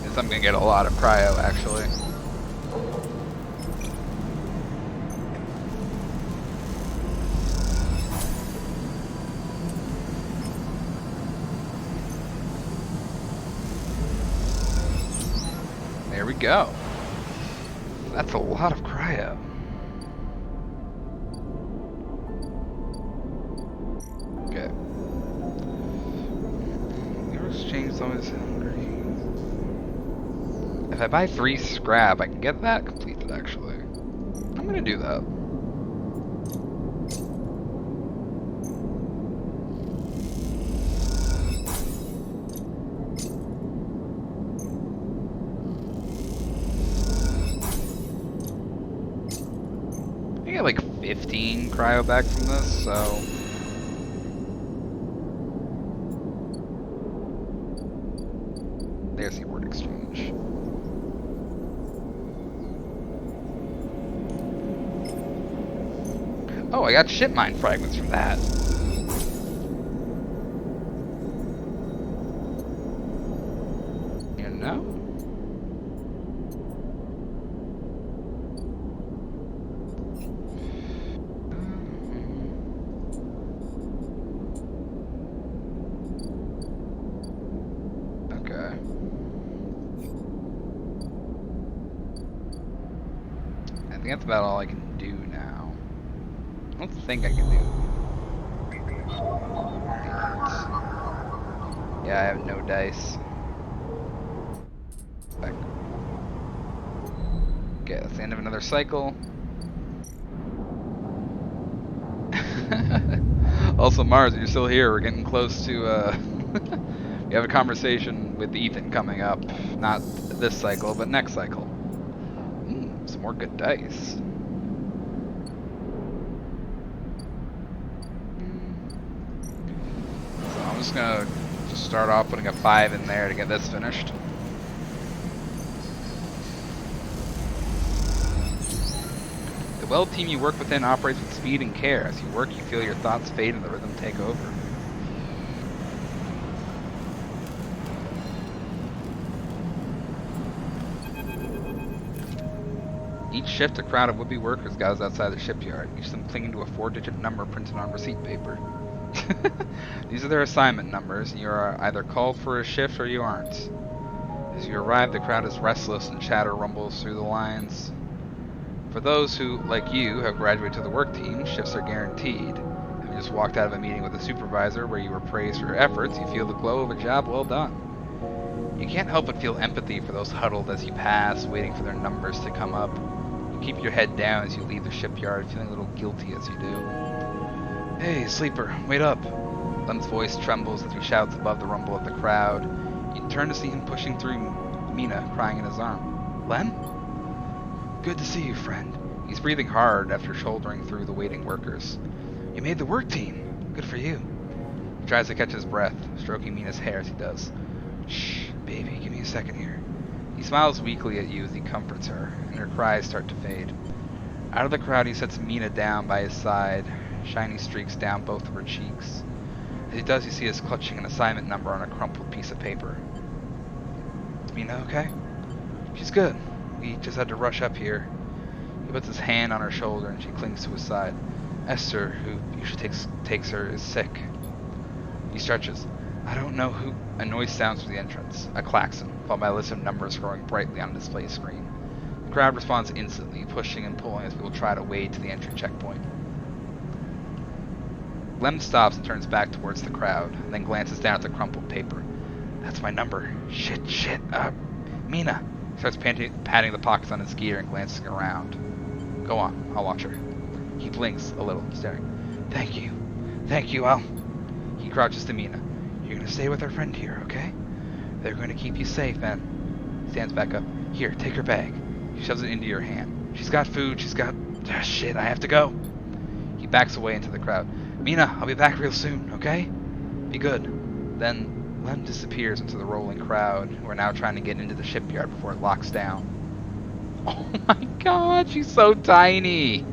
Yes, I'm gonna get a lot of cryo, actually. There we go. That's a lot of cryo. Okay. Your exchange is always hungry. If I buy 3 scrap, I can get that completed, actually. I'm gonna do that. I get like 15 cryo back from this, so... There's the word exchange. Oh, I got ship mine fragments from that. You know? think that's about all I can do now. I don't think I can do. Yeah, I have no dice. Back. Okay, that's the end of another cycle. Also, Mars, you're still here. We're getting close to, we have a conversation with Ethan coming up. Not this cycle, but next cycle. Some more good dice. So I'm just gonna start off putting a 5 in there to get this finished. The well team you work within operates with speed and care. As you work, you feel your thoughts fade and the rhythm take over. Each shift, a crowd of would-be workers gathers outside the shipyard, each of them clinging to a 4-digit number printed on receipt paper. These are their assignment numbers, and you are either called for a shift or you aren't. As you arrive, the crowd is restless and chatter rumbles through the lines. For those who, like you, have graduated to the work team, shifts are guaranteed. Having just walked out of a meeting with a supervisor where you were praised for your efforts, you feel the glow of a job well done. You can't help but feel empathy for those huddled as you pass, waiting for their numbers to come up. You keep your head down as you leave the shipyard, feeling a little guilty as you do. Hey, sleeper, wait up. Lem's voice trembles as he shouts above the rumble of the crowd. You turn to see him pushing through Mina, crying in his arm. Lem? Good to see you, friend. He's breathing hard after shouldering through the waiting workers. You made the work team. Good for you. He tries to catch his breath, stroking Mina's hair as he does. Shh, baby, give me a second here. He smiles weakly at you as he comforts her, and her cries start to fade. Out of the crowd, he sets Mina down by his side, shiny streaks down both of her cheeks. As he does, you see us clutching an assignment number on a crumpled piece of paper. Is Mina okay? She's good. We just had to rush up here. He puts his hand on her shoulder and she clings to his side. Esther, who usually takes her, is sick. He stretches. I don't know who... A noise sounds through the entrance. A klaxon, followed by a list of numbers growing brightly on a display screen. The crowd responds instantly, pushing and pulling as people try to wade to the entry checkpoint. Lem stops and turns back towards the crowd, and then glances down at the crumpled paper. That's my number. Shit. Mina. He starts patting the pockets on his gear and glancing around. Go on, I'll watch her. He blinks a little, staring. Thank you, He crouches to Mina. You're gonna stay with our friend here, okay? They're going to keep you safe, man. He stands back up. Here, take her bag. She shoves it into your hand. She's got food, shit, I have to go. He backs away into the crowd. Mina, I'll be back real soon, okay? Be good. Then Lem disappears into the rolling crowd, who are now trying to get into the shipyard before it locks down. Oh my god, she's so tiny!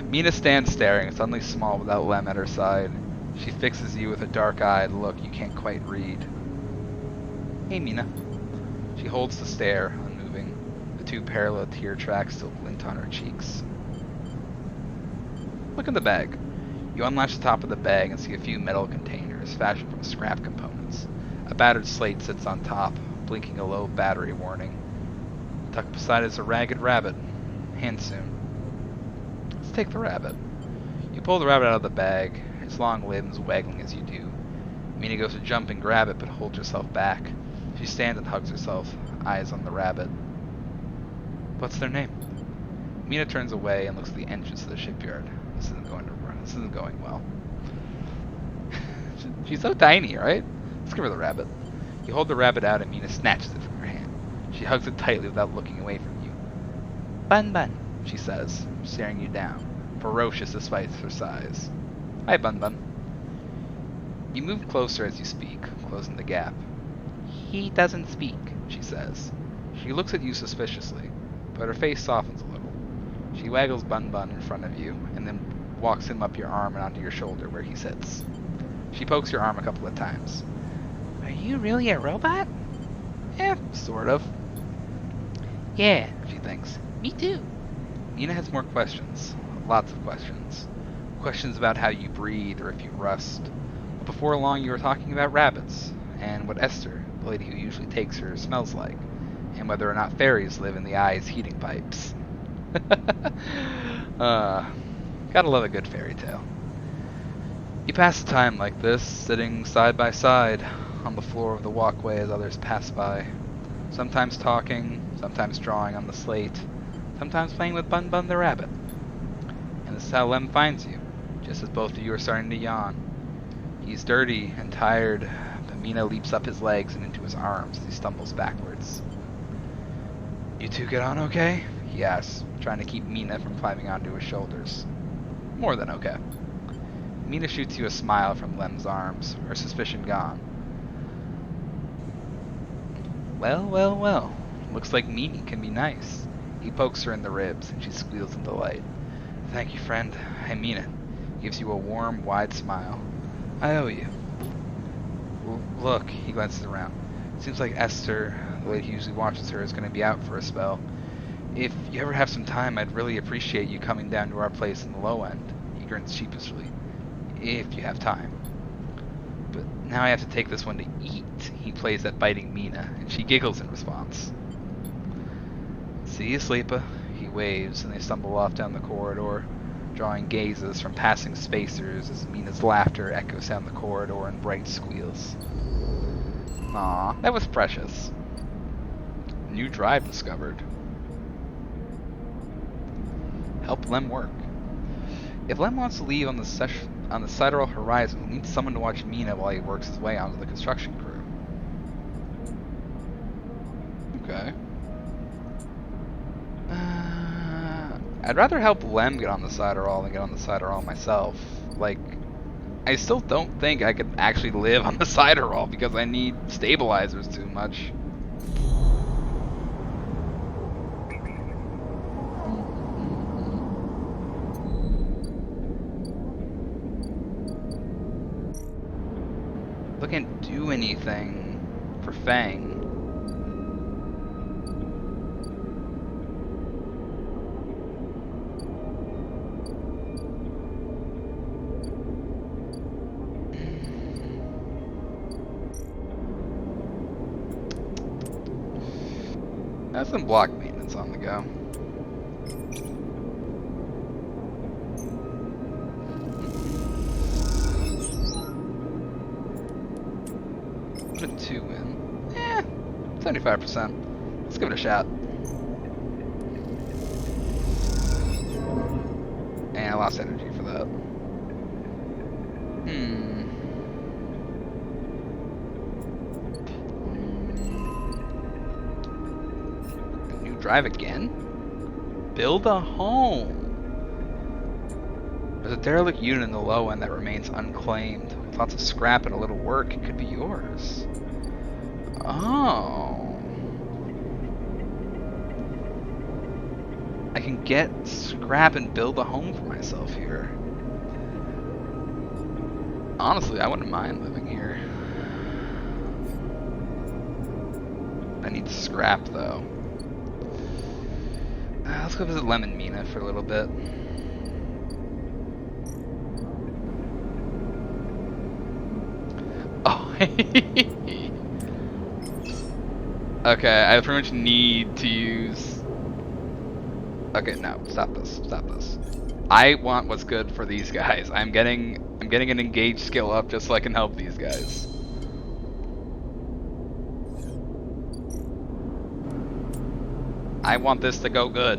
Mina stands staring, suddenly small without Lem at her side. She fixes you with a dark-eyed look you can't quite read. Hey, Mina. She holds the stare, unmoving. The two parallel tear tracks still glint on her cheeks. Look in the bag. You unlatch the top of the bag and see a few metal containers fashioned from scrap components. A battered slate sits on top, blinking a low battery warning. Tucked beside is a ragged rabbit. Hand soon. Let's take the rabbit. You pull the rabbit out of the bag, its long limbs waggling as you do. Mina goes to jump and grab it, but holds herself back. She stands and hugs herself, eyes on the rabbit. What's their name? Mina turns away and looks at the entrance of the shipyard. This isn't going well. She's so tiny, right? Let's give her the rabbit. You hold the rabbit out and Mina snatches it from your hand. She hugs it tightly without looking away from you. Bun Bun, she says, staring you down, ferocious despite her size. Hi, Bun Bun. You move closer as you speak, closing the gap. He doesn't speak, she says. She looks at you suspiciously, but her face softens a little. She waggles Bun Bun in front of you, and then walks him up your arm and onto your shoulder where he sits. She pokes your arm a couple of times. Are you really a robot? Sort of. Yeah, she thinks. Me too. Mina has more questions. Lots of questions. Questions about how you breathe or if you rust. But before long you were talking about rabbits, and what Esther, the lady who usually takes her, smells like, and whether or not fairies live in the eye's heating pipes. Gotta love a good fairy tale. You pass the time like this, sitting side by side on the floor of the walkway as others pass by. Sometimes talking, sometimes drawing on the slate, sometimes playing with Bun Bun the rabbit. And this is how Lem finds you, just as both of you are starting to yawn. He's dirty and tired, but Mina leaps up his legs and into his arms as he stumbles backwards. You two get on okay? He asks, trying to keep Mina from climbing onto his shoulders. More than okay. Mina shoots you a smile from Lem's arms, her suspicion gone. Well, well, well. Looks like Mimi can be nice. He pokes her in the ribs, and she squeals in delight. Thank you, friend. I mean it. Gives you a warm, wide smile. I owe you. Look, he glances around. Seems like Esther, the lady who usually watches her, is going to be out for a spell. If you ever have some time, I'd really appreciate you coming down to our place in the low end. He grins sheepishly. If you have time. But now I have to take this one to eat. He plays at biting Mina, and she giggles in response. See you, Sleepa. He waves, and they stumble off down the corridor, drawing gazes from passing spacers as Mina's laughter echoes down the corridor in bright squeals. Aw, that was precious. New drive discovered. Help Lem work. If Lem wants to leave on the sidereal horizon, he needs someone to watch Mina while he works his way onto the construction crew. Okay. I'd rather help Lem get on the sidereal than get on the sidereal myself. Like, I still don't think I could actually live on the sidereal because I need stabilizers too much. I can't do anything for Fang. That's some block maintenance on the go. Put 2 in. 75%. Let's give it a shot. And I lost energy for that. New drive again? Build a home. There's a derelict unit in the low end that remains unclaimed. With lots of scrap and a little work, it could be yours. Oh. I can get scrap and build a home for myself here. Honestly, I wouldn't mind living here. I need scrap though. Let's go visit Lem and Mina for a little bit. Oh. Okay, I pretty much need to use... Okay, no, stop this, stop this. I want what's good for these guys. I'm getting an engaged skill up just so I can help these guys. I want this to go good.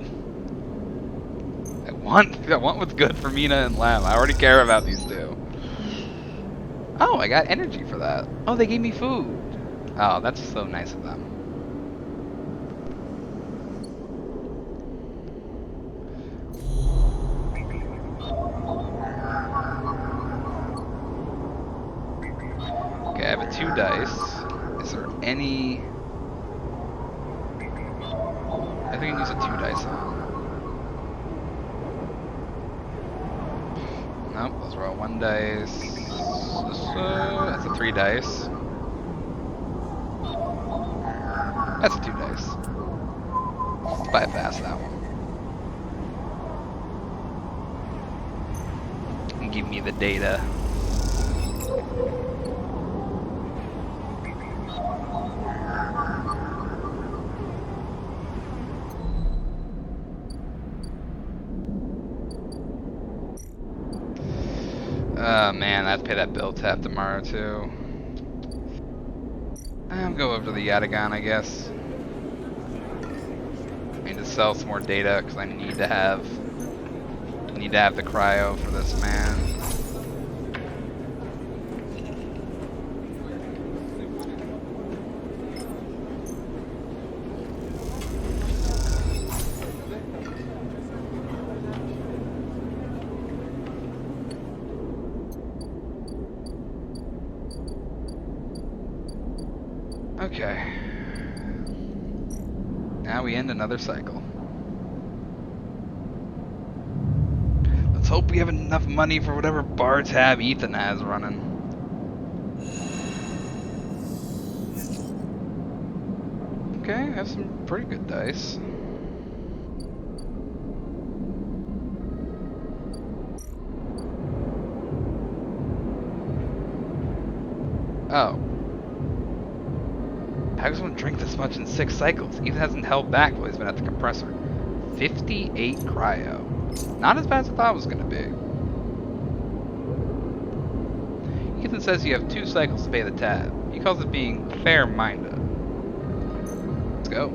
I want what's good for Mina and Lem. I already care about these two. Oh, I got energy for that. Oh, they gave me food. Oh, that's so nice of them. Okay, I have a 2 dice. Is there any... I think I can use a 2 dice on. Nope, those are all 1 dice. That's a 3 dice. That's a 2 dice. Let's bypass that one. And give me the data. have to pay that bill tab tomorrow too. I'll go over to the Yatagan, I guess. I need to sell some more data because I need to have the cryo for this man. Okay. Now we end another cycle. Let's hope we have enough money for whatever bar tab Ethan has running. Okay, have some pretty good dice. Oh. How does someone drink this much in 6 cycles? Ethan hasn't held back while he's been at the compressor. 58 cryo. Not as bad as I thought it was going to be. Ethan says you have 2 cycles to pay the tab. He calls it being fair-minded. Let's go.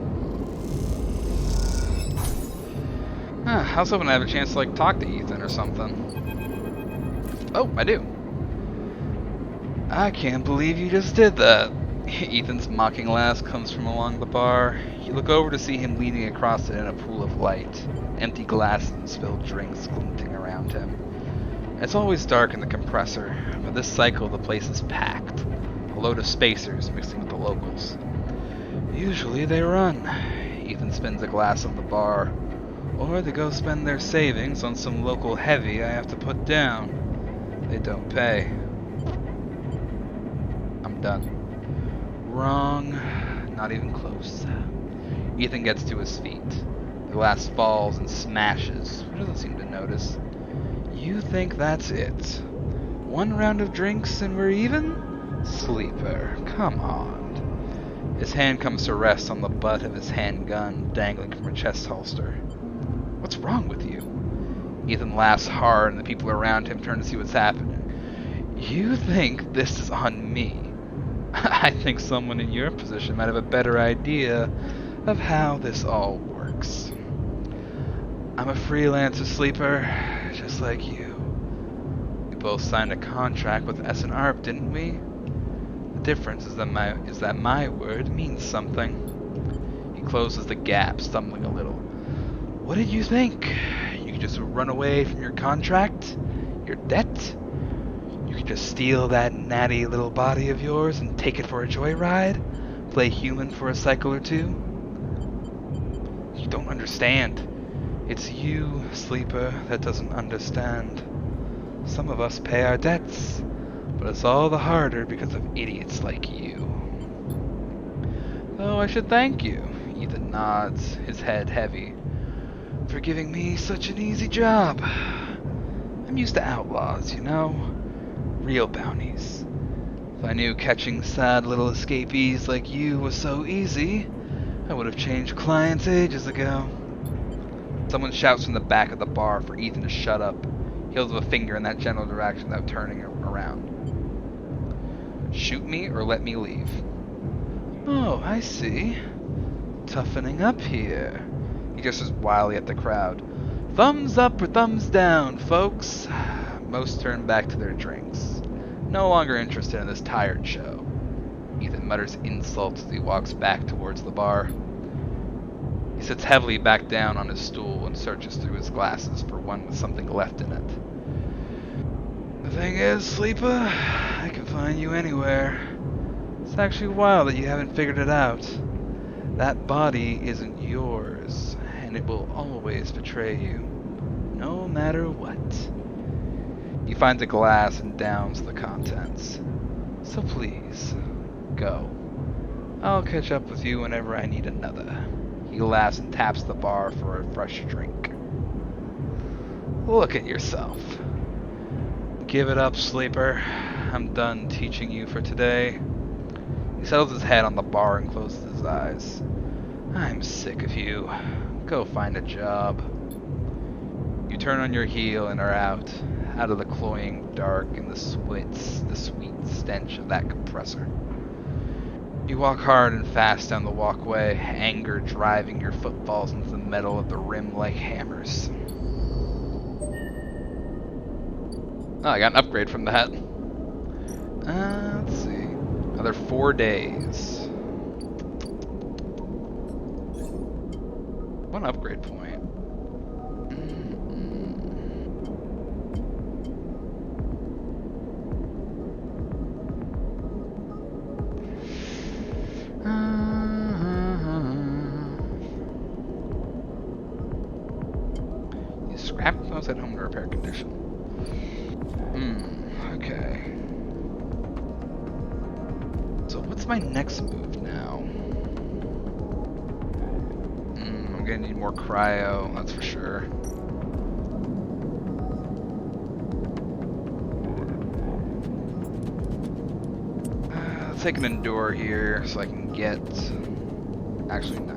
I was hoping I have a chance to like talk to Ethan or something. Oh, I do. I can't believe you just did that. Ethan's mocking laugh comes from along the bar. You look over to see him leaning across it in a pool of light. Empty glasses and spilled drinks glinting around him. It's always dark in the compressor, but this cycle the place is packed. A load of spacers mixing with the locals. Usually they run. Ethan spins a glass on the bar. Or they go spend their savings on some local heavy I have to put down. They don't pay. I'm done. Wrong. Not even close. Ethan gets to his feet. The glass falls and smashes, but doesn't seem to notice. You think that's it? 1 round of drinks and we're even? Sleeper, come on. His hand comes to rest on the butt of his handgun dangling from a chest holster. What's wrong with you? Ethan laughs hard and the people around him turn to see what's happening. You think this is on me? I think someone in your position might have a better idea of how this all works. I'm a freelancer sleeper, just like you. We both signed a contract with S&ARP, didn't we? The difference is that my word means something. He closes the gap, stumbling a little. What did you think? You could just run away from your contract? Your debt? You could just steal that natty little body of yours and take it for a joyride? Play human for a cycle or 2? You don't understand. It's you, sleeper, that doesn't understand. Some of us pay our debts, but it's all the harder because of idiots like you. Oh, I should thank you. Ethan nods, his head heavy, for giving me such an easy job. I'm used to outlaws, you know? Real bounties. If I knew catching sad little escapees like you was so easy, I would have changed clients ages ago. Someone shouts from the back of the bar for Ethan to shut up. He holds up a finger in that general direction without turning around. Shoot me or let me leave. Oh, I see. Toughening up here. He gestures wildly at the crowd. Thumbs up or thumbs down, folks. Most turn back to their drinks. No longer interested in this tired show. Ethan mutters insults as he walks back towards the bar. He sits heavily back down on his stool and searches through his glasses for one with something left in it. The thing is, sleeper, I can find you anywhere. It's actually wild that you haven't figured it out. That body isn't yours, and it will always betray you, no matter what. He finds a glass and downs the contents. So please, go. I'll catch up with you whenever I need another. He laughs and taps the bar for a fresh drink. Look at yourself. Give it up, sleeper. I'm done teaching you for today. He settles his head on the bar and closes his eyes. I'm sick of you. Go find a job. You turn on your heel and are out. out of the cloying dark and the sweet stench of that compressor. You walk hard and fast down the walkway, anger driving your footfalls into the metal of the rim like hammers. Oh, I got an upgrade from that. Let's see. Another 4 days. One upgrade point. You scrap those at home in repair condition. Okay. So what's my next move now? I'm gonna need more cryo, that's for sure. Let's take an endure here so I can get... Actually, no.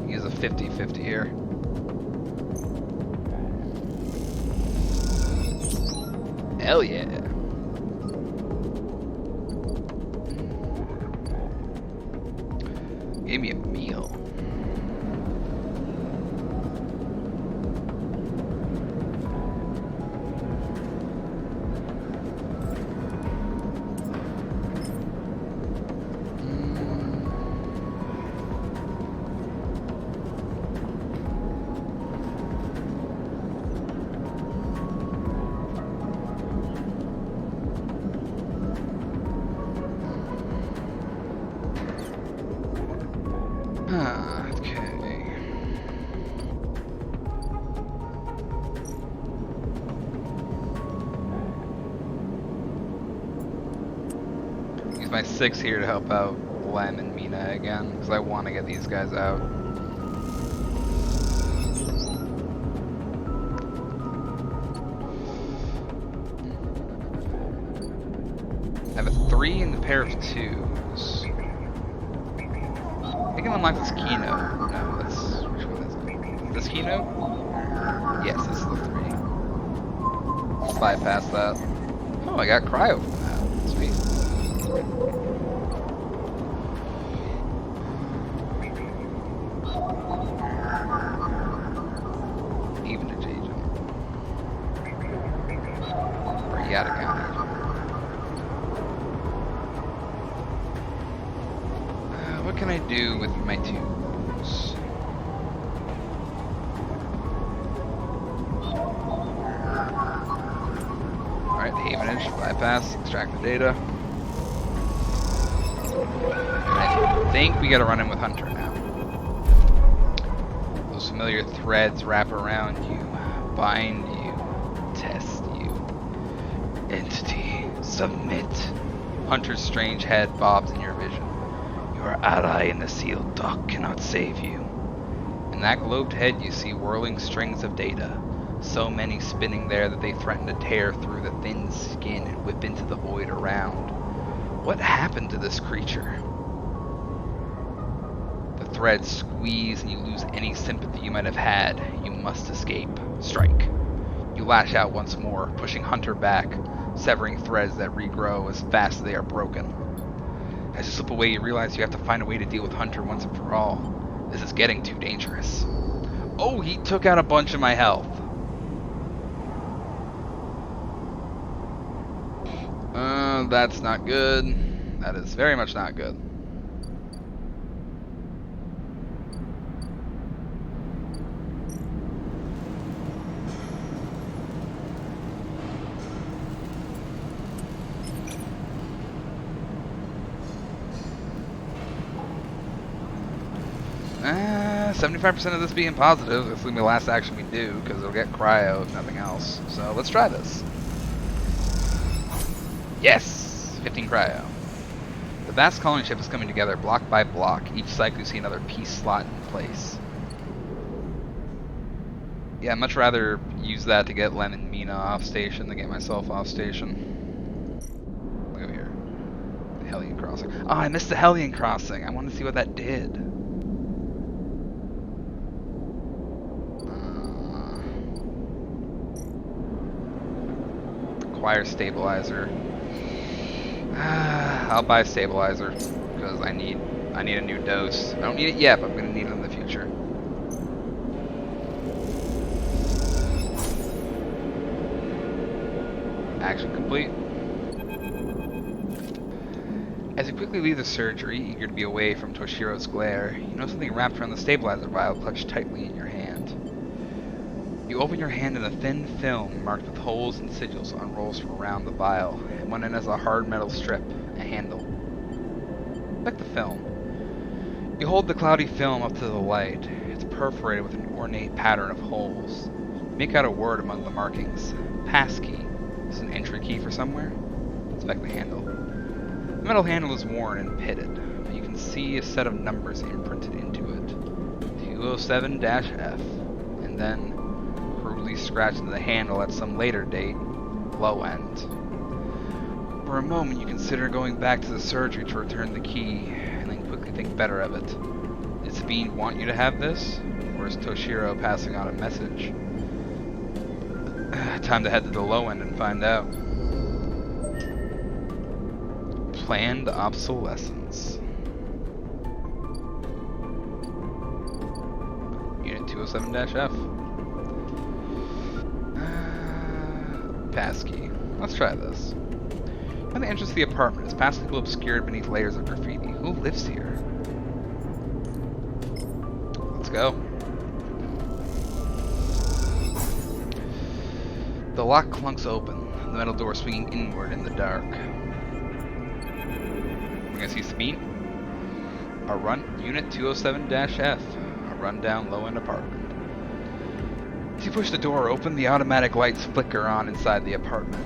Use a 50-50 here. Hell yeah. Gave me a meal. Okay. Use my 6 here to help out Lem and Mina again, because I want to get these guys out. I have a 3 and a pair of 2s. I can unlock this keynote. No, that's... which one is it? This keynote? Yes, this is the 3. Let's bypass that. Oh, I got cryo from that. Sweet. Even a agent. Or Yata County agent. What can I do with my 2s? Alright, the Havenage, bypass, extract the data. And I think we gotta run in with Hunter now. Those familiar threads wrap around you, bind you, test you. Entity, submit. Hunter's strange head bobs in your vision. Your ally in the sealed dock cannot save you. In that globed head you see whirling strings of data, so many spinning there that they threaten to tear through the thin skin and whip into the void around. What happened to this creature? The threads squeeze and you lose any sympathy you might have had. You must escape. Strike. You lash out once more, pushing Hunter back, severing threads that regrow as fast as they are broken. As you slip away, you realize you have to find a way to deal with Hunter once and for all. This is getting too dangerous. Oh, he took out a bunch of my health. That's not good. That is very much not good. Uh, 75% of this being positive. This will be the last action we do, because it'll get cryo if nothing else. So let's try this. Yes! 15 cryo. The vast colony ship is coming together block by block. Each cycle you see another piece slot in place. Yeah, I'd much rather use that to get Lem and Mina off station than get myself off station. Look over here. The Hellion Crossing. Oh, I missed the Hellion Crossing. I wanted to see what that did. requires stabilizer. I'll buy stabilizer because I need a new dose. I don't need it yet, but I'm gonna need it in the future. Action complete. As you quickly leave the surgery, eager to be away from Toshiro's glare, you know something wrapped around the stabilizer vial clutched tightly in your hand. You open your hand and a thin film marked with holes and sigils unrolls from around the vial, and one end has a hard metal strip, a handle. Like the film. You hold the cloudy film up to the light. It's perforated with an ornate pattern of holes. You make out a word among the markings. Passkey. Is this an entry key for somewhere? Inspect the handle. The metal handle is worn and pitted, but you can see a set of numbers imprinted into it. 207-F, and then, crudely scratched into the handle at some later date, low end. For a moment you consider going back to the surgery to return the key, and then quickly think better of it. Did Sabine want you to have this, or is Toshiro passing on a message? Time to head to the low end and find out. Planned obsolescence. Unit 207-F. Passkey. Let's try this. Find the entrance to the apartment is passively obscured beneath layers of graffiti. Who lives here? Let's go. The lock clunks open, the metal door swinging inward in the dark. We're gonna see Sabine. A run, Unit 207-F, a rundown low-end apartment. As you push the door open, the automatic lights flicker on inside the apartment.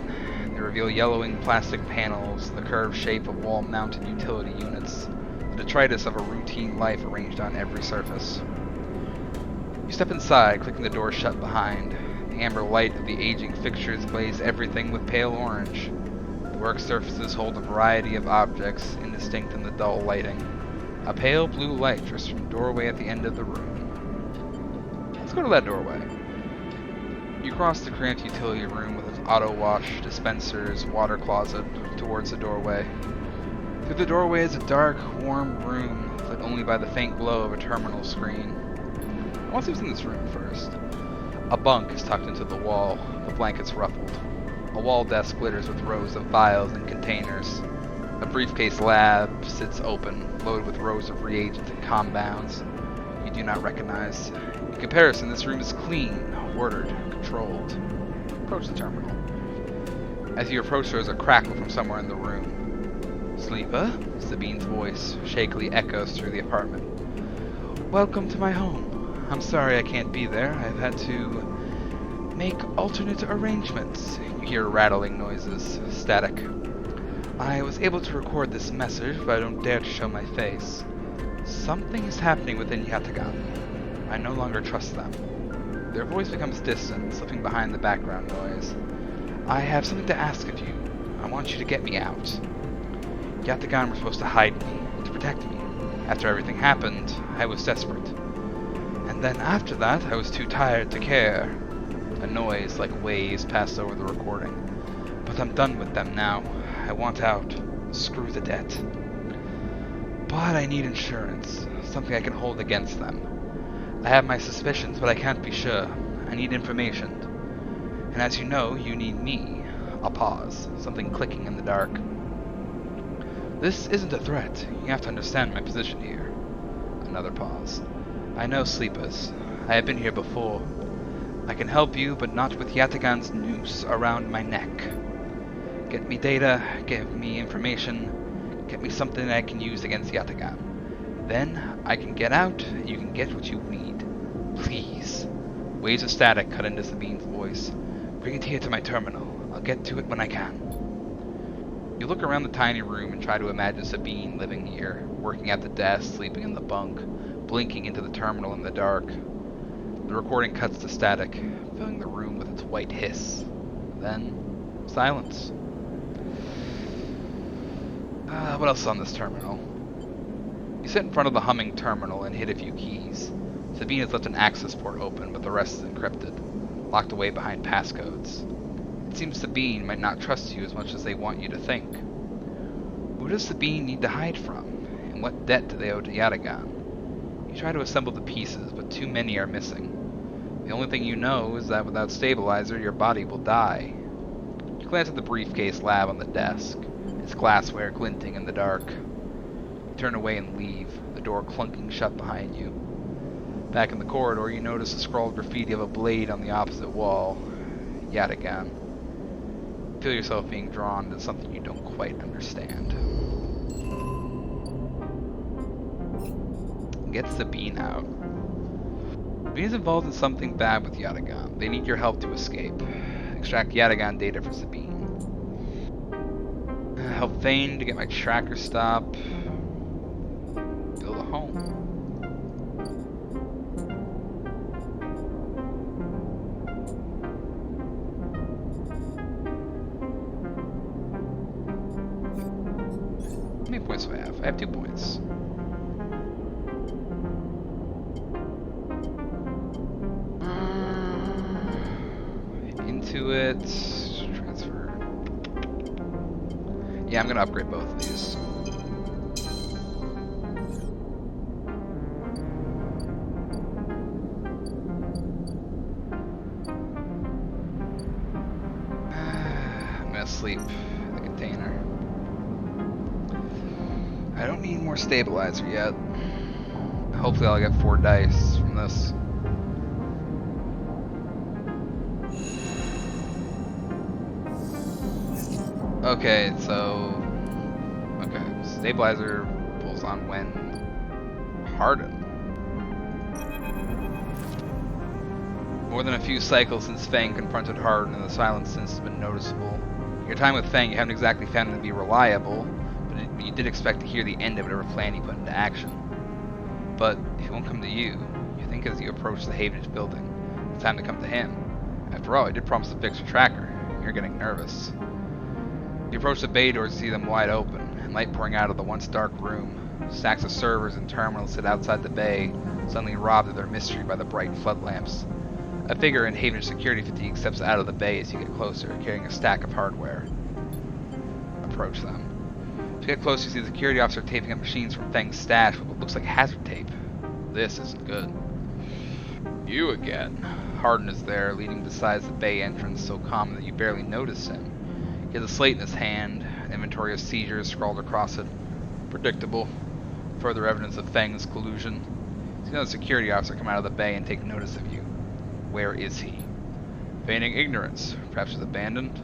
They reveal yellowing plastic panels, the curved shape of wall-mounted utility units, the detritus of a routine life arranged on every surface. You step inside, clicking the door shut behind. The amber light of the aging fixtures glaze everything with pale orange. The work surfaces hold a variety of objects, indistinct in the dull lighting. A pale blue light drifts from a doorway at the end of the room. Let's go to that doorway. You cross the cramped utility room with its auto wash, dispensers, water closet towards the doorway. Through the doorway is a dark, warm room lit only by the faint glow of a terminal screen. I want to see what's in this room first. A bunk is tucked into the wall, the blankets ruffled. A wall desk glitters with rows of vials and containers. A briefcase lab sits open, loaded with rows of reagents and compounds you do not recognize. In comparison, this room is clean, ordered, controlled. Approach the terminal. As you approach, there is a crackle from somewhere in the room. Sleeper? Sabine's voice shakily echoes through the apartment. Welcome to my home. I'm sorry I can't be there. I've had to make alternate arrangements. You hear rattling noises, static. I was able to record this message, but I don't dare to show my face. Something is happening within Yatagan. I no longer trust them. Their voice becomes distant, slipping behind the background noise. I have something to ask of you. I want you to get me out. Yatagan were supposed to hide me, to protect me. After everything happened, I was desperate. And then after that, I was too tired to care. A noise like waves passed over the recording. But I'm done with them now. I want out. Screw the debt. But I need insurance. Something I can hold against them. I have my suspicions, but I can't be sure. I need information. And as you know, you need me. A pause. Something clicking in the dark. This isn't a threat. You have to understand my position here. Another pause. I know sleepers. I have been here before. I can help you, but not with Yatagan's noose around my neck. Get me data, give me information, get me something I can use against Yatagan. Then I can get out, and you can get what you need. Please. Waves of static cut into Sabine's voice. Bring it here to my terminal. I'll get to it when I can. You look around the tiny room and try to imagine Sabine living here, working at the desk, sleeping in the bunk, blinking into the terminal in the dark. The recording cuts to static, filling the room with its white hiss. Then, silence. What else is on this terminal? You sit in front of the humming terminal and hit a few keys. Sabine has left an access port open, but the rest is encrypted, locked away behind passcodes. It seems Sabine might not trust you as much as they want you to think. Who does Sabine need to hide from? And what debt do they owe to Yatagan? You try to assemble the pieces, but too many are missing. The only thing you know is that without stabilizer, your body will die. You glance at the briefcase lab on the desk, its glassware glinting in the dark. You turn away and leave, the door clunking shut behind you. Back in the corridor, you notice the scrawled graffiti of a blade on the opposite wall. Yatagan. You feel yourself being drawn to something you don't quite understand. Get Sabine out. Sabine is involved in something bad with Yatagan. They need your help to escape. Extract Yatagan data for Sabine. Help Thane to get my tracker stop. Build a home. How many points do I have? I have 2 points. Into it. Transfer. Yeah, I'm gonna upgrade both of these. I'm gonna sleep in the container. I don't need more stabilizer yet. Hopefully I'll get 4 dice from this. Okay, so... Okay, stabilizer pulls on when hardened. More than a few cycles since Fang confronted Harden, and the silence since has been noticeable. In your time with Fang, you haven't exactly found him to be reliable, but you did expect to hear the end of whatever plan he put into action. But he won't come to you. You think as you approach the Havenage building, it's time to come to him. After all, he did promise to fix your tracker. You're getting nervous. You approach the bay doors to see them wide open, and light pouring out of the once dark room. Stacks of servers and terminals sit outside the bay, suddenly robbed of their mystery by the bright floodlamps. A figure in Havenage security fatigue steps out of the bay as you get closer, carrying a stack of hardware. Approach them. As you get closer, you see the security officer taping up machines from Fang's stash with what looks like hazard tape. This isn't good. You again. Harden is there, leaning beside the bay entrance, so calm that you barely notice him. He has a slate in his hand, an inventory of seizures scrawled across it. Predictable. Further evidence of Fang's collusion. You see another security officer come out of the bay and take notice of you. Where is he? Feigning ignorance. Perhaps he's abandoned?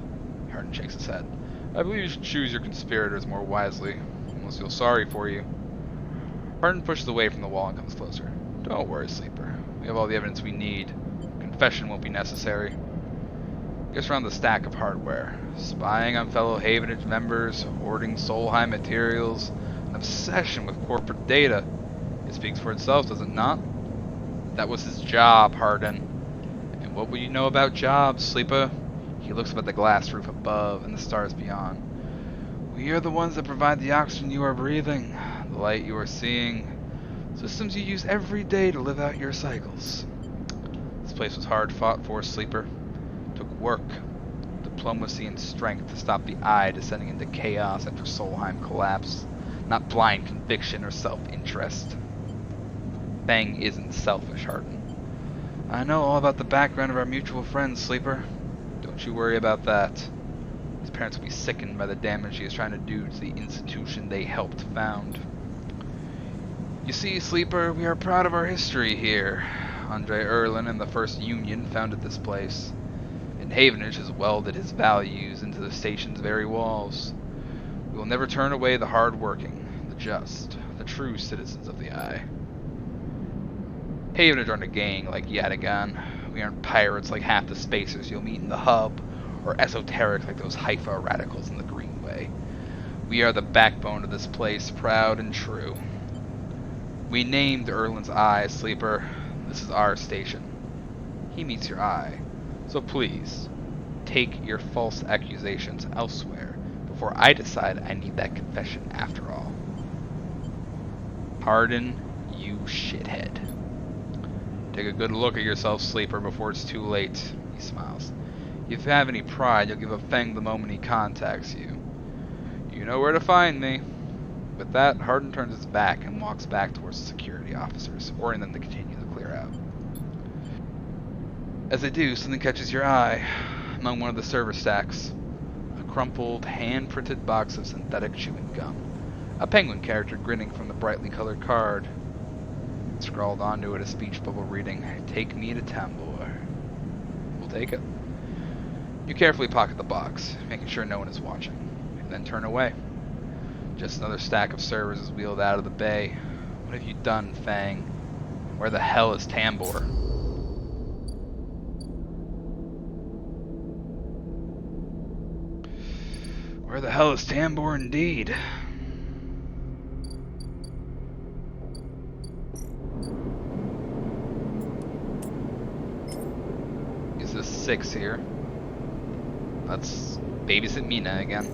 Harden shakes his head. I believe you should choose your conspirators more wisely. Almost feel sorry for you. Harden pushes away from the wall and comes closer. Don't worry, Sleeper. We have all the evidence we need. Confession won't be necessary. Gets around the stack of hardware. Spying on fellow Havenage members, hoarding Solheim materials, an obsession with corporate data. It speaks for itself, does it not? That was his job, Harden. And what will you know about jobs, Sleeper? He looks up at the glass roof above and the stars beyond. We are the ones that provide the oxygen you are breathing, the light you are seeing, systems you use every day to live out your cycles. This place was hard fought for, Sleeper. It took work, diplomacy, and strength to stop the Eye descending into chaos after Solheim collapsed, not blind conviction or self-interest. Fang isn't selfish, Harden. I know all about the background of our mutual friend, Sleeper. Don't you worry about that. His parents will be sickened by the damage he is trying to do to the institution they helped found. You see, Sleeper, we are proud of our history here. Andre Erlin and the First Union founded this place, and Havenage has welded his values into the station's very walls. We will never turn away the hard-working, the just, the true citizens of the Eye. Havenage aren't a gang like Yatagan. We aren't pirates like half the spacers you'll meet in the hub, or esoteric like those Haifa radicals in the Greenway. We are the backbone of this place, proud and true. We named Erlin's Eye, Sleeper. This is our station. He meets your eye. So please, take your false accusations elsewhere before I decide I need that confession after all. Harden, you shithead. Take a good look at yourself, Sleeper, before it's too late. He smiles. If you have any pride, you'll give up Feng the moment he contacts you. You know where to find me. With that, Hardin turns his back and walks back towards the security officers, ordering them to continue to clear out. As they do, something catches your eye among one of the server stacks. A crumpled, hand-printed box of synthetic chewing gum. A penguin character grinning from the brightly colored card. Scrawled onto it a speech bubble reading, "Take me to Tambor." We'll take it. You carefully pocket the box, making sure no one is watching, and then turn away. Just another stack of servers is wheeled out of the bay. What have you done, Feng? Where the hell is Tambor? Where the hell is Tambor indeed? Is this 6 here? Let's babysit Mina again.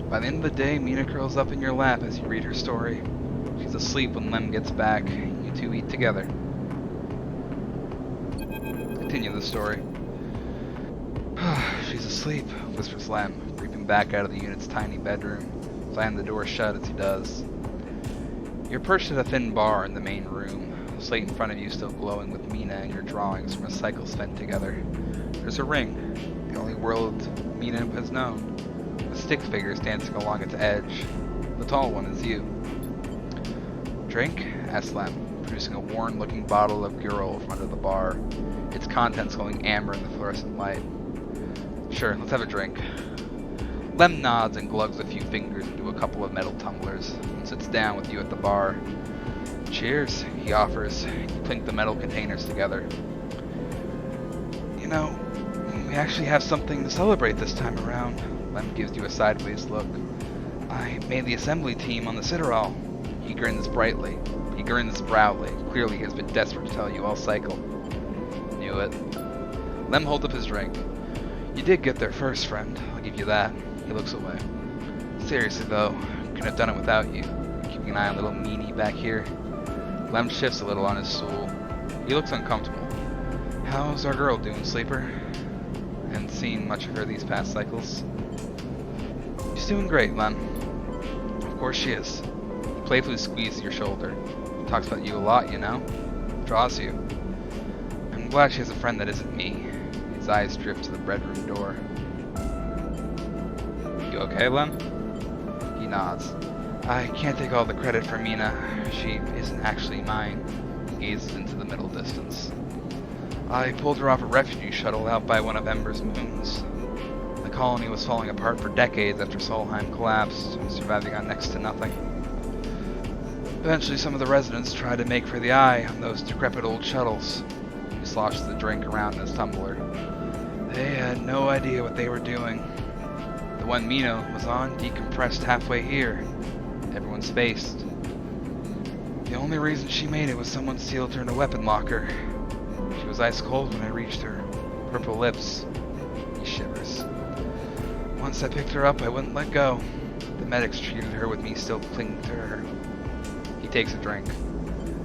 By the end of the day, Mina curls up in your lap as you read her story. She's asleep when Lem gets back. You two eat together. Continue the story. She's asleep, whispers Lem, creeping back out of the unit's tiny bedroom, slamming the door shut as he does. You're perched at a thin bar in the main room, the slate in front of you still glowing with Mina and your drawings from a cycle spent together. There's a ring, the only world Mina has known, with stick figures dancing along its edge. The tall one is you. Drink? Asks Lem, producing a worn-looking bottle of Gurul from under the bar, its contents glowing amber in the fluorescent light. Sure, let's have a drink. Lem nods and glugs a few fingers into a couple of metal tumblers, and sits down with you at the bar. Cheers, he offers. You clink the metal containers together. You know, we actually have something to celebrate this time around. Lem gives you a sideways look. I made the assembly team on the Citadel. He grins brightly. He grins proudly. Clearly he has been desperate to tell you all cycle. Knew it. Lem holds up his drink. You did get there first, friend. I'll give you that. He looks away. Seriously though, couldn't have done it without you. Keeping an eye on little meanie back here. Lem shifts a little on his stool. He looks uncomfortable. How's our girl doing, Sleeper? Haven't seen much of her these past cycles. She's doing great, Lem. Of course she is. He playfully squeezes your shoulder. Talks about you a lot, you know? Draws you. I'm glad she has a friend that isn't me. His eyes drift to the bedroom door. You okay, Lem? He nods. I can't take all the credit for Mina. She isn't actually mine. He gazes into the middle distance. I pulled her off a refugee shuttle out by one of Ember's moons. The colony was falling apart for decades after Solheim collapsed, surviving on next to nothing. Eventually some of the residents tried to make for the Eye on those decrepit old shuttles. He sloshes the drink around in his tumbler. They had no idea what they were doing. The one Mina was on decompressed halfway here. Everyone spaced. The only reason she made it was someone sealed her in a weapon locker. She was ice cold when I reached her. Purple lips. He shivers. Once I picked her up, I wouldn't let go. The medics treated her with me still clinging to her. He takes a drink.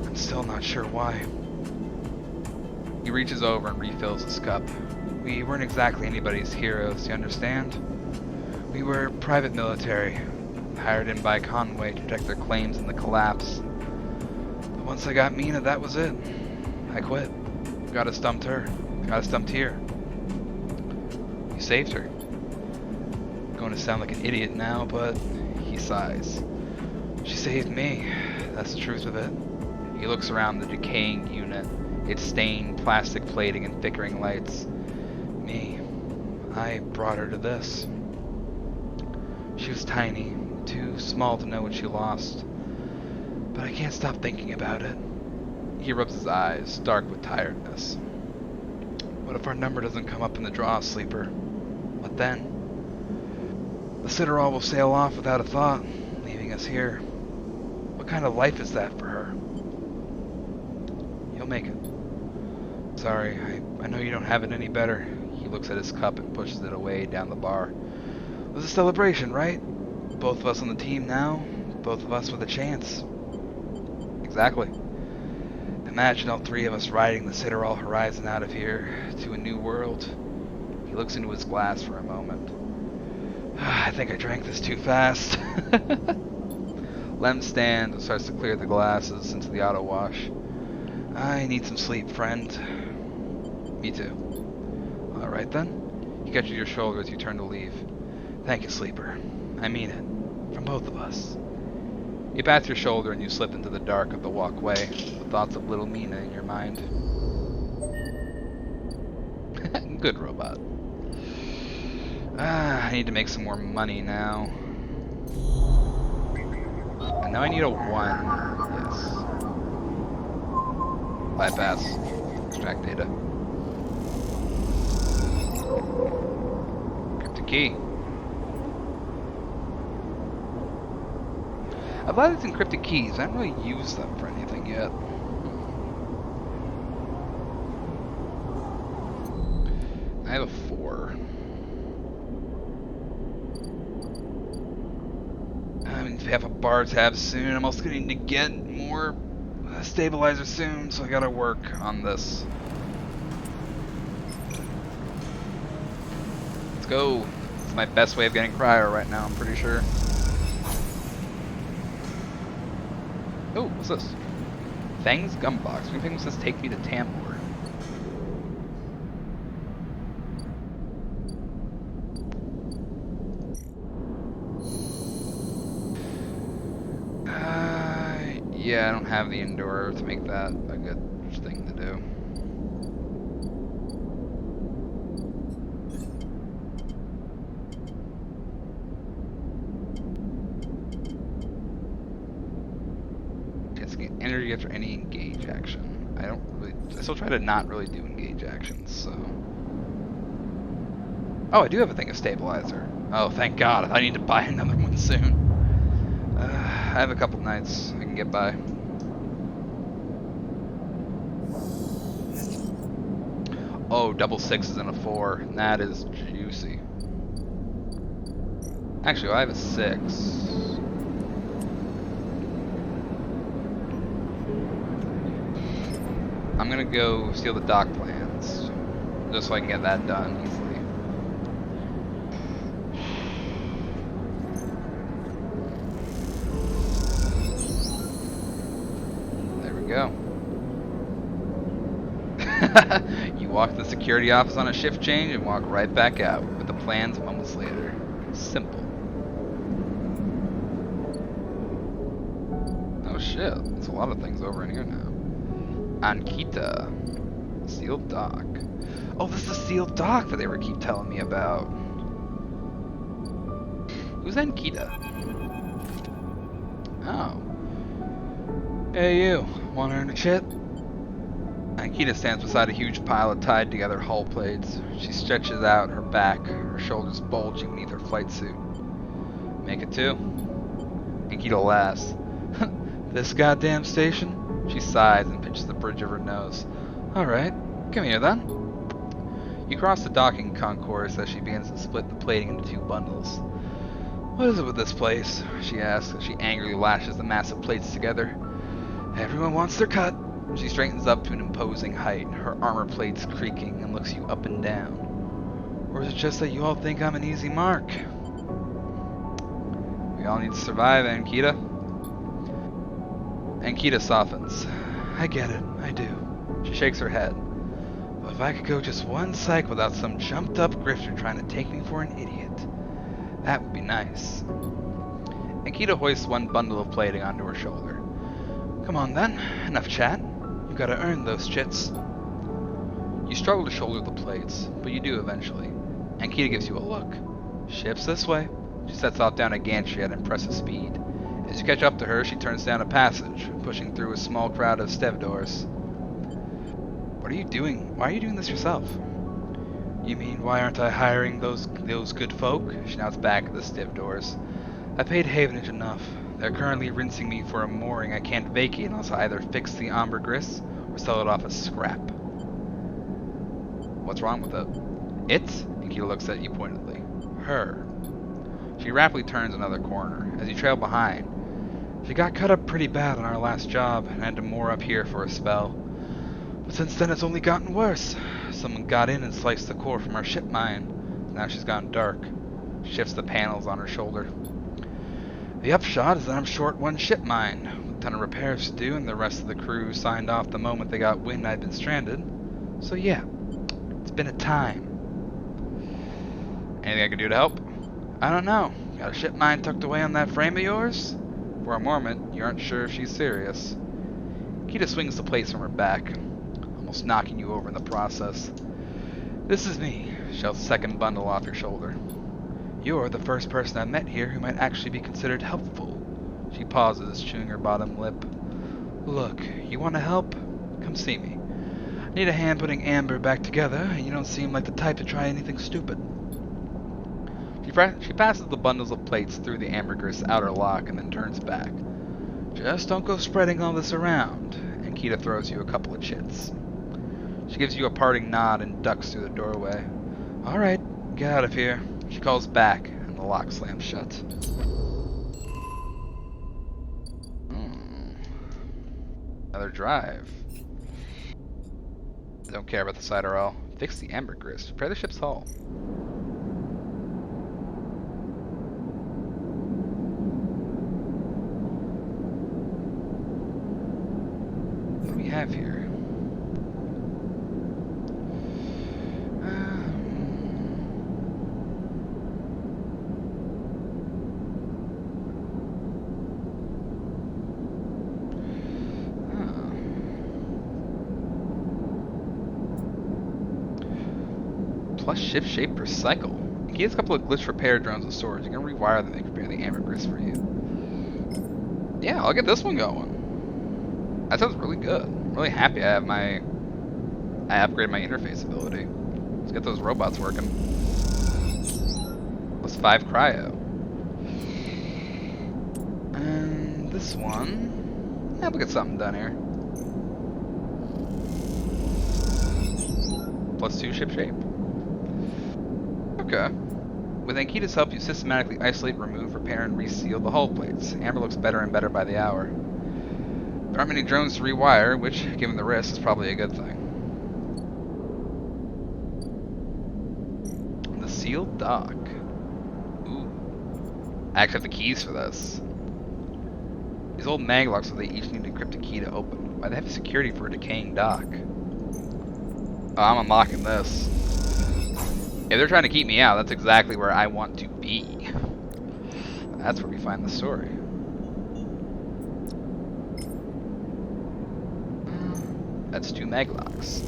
I'm still not sure why. He reaches over and refills his cup. We weren't exactly anybody's heroes, you understand? We were private military, hired in by Conway to protect their claims in the collapse. But once I got Mina, that was it. I quit. Got us dumped her. Got us dumped here. You saved her. I'm going to sound like an idiot now, but he sighs. She saved me. That's the truth of it. He looks around the decaying unit, its stained plastic plating and flickering lights. Me. I brought her to this. She was tiny, too small to know what she lost. But I can't stop thinking about it. He rubs his eyes, dark with tiredness. What if our number doesn't come up in the draw, Sleeper? What then? The Citadel will sail off without a thought, leaving us here. What kind of life is that for her? You'll make it. Sorry, I know you don't have it any better. He looks at his cup and pushes it away down the bar. It was a celebration, right? Both of us on the team now, both of us with a chance. Exactly. Imagine all three of us riding the Citadel horizon out of here to a new world. He looks into his glass for a moment. I think I drank this too fast. Lem stands and starts to clear the glasses into the auto wash. I need some sleep, friend. Me too. Alright then. He catches your shoulder as you turn to leave. Thank you, Sleeper. I mean it. From both of us. He pats your shoulder and you slip into the dark of the walkway, with thoughts of little Mina in your mind. Good robot. I need to make some more money now. And now I need a 1. Yes. Bypass. Extract data. Cryptic key. I've had these encrypted keys. I haven't really used them for anything yet. I have a 4. I mean, if we have a bar tab soon, I'm also going to need to get more stabilizer soon, so I gotta work on this. Let's go. It's my best way of getting cryo right now, I'm pretty sure. Oh, what's this? Fang's gum box. Green Penguin says take me to Tambor. Yeah, I don't have the Endure to make that a good thing to do. It's energy after any engage action. I still try to not really do engage actions, so. Oh, I do have a thing of stabilizer. Oh, thank God. I need to buy another one soon. I have a couple nights I can get by. Oh, double 6s and a 4. That is juicy. Actually, I have a 6. I'm gonna go steal the dock plans, just so I can get that done easily. Go. You walk to the security office on a shift change and walk right back out with the plans moments later. Simple. Oh shit, there's a lot of things over in here now. Ankita. Sealed dock. Oh, this is the sealed dock that they were keep telling me about. Who's Ankita? Oh. Hey you, wanna earn a chit? Ankita stands beside a huge pile of tied together hull plates. She stretches out her back, her shoulders bulging beneath her flight suit. Make it 2. Ankita laughs. This goddamn station? She sighs and pinches the bridge of her nose. Alright, come here then. You cross the docking concourse as she begins to split the plating into 2 bundles. What is it with this place? She asks as she angrily lashes the massive plates together. Everyone wants their cut. She straightens up to an imposing height, her armor plates creaking, and looks you up and down. Or is it just that you all think I'm an easy mark? We all need to survive, Ankita. Ankita softens. I get it, I do. She shakes her head. But if I could go just one psych without some jumped up grifter trying to take me for an idiot, that would be nice. Ankita hoists one bundle of plating onto her shoulder. Come on then, enough chat. You've got to earn those chits. You struggle to shoulder the plates, but you do eventually. Ankita gives you a look. Ship's this way. She sets off down a gantry at impressive speed. As you catch up to her, she turns down a passage, pushing through a small crowd of Stevdors. What are you doing? Why are you doing this yourself? You mean, why aren't I hiring those good folk? She nods back at the Stevdors. I paid Havenage enough. They're currently rinsing me for a mooring I can't vacate unless I either fix the ambergris or sell it off as scrap. What's wrong with it? It? Ankita looks at you pointedly. Her. She rapidly turns another corner. As you trail behind, She got cut up pretty bad on our last job and had to moor up here for a spell. But since then it's only gotten worse. Someone got in and sliced the core from our ship mine. Now she's gone dark. Shifts the panels on her shoulder. The upshot is that I'm short one ship mine, with a ton of repairs to do, and the rest of the crew signed off the moment they got wind I'd been stranded. So yeah, it's been a time. Anything I can do to help? I don't know. Got a ship mine tucked away on that frame of yours? For a moment, you aren't sure if she's serious. Kita swings the plates from her back, almost knocking you over in the process. This is me, shoves the second bundle off your shoulder. You're the first person I've met here who might actually be considered helpful. She pauses, chewing her bottom lip. Look, you want to help? Come see me. I need a hand putting Amber back together, and you don't seem like the type to try anything stupid. She passes the bundles of plates through the ambergris outer lock and then turns back. Just don't go spreading all this around, and Kita throws you a couple of chits. She gives you a parting nod and ducks through the doorway. Alright, get out of here. She calls back, and the lock slams shut. Another drive. Don't care about the side at all. Fix the ambergris. Repair the ship's hull. What do we have here? Plus shift shape per cycle. He has a couple of glitch repair drones with swords. You can rewire them and repair the ambergris for you. Yeah, I'll get this one going. That sounds really good. I'm really happy I upgraded my interface ability. Let's get those robots working. Plus 5 cryo. And this one, yeah, we'll get something done here. Plus 2 ship shape. Okay. With Ankita's help, you systematically isolate, remove, repair, and reseal the hull plates. Amber looks better and better by the hour. There aren't many drones to rewire, which, given the risk, is probably a good thing. The sealed dock. Ooh. I actually have the keys for this. These old maglocks, so they each need an encrypted key to open. Why they have security for a decaying dock? Oh, I'm unlocking this. If they're trying to keep me out, that's exactly where I want to be. That's where we find the story. That's 2 maglocks.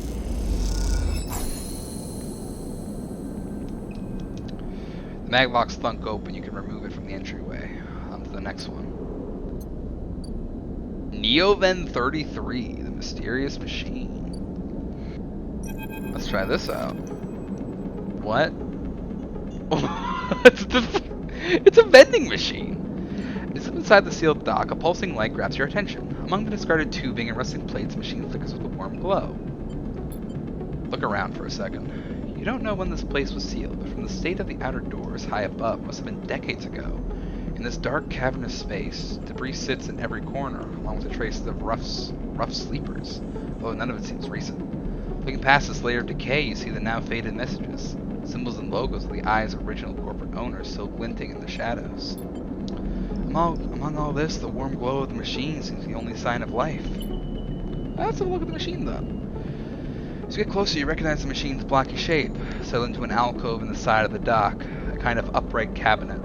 The maglock's thunk open, you can remove it from the entryway. On to the next one. Neoven 33, the mysterious machine. Let's try this out. What? It's a vending machine. As if inside the sealed dock, a pulsing light grabs your attention. Among the discarded tubing and rusting plates, the machine flickers with a warm glow. Look around for a second. You don't know when this place was sealed, but from the state of the outer doors high above must have been decades ago. In this dark, cavernous space, debris sits in every corner, along with the traces of rough sleepers, although none of it seems recent. Looking past this layer of decay, you see the now faded messages. Symbols and logos of the eyes of original corporate owners still glinting in the shadows. Among all this, the warm glow of the machine seems the only sign of life. Let's have a look at the machine then. As you get closer, you recognize the machine's blocky shape, settled into an alcove in the side of the dock, a kind of upright cabinet.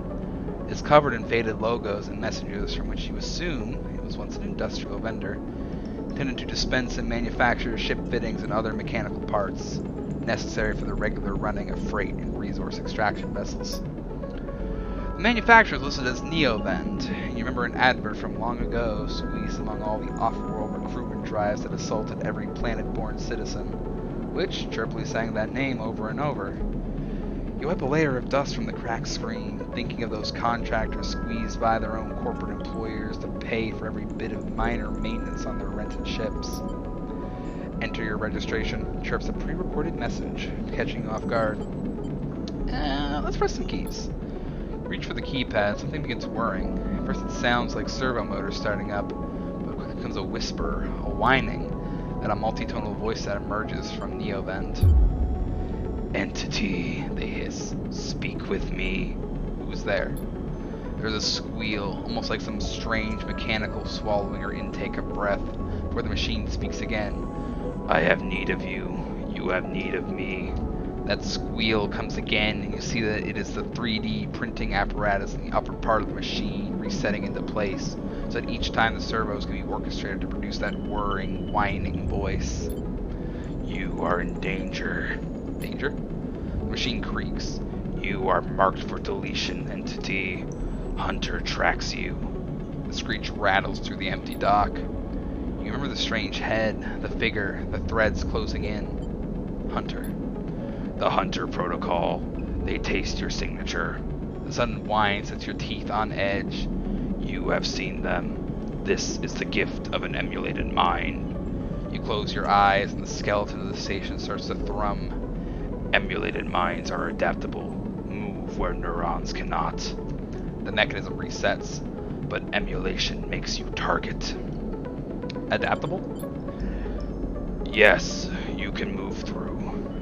It is covered in faded logos and messages from which you assume it was once an industrial vendor, intended to dispense and manufacture ship fittings and other mechanical parts necessary for the regular running of freight and resource extraction vessels. The manufacturer is listed as Neovend. You remember an advert from long ago, squeezed among all the off-world recruitment drives that assaulted every planet-born citizen, which chirpily sang that name over and over. You wipe a layer of dust from the cracked screen, thinking of those contractors squeezed by their own corporate employers to pay for every bit of minor maintenance on their rented ships. Enter your registration, chirps a pre-recorded message, catching you off guard. Let's press some keys. Reach for the keypad, something begins whirring. At first it sounds like servo motors starting up, but quickly comes a whisper, a whining, and a multitonal voice that emerges from Neovent. Entity, they hiss. Speak with me. Who's there? There's a squeal, almost like some strange mechanical swallowing or intake of breath, before the machine speaks again. I have need of you. You have need of me. That squeal comes again, and you see that it is the 3D printing apparatus in the upper part of the machine resetting into place, so that each time the servos can be orchestrated to produce that whirring, whining voice. You are in danger. Danger? The machine creaks. You are marked for deletion, Entity. Hunter tracks you. The screech rattles through the empty dock. You remember the strange head, the figure, the threads closing in. Hunter. The Hunter Protocol. They taste your signature. The sudden whine sets your teeth on edge. You have seen them. This is the gift of an emulated mind. You close your eyes and the skeleton of the station starts to thrum. Emulated minds are adaptable. Move where neurons cannot. The mechanism resets, but emulation makes you target. Adaptable? Yes, you can move through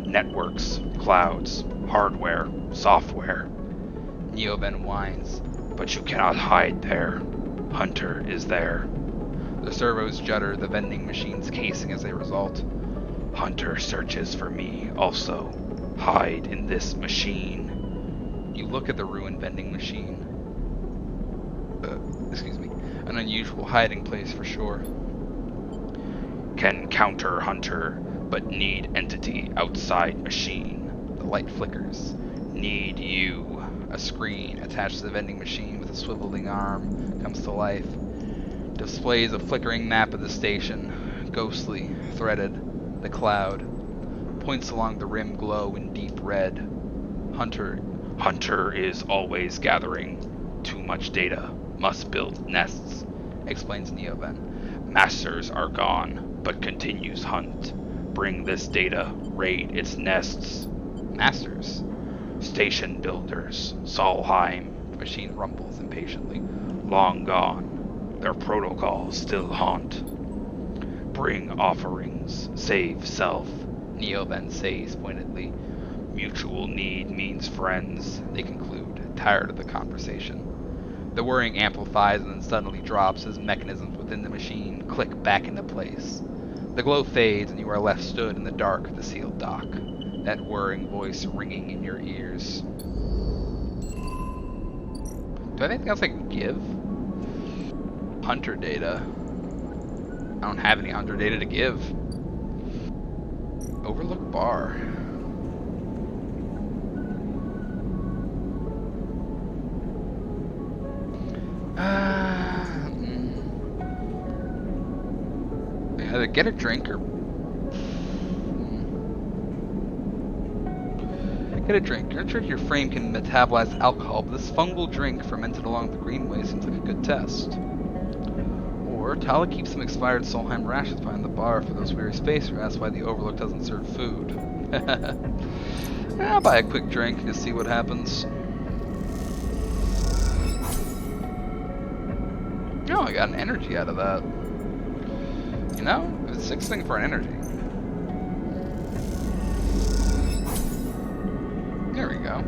networks, clouds, hardware, software. Neovent whines, but you cannot hide there. Hunter is there. The servos judder the vending machine's casing as a result. Hunter searches for me also. Hide in this machine. You look at the ruined vending machine. An unusual hiding place for sure. Can counter Hunter, but need Entity outside machine. The light flickers. Need you. A screen attached to the vending machine with a swiveling arm comes to life. Displays a flickering map of the station. Ghostly, threaded. The cloud. Points along the rim glow in deep red. Hunter is always gathering. Too much data. Must build nests, explains Neovent. Masters are gone, but continues hunt. Bring this data, raid its nests. Masters? Station builders, Solheim. The machine rumbles impatiently. Long gone. Their protocols still haunt. Bring offerings, save self, Neovent says pointedly. Mutual need means friends, they conclude, tired of the conversation. The whirring amplifies and then suddenly drops as mechanisms within the machine click back into place. The glow fades and you are left stood in the dark of the sealed dock, that whirring voice ringing in your ears. Do I have anything else I can give? Hunter data. I don't have any Hunter data to give. Overlook bar. Either get a drink or get a drink. You're not sure if your frame can metabolize alcohol, but this fungal drink fermented along the greenway seems like a good test. Or Tala keeps some expired Solheim rations behind the bar for those weary spacers. That's why the Overlook doesn't serve food. I'll buy a quick drink and just see what happens. Oh, I got an energy out of that. You know, it's 6 things for an energy. There we go.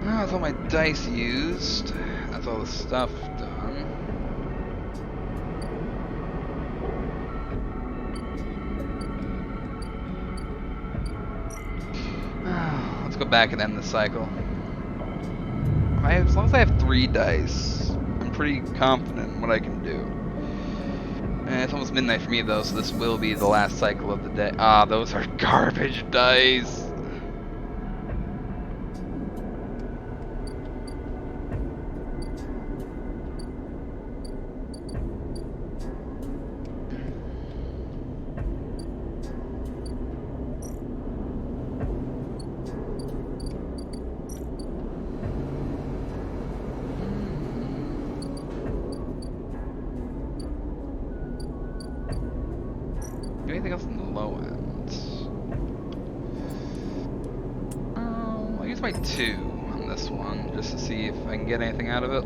Oh, that's all my dice used. That's all the stuff done. Let's go back and end the cycle. As long as I have 3 dice, I'm pretty confident in what I can do. And it's almost midnight for me though, so this will be the last cycle of the day. Ah, those are garbage dice. Anything else in the low end? use my 2 on this one, just to see if I can get anything out of it.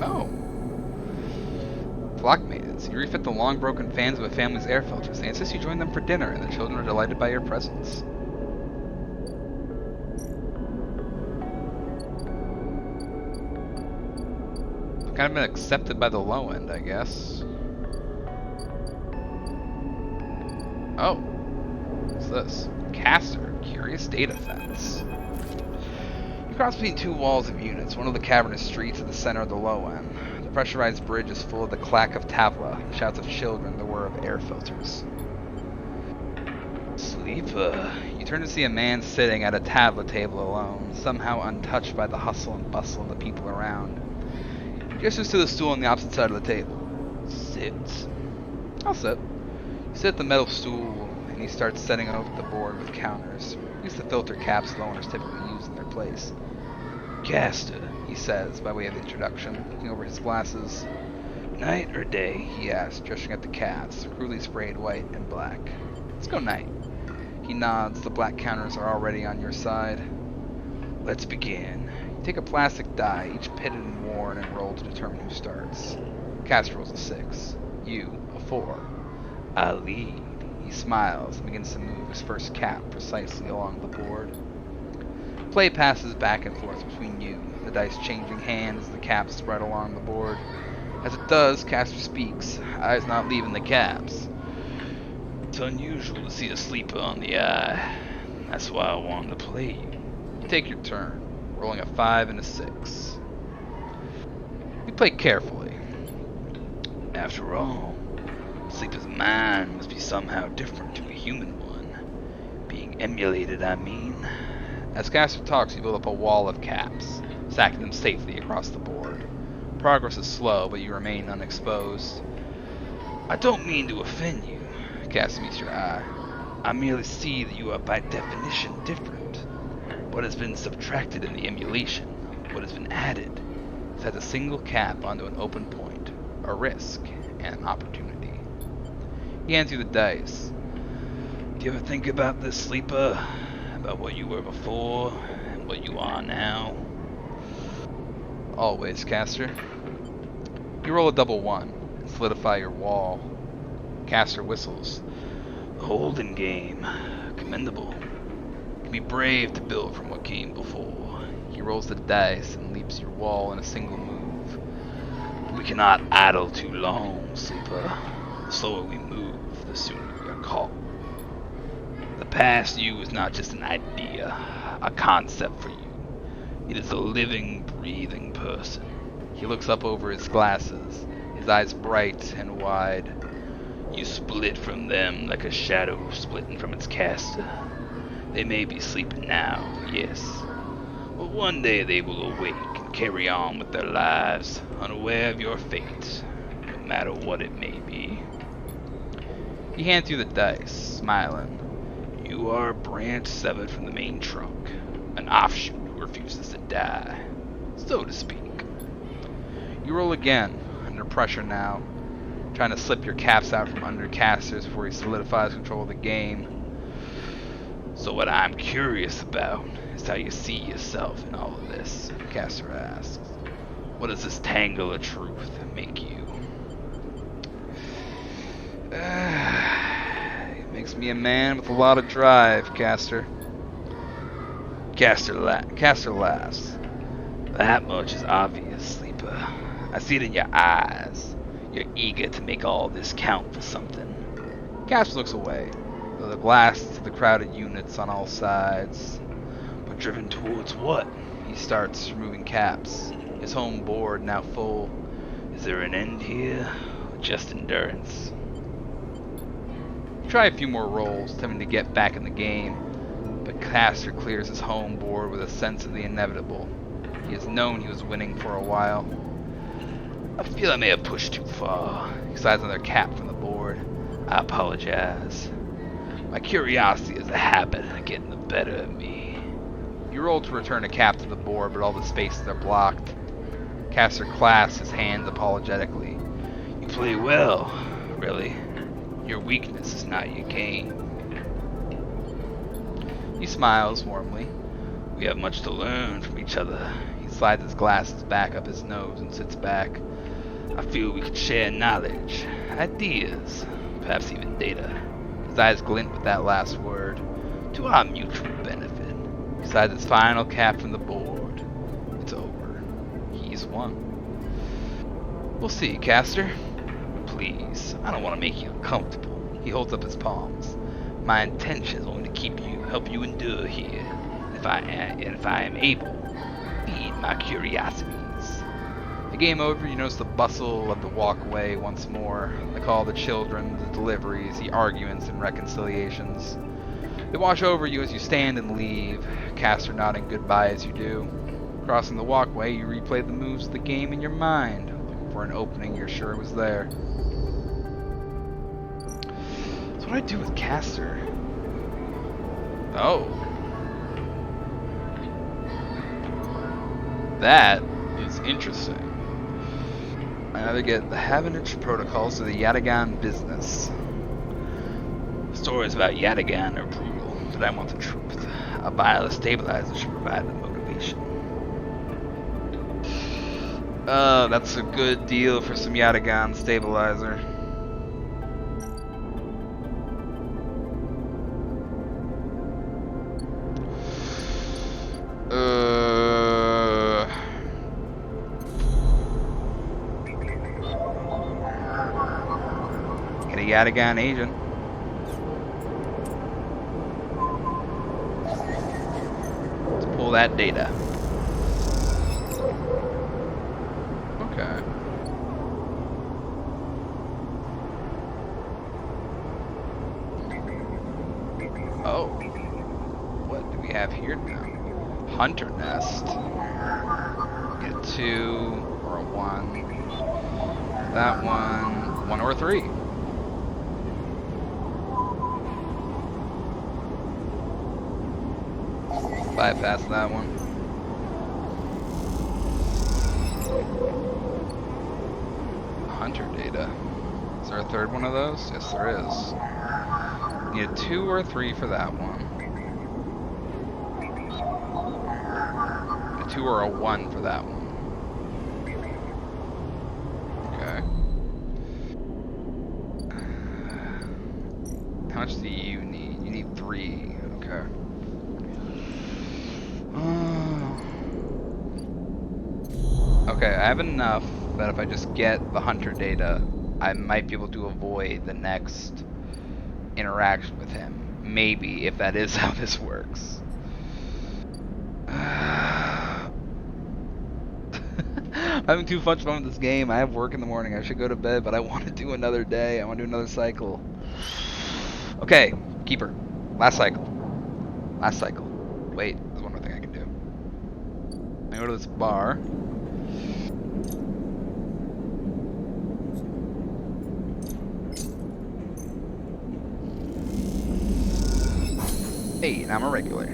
Oh. Flock maidens. You refit the long broken fans of a family's air filters. They insist you join them for dinner, and the children are delighted by your presence. Kind of been accepted by the low end, I guess. Oh. What's this? Caster. Curious data fence. You cross between 2 walls of units, one of the cavernous streets at the center of the low end. The pressurized bridge is full of the clack of Tavla, shouts of children, the whir of air filters. Sleeper. You turn to see a man sitting at a Tavla table alone, somehow untouched by the hustle and bustle of the people around. He gestures to the stool on the opposite side of the table. Sit. I'll sit. You sit at the metal stool, and he starts setting up the board with counters. Use the filter caps loaners typically use in their place. Caster, he says, by way of introduction, looking over his glasses. Night or day, he asks, gesturing at the caps, crudely sprayed white and black. Let's go night. He nods, the black counters are already on your side. Let's begin. You take a plastic die, each pitted and worn, and roll to determine who starts. Caster rolls a 6. You, a 4. I lead. He smiles and begins to move his first cap precisely along the board. Play passes back and forth between you, the dice changing hands as the caps spread along the board. As it does, Caster speaks, eyes not leaving the caps. It's unusual to see a sleeper on the eye. That's why I wanted to play you. You take your turn, rolling a 5 and a 6. You play carefully. After all, sleeper's mind must be somehow different to a human one. Being emulated, I mean. As Caster talks, you build up a wall of caps, stacking them safely across the board. Progress is slow, but you remain unexposed. I don't mean to offend you, Caster meets your eye. I merely see that you are by definition different. What has been subtracted in the emulation, what has been added, sets a single cap onto an open point, a risk, and an opportunity. He hands you the dice. Do you ever think about this, sleeper? About what you were before, and what you are now? Always, Caster. You roll a double 1, and solidify your wall. Caster whistles. The holding game. Commendable. It can be brave to build from what came before. He rolls the dice and leaps your wall in a single move. But we cannot idle too long, sleeper. The slower we move, the sooner we are caught. The past you is not just an idea, a concept for you. It is a living, breathing person. He looks up over his glasses, his eyes bright and wide. You split from them like a shadow splitting from its caster. They may be sleeping now, yes, but one day they will awake and carry on with their lives, unaware of your fate, no matter what it may be. He hands you the dice, smiling. You are a branch severed from the main trunk, an offshoot who refuses to die, so to speak. You roll again, under pressure now, trying to slip your caps out from under Caster's before he solidifies control of the game. So what I'm curious about is how you see yourself in all of this, Caster asks. What does this tangle of truth make you? It makes me a man with a lot of drive, Caster. Caster laughs. That much is obvious, sleeper. I see it in your eyes. You're eager to make all this count for something. Caster looks away, though the blast to the crowded units on all sides. But driven towards what? He starts removing caps, his home board now full. Is there an end here? Or just endurance? Try a few more rolls, attempting to get back in the game, but Caster clears his home board with a sense of the inevitable. He has known he was winning for a while. I feel I may have pushed too far. He slides another cap from the board. I apologize. My curiosity is a habit of getting the better of me. You roll to return a cap to the board, but all the spaces are blocked. Caster clasps his hands apologetically. You play well, really. Your weakness is not your game. He smiles warmly. We have much to learn from each other. He slides his glasses back up his nose and sits back. I feel we could share knowledge, ideas, perhaps even data. His eyes glint with that last word. To our mutual benefit. He slides his final cap from the board. It's over. He's won. We'll see, Caster. Please, I don't want to make you uncomfortable. He holds up his palms. My intention is only to help you endure here. If I am able, feed my curiosities. The game over, you notice the bustle of the walkway once more, the call of the children, the deliveries, the arguments and reconciliations. They wash over you as you stand and leave, Caster nodding goodbye as you do. Crossing the walkway, you replay the moves of the game in your mind, looking for an opening you're sure was there. So what do I do with Caster? Oh. That is interesting. I either get the Havenich Protocols or the Yatagan Business. Stories about Yatagan are brutal, but I want the truth. A vial stabilizer should provide the motivation. That's a good deal for some Yatagan stabilizer. Get a Yatagan agent. Let's pull that data. Okay. Oh. What do we have here now? Hunter Nest. Get a 2 or a 1. That one. 1 or a 3. Bypass that one. Hunter data. Is there a third one of those? Yes, there is. Need a 2 or a 3 for that one. A 2 or a 1 for that one. Okay. How much do you need? You need 3. Okay. Okay, I have enough that if I just get the hunter data, I might be able to avoid the next interaction with him. Maybe, if that is how this works. I'm having too much fun with this game. I have work in the morning. I should go to bed, but I want to do another day. I want to do another cycle. Okay, Keeper. Last cycle. Last cycle. Wait, there's one more thing I can do. I go to this bar. Hey, now I'm a regular.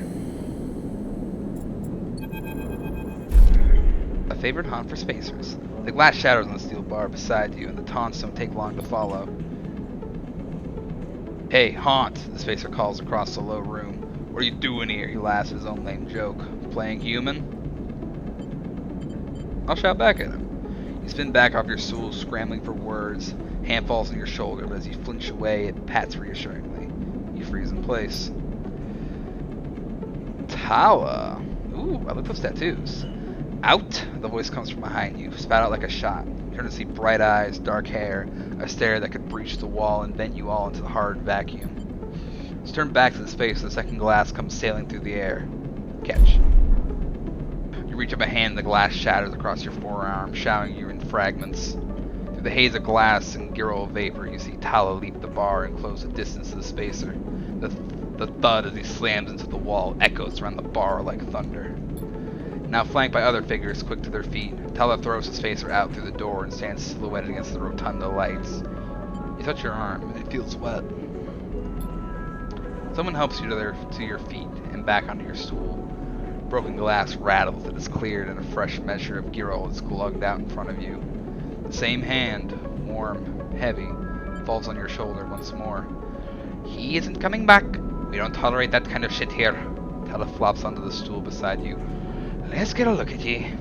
A favorite haunt for spacers. The glass shadows on the steel bar beside you, and the taunts don't take long to follow. Hey, haunt, the spacer calls across the low room. What are you doing here? He laughs at his own lame joke. Playing human? I'll shout back at him. You spin back off your stool, scrambling for words. Hand falls on your shoulder, but as you flinch away, it pats reassuringly. You freeze in place. Tawa. Ooh, I like those tattoos. Out! The voice comes from behind you, spat out like a shot. You turn to see bright eyes, dark hair, a stare that could breach the wall and vent you all into the hard vacuum. Just turn back to the space, the second glass comes sailing through the air. Catch. You reach up a hand, the glass shatters across your forearm, showering you in fragments. Through the haze of glass and Girl vapor, you see Tala leap the bar and close the distance to the spacer. The thud as he slams into the wall echoes around the bar like thunder. Now flanked by other figures quick to their feet, Tala throws his spacer out through the door and stands silhouetted against the rotunda lights. You touch your arm, and it feels wet. Someone helps you to your feet and back onto your stool. Broken glass rattles as it is cleared, and a fresh measure of Girl is glugged out in front of you. The same hand, warm, heavy, falls on your shoulder once more. He isn't coming back. We don't tolerate that kind of shit here. Tala flops onto the stool beside you. Let's get a look at ye.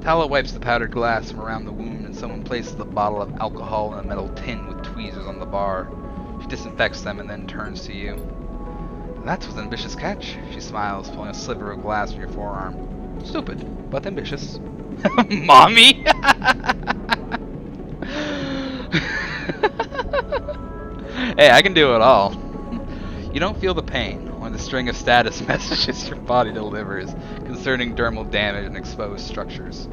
Tala wipes the powdered glass from around the wound, and someone places a bottle of alcohol in a metal tin with tweezers on the bar. She disinfects them and then turns to you. That was an ambitious catch, she smiles, pulling a sliver of glass from your forearm. Stupid, but ambitious. Mommy! Hey, I can do it all. You don't feel the pain, or the string of status messages your body delivers concerning dermal damage and exposed structures.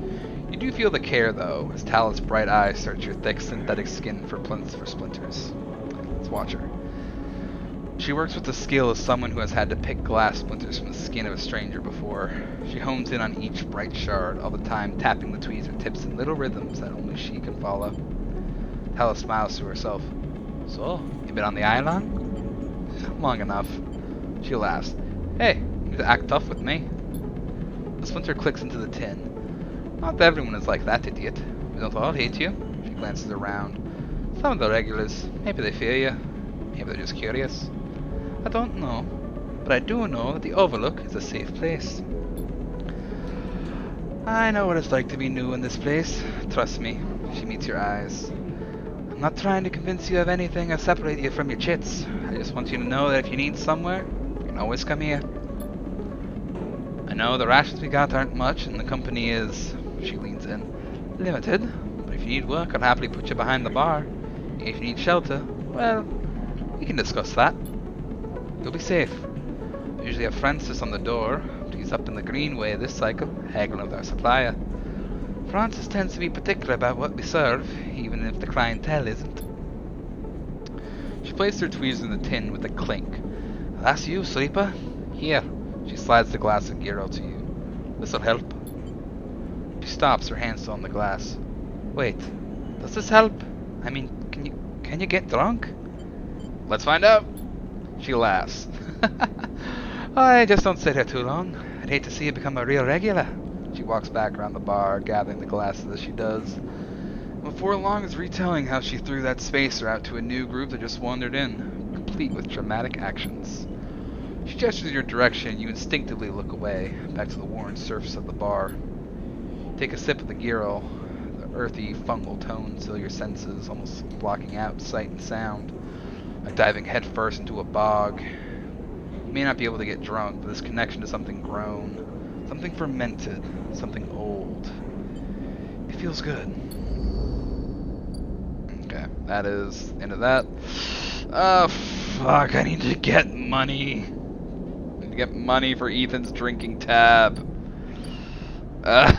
You do feel the care, though, as Tala's bright eyes search your thick synthetic skin for splinters. Let's watch her. She works with the skill of someone who has had to pick glass splinters from the skin of a stranger before. She hones in on each bright shard, all the time tapping the tweezer tips in little rhythms that only she can follow. Tala smiles to herself. So, you been on the island? Long enough. She laughs. Hey, you need to act tough with me. The splinter clicks into the tin. Not everyone is like that, idiot. We don't all hate you. She glances around. Some of the regulars, maybe they fear you. Maybe they're just curious. I don't know. But I do know that the Overlook is a safe place. I know what it's like to be new in this place. Trust me. She meets your eyes. I'm not trying to convince you of anything or separate you from your chits. I just want you to know that if you need somewhere, you can always come here. I know the rations we got aren't much, and the company is, she leans in, limited. But if you need work, I'll happily put you behind the bar. If you need shelter, well, we can discuss that. You'll be safe. I usually have Francis on the door, but he's up in the Greenway this cycle, haggling with our supplier. Francis tends to be particular about what we serve, even if the clientele isn't. She placed her tweezers in the tin with a clink. That's you, sleeper. Here. She slides the glass of gyro to you. This'll help. She stops, her hand still on the glass. Wait, does this help? I mean, can you get drunk? Let's find out. She laughs. I just don't sit here too long. I'd hate to see you become a real regular. She walks back around the bar, gathering the glasses as she does. Before long is retelling how she threw that spacer out to a new group that just wandered in, complete with dramatic actions. She gestures your direction, and you instinctively look away, back to the worn surface of the bar. Take a sip of the gyro. The earthy, fungal tones fill your senses, almost blocking out sight and sound, like diving headfirst into a bog. You may not be able to get drunk, but this connection to something grown, something fermented, something old. It feels good. Okay, that is the end of that. Fuck, I need to get money. I need to get money for Ethan's drinking tab. I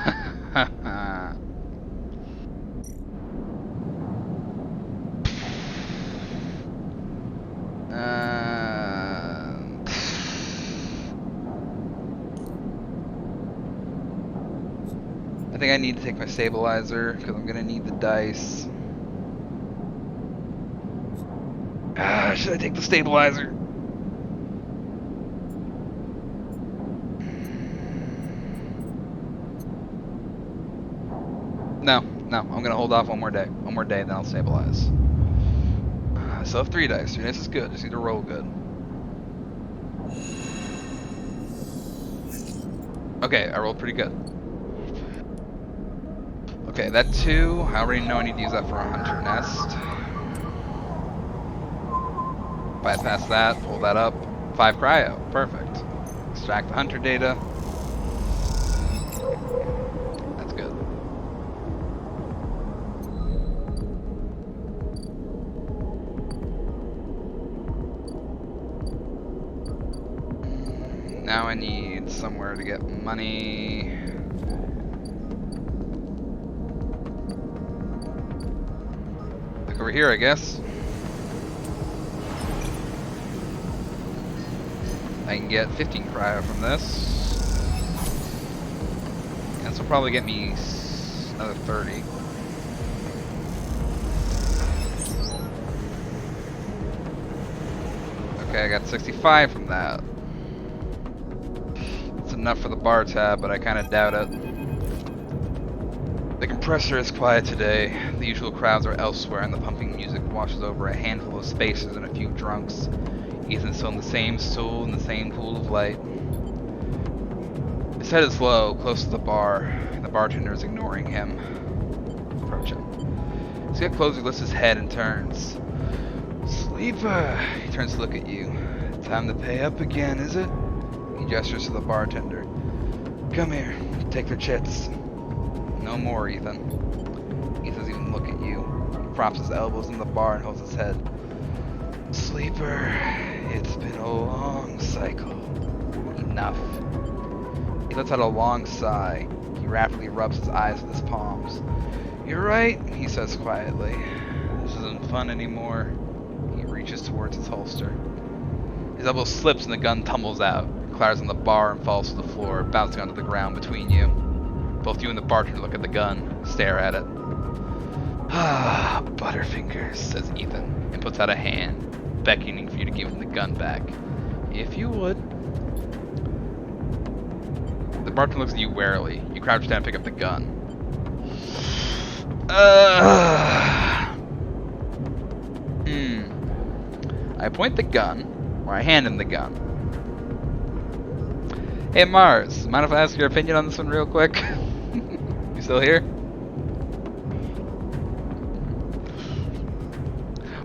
think I need to take my stabilizer because I'm gonna need the dice. Should I take the stabilizer? No, I'm gonna hold off one more day. One more day, then I'll stabilize. I still have 3 dice. 3 dice is good. Just need to roll good. Okay, I rolled pretty good. Okay, that 2, I already know I need to use that for a hunter nest. Bypass that, pull that up. 5 cryo, perfect. Extract the hunter data. That's good. Now I need somewhere to get money. Like over here, I guess. I can get 15 cryo from this. And this will probably get me another 30. Okay, I got 65 from that. It's enough for the bar tab, but I kind of doubt it. The compressor is quiet today. The usual crowds are elsewhere, and the pumping music washes over a handful of spacers and a few drunks. Ethan's still in the same stool in the same pool of light. His head is low, close to the bar, and the bartender is ignoring him. Approach him. As you get closer, he lifts his head and turns. Sleeper! He turns to look at you. Time to pay up again, is it? He gestures to the bartender. Come here, take their chits. No more, Ethan. Ethan doesn't even look at you. He props his elbows in the bar and holds his head. Sleeper, it's been a long cycle. Enough. He lets out a long sigh. He rapidly rubs his eyes with his palms. You're right, he says quietly. This isn't fun anymore. He reaches towards his holster. His elbow slips and the gun tumbles out. It clatters on the bar and falls to the floor, bouncing onto the ground between you. Both you and the bartender look at the gun, stare at it. Ah, Butterfingers, says Ethan, and puts out a hand, beckoning for you to give him the gun back. If you would. The bartender looks at you warily. You crouch down and pick up the gun. I point the gun, or I hand him the gun. Hey Mars, mind if I ask your opinion on this one real quick? You still here?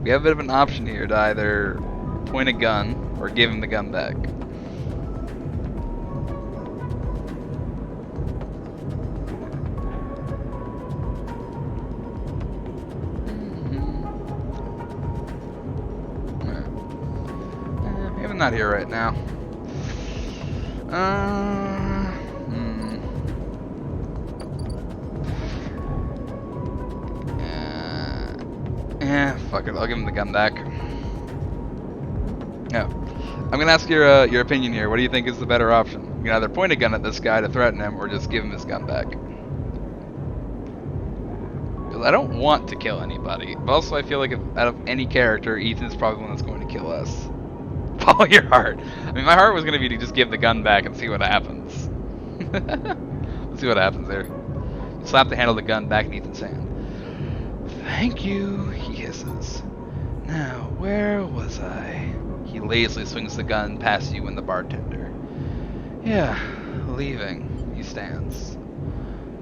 We have a bit of an option here to either point a gun or give him the gun back. I'm not here right now. Fuck it. I'll give him the gun back. No, I'm gonna ask your opinion here. What do you think is the better option? You can either point a gun at this guy to threaten him, or just give him his gun back. Because I don't want to kill anybody, but also I feel like if, out of any character, Ethan's probably the one that's going to kill us. Follow your heart. I mean, my heart was going to be to just give the gun back and see what happens. Let's see what happens there. You slap the handle of the gun back in Ethan's hand. Thank you, he hisses. Now, where was I? He lazily swings the gun past you and the bartender. Yeah, leaving. He stands.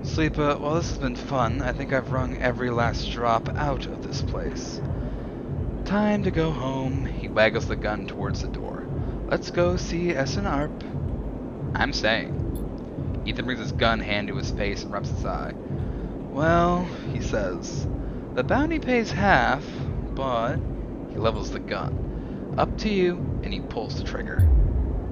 Sleeper, while this has been fun, I think I've wrung every last drop out of this place. Time to go home. He waggles the gun towards the door. Let's go see Essen Arp. I'm staying. Ethan brings his gun hand to his face and rubs his eye. Well, he says, the bounty pays half, but... He levels the gun. Up to you, and he pulls the trigger.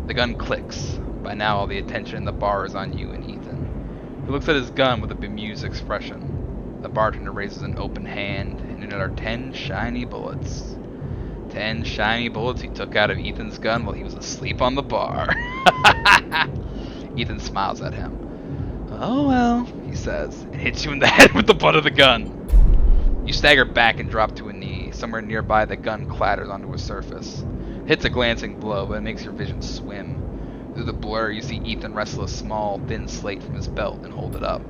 The gun clicks. By now all the attention in the bar is on you and Ethan. He looks at his gun with a bemused expression. The bartender raises an open hand, and in it are 10 shiny bullets. 10 shiny bullets he took out of Ethan's gun while he was asleep on the bar. Ethan smiles at him. Oh well, he says, and hits you in the head with the butt of the gun. You stagger back and drop to a knee. Somewhere nearby, the gun clatters onto a surface. It hits a glancing blow, but it makes your vision swim. Through the blur, you see Ethan wrestle a small, thin slate from his belt and hold it up.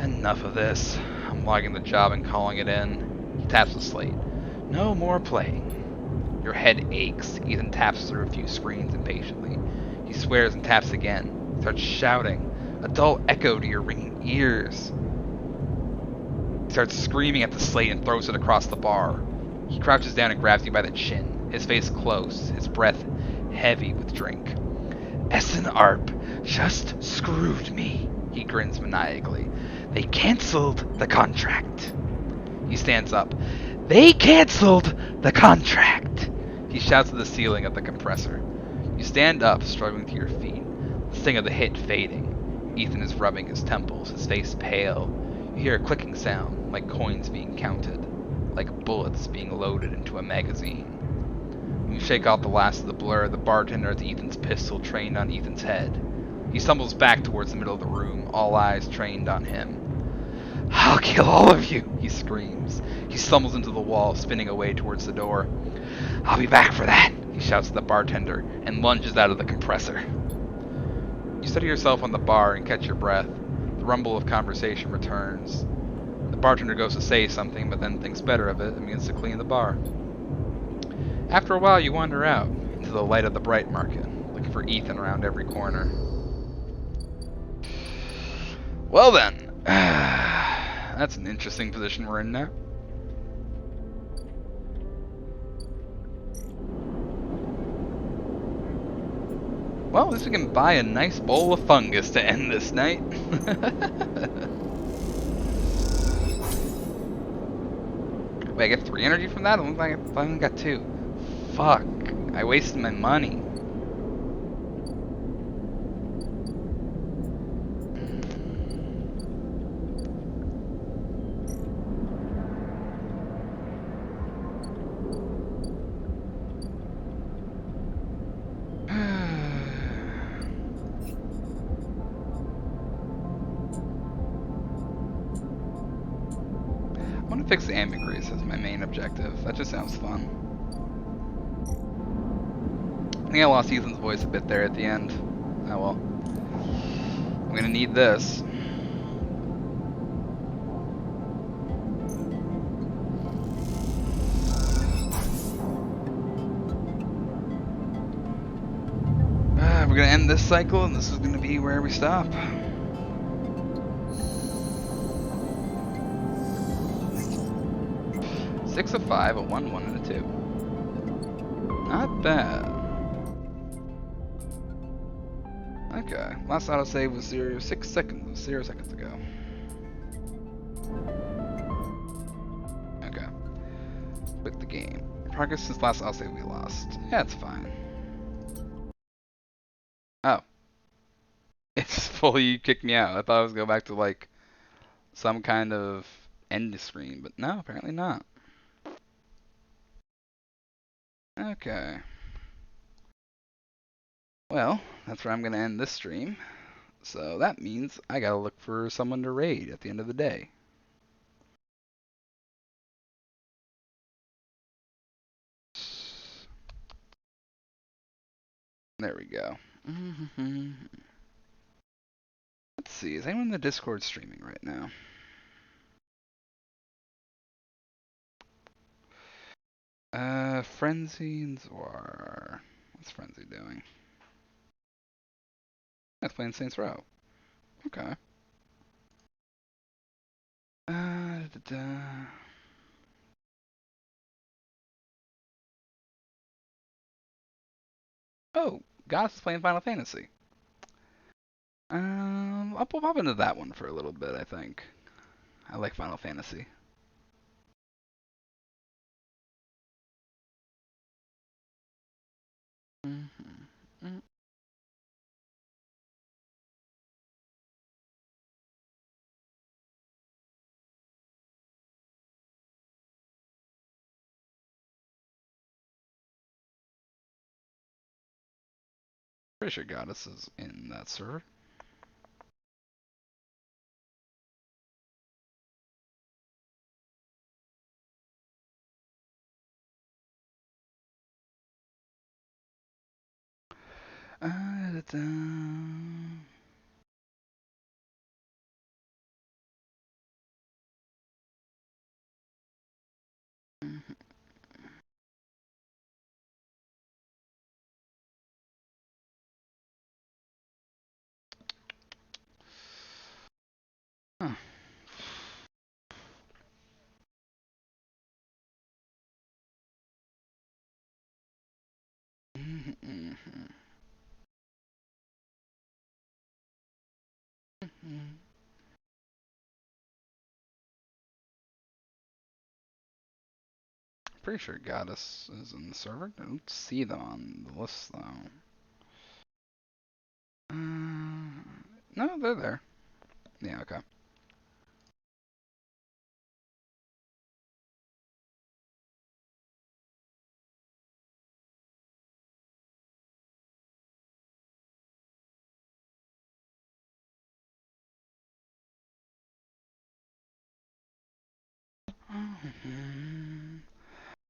Enough of this. I'm logging the job and calling it in. He taps the slate. No more playing. Your head aches. Ethan taps through a few screens impatiently. He swears and taps again. He starts shouting. A dull echo to your ringing ears. He starts screaming at the slate and throws it across the bar. He crouches down and grabs you by the chin, his face close, his breath heavy with drink. Essen Arp just screwed me, he grins maniacally. They cancelled the contract. He stands up. They cancelled the contract. He shouts to the ceiling of the compressor. You stand up, struggling to your feet, the sting of the hit fading. Ethan is rubbing his temples, his face pale. You hear a clicking sound, like coins being counted, like bullets being loaded into a magazine. When you shake off the last of the blur, the bartender has Ethan's pistol trained on Ethan's head. He stumbles back towards the middle of the room, all eyes trained on him. I'll kill all of you, he screams. He stumbles into the wall, spinning away towards the door. I'll be back for that, he shouts to the bartender, and lunges out of the compressor. You steady yourself on the bar and catch your breath. The rumble of conversation returns. The bartender goes to say something, but then thinks better of it and begins to clean the bar. After a while, you wander out. into the light of the bright market, looking for Ethan around every corner. Well then, that's an interesting position we're in now. Well, at least we can buy a nice bowl of fungus to end this night. Wait, I get 3 energy from that? It looks like I only got 2. Fuck. I wasted my money. I want to fix the ambergris as my main objective. That just sounds fun. I think I lost Ethan's voice a bit there at the end. Oh well. I'm gonna need this. We're gonna end this cycle, and this is gonna be where we stop. Six of 5, a 1, 1, and a 2. Not bad. Okay, last autosave was 6 seconds, 0 seconds ago. Okay. Quit the game. Progress since last autosave we lost. Yeah, it's fine. Oh. It's fully kicked me out. I thought I was going back to like some kind of end screen, but no, apparently not. Okay. Well, that's where I'm going to end this stream. So that means I gotta look for someone to raid at the end of the day. There we go. Let's see, is anyone in the Discord streaming right now? Frenzy and Zwar. What's Frenzy doing? That's playing Saints Row. Okay. Da, da. Oh, Goss is playing Final Fantasy. I'll pop into that one for a little bit, I think. I like Final Fantasy. Pretty sure Goddess is in that server. Da, da. Huh. Pretty sure Goddess is in the server. I don't see them on the list though. No, they're there. Yeah, okay.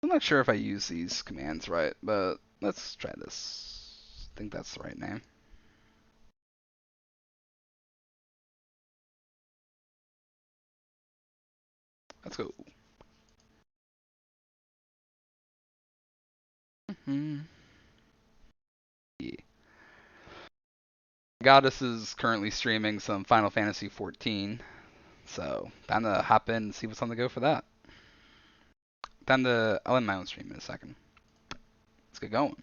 I'm not sure if I use these commands right, but let's try this. I think that's the right name. Let's go. Goddess is currently streaming some Final Fantasy 14, so time to hop in and see what's on the go for that. I'll end my own stream in a second. Let's get going.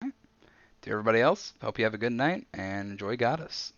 To everybody else, hope you have a good night and enjoy Goddess.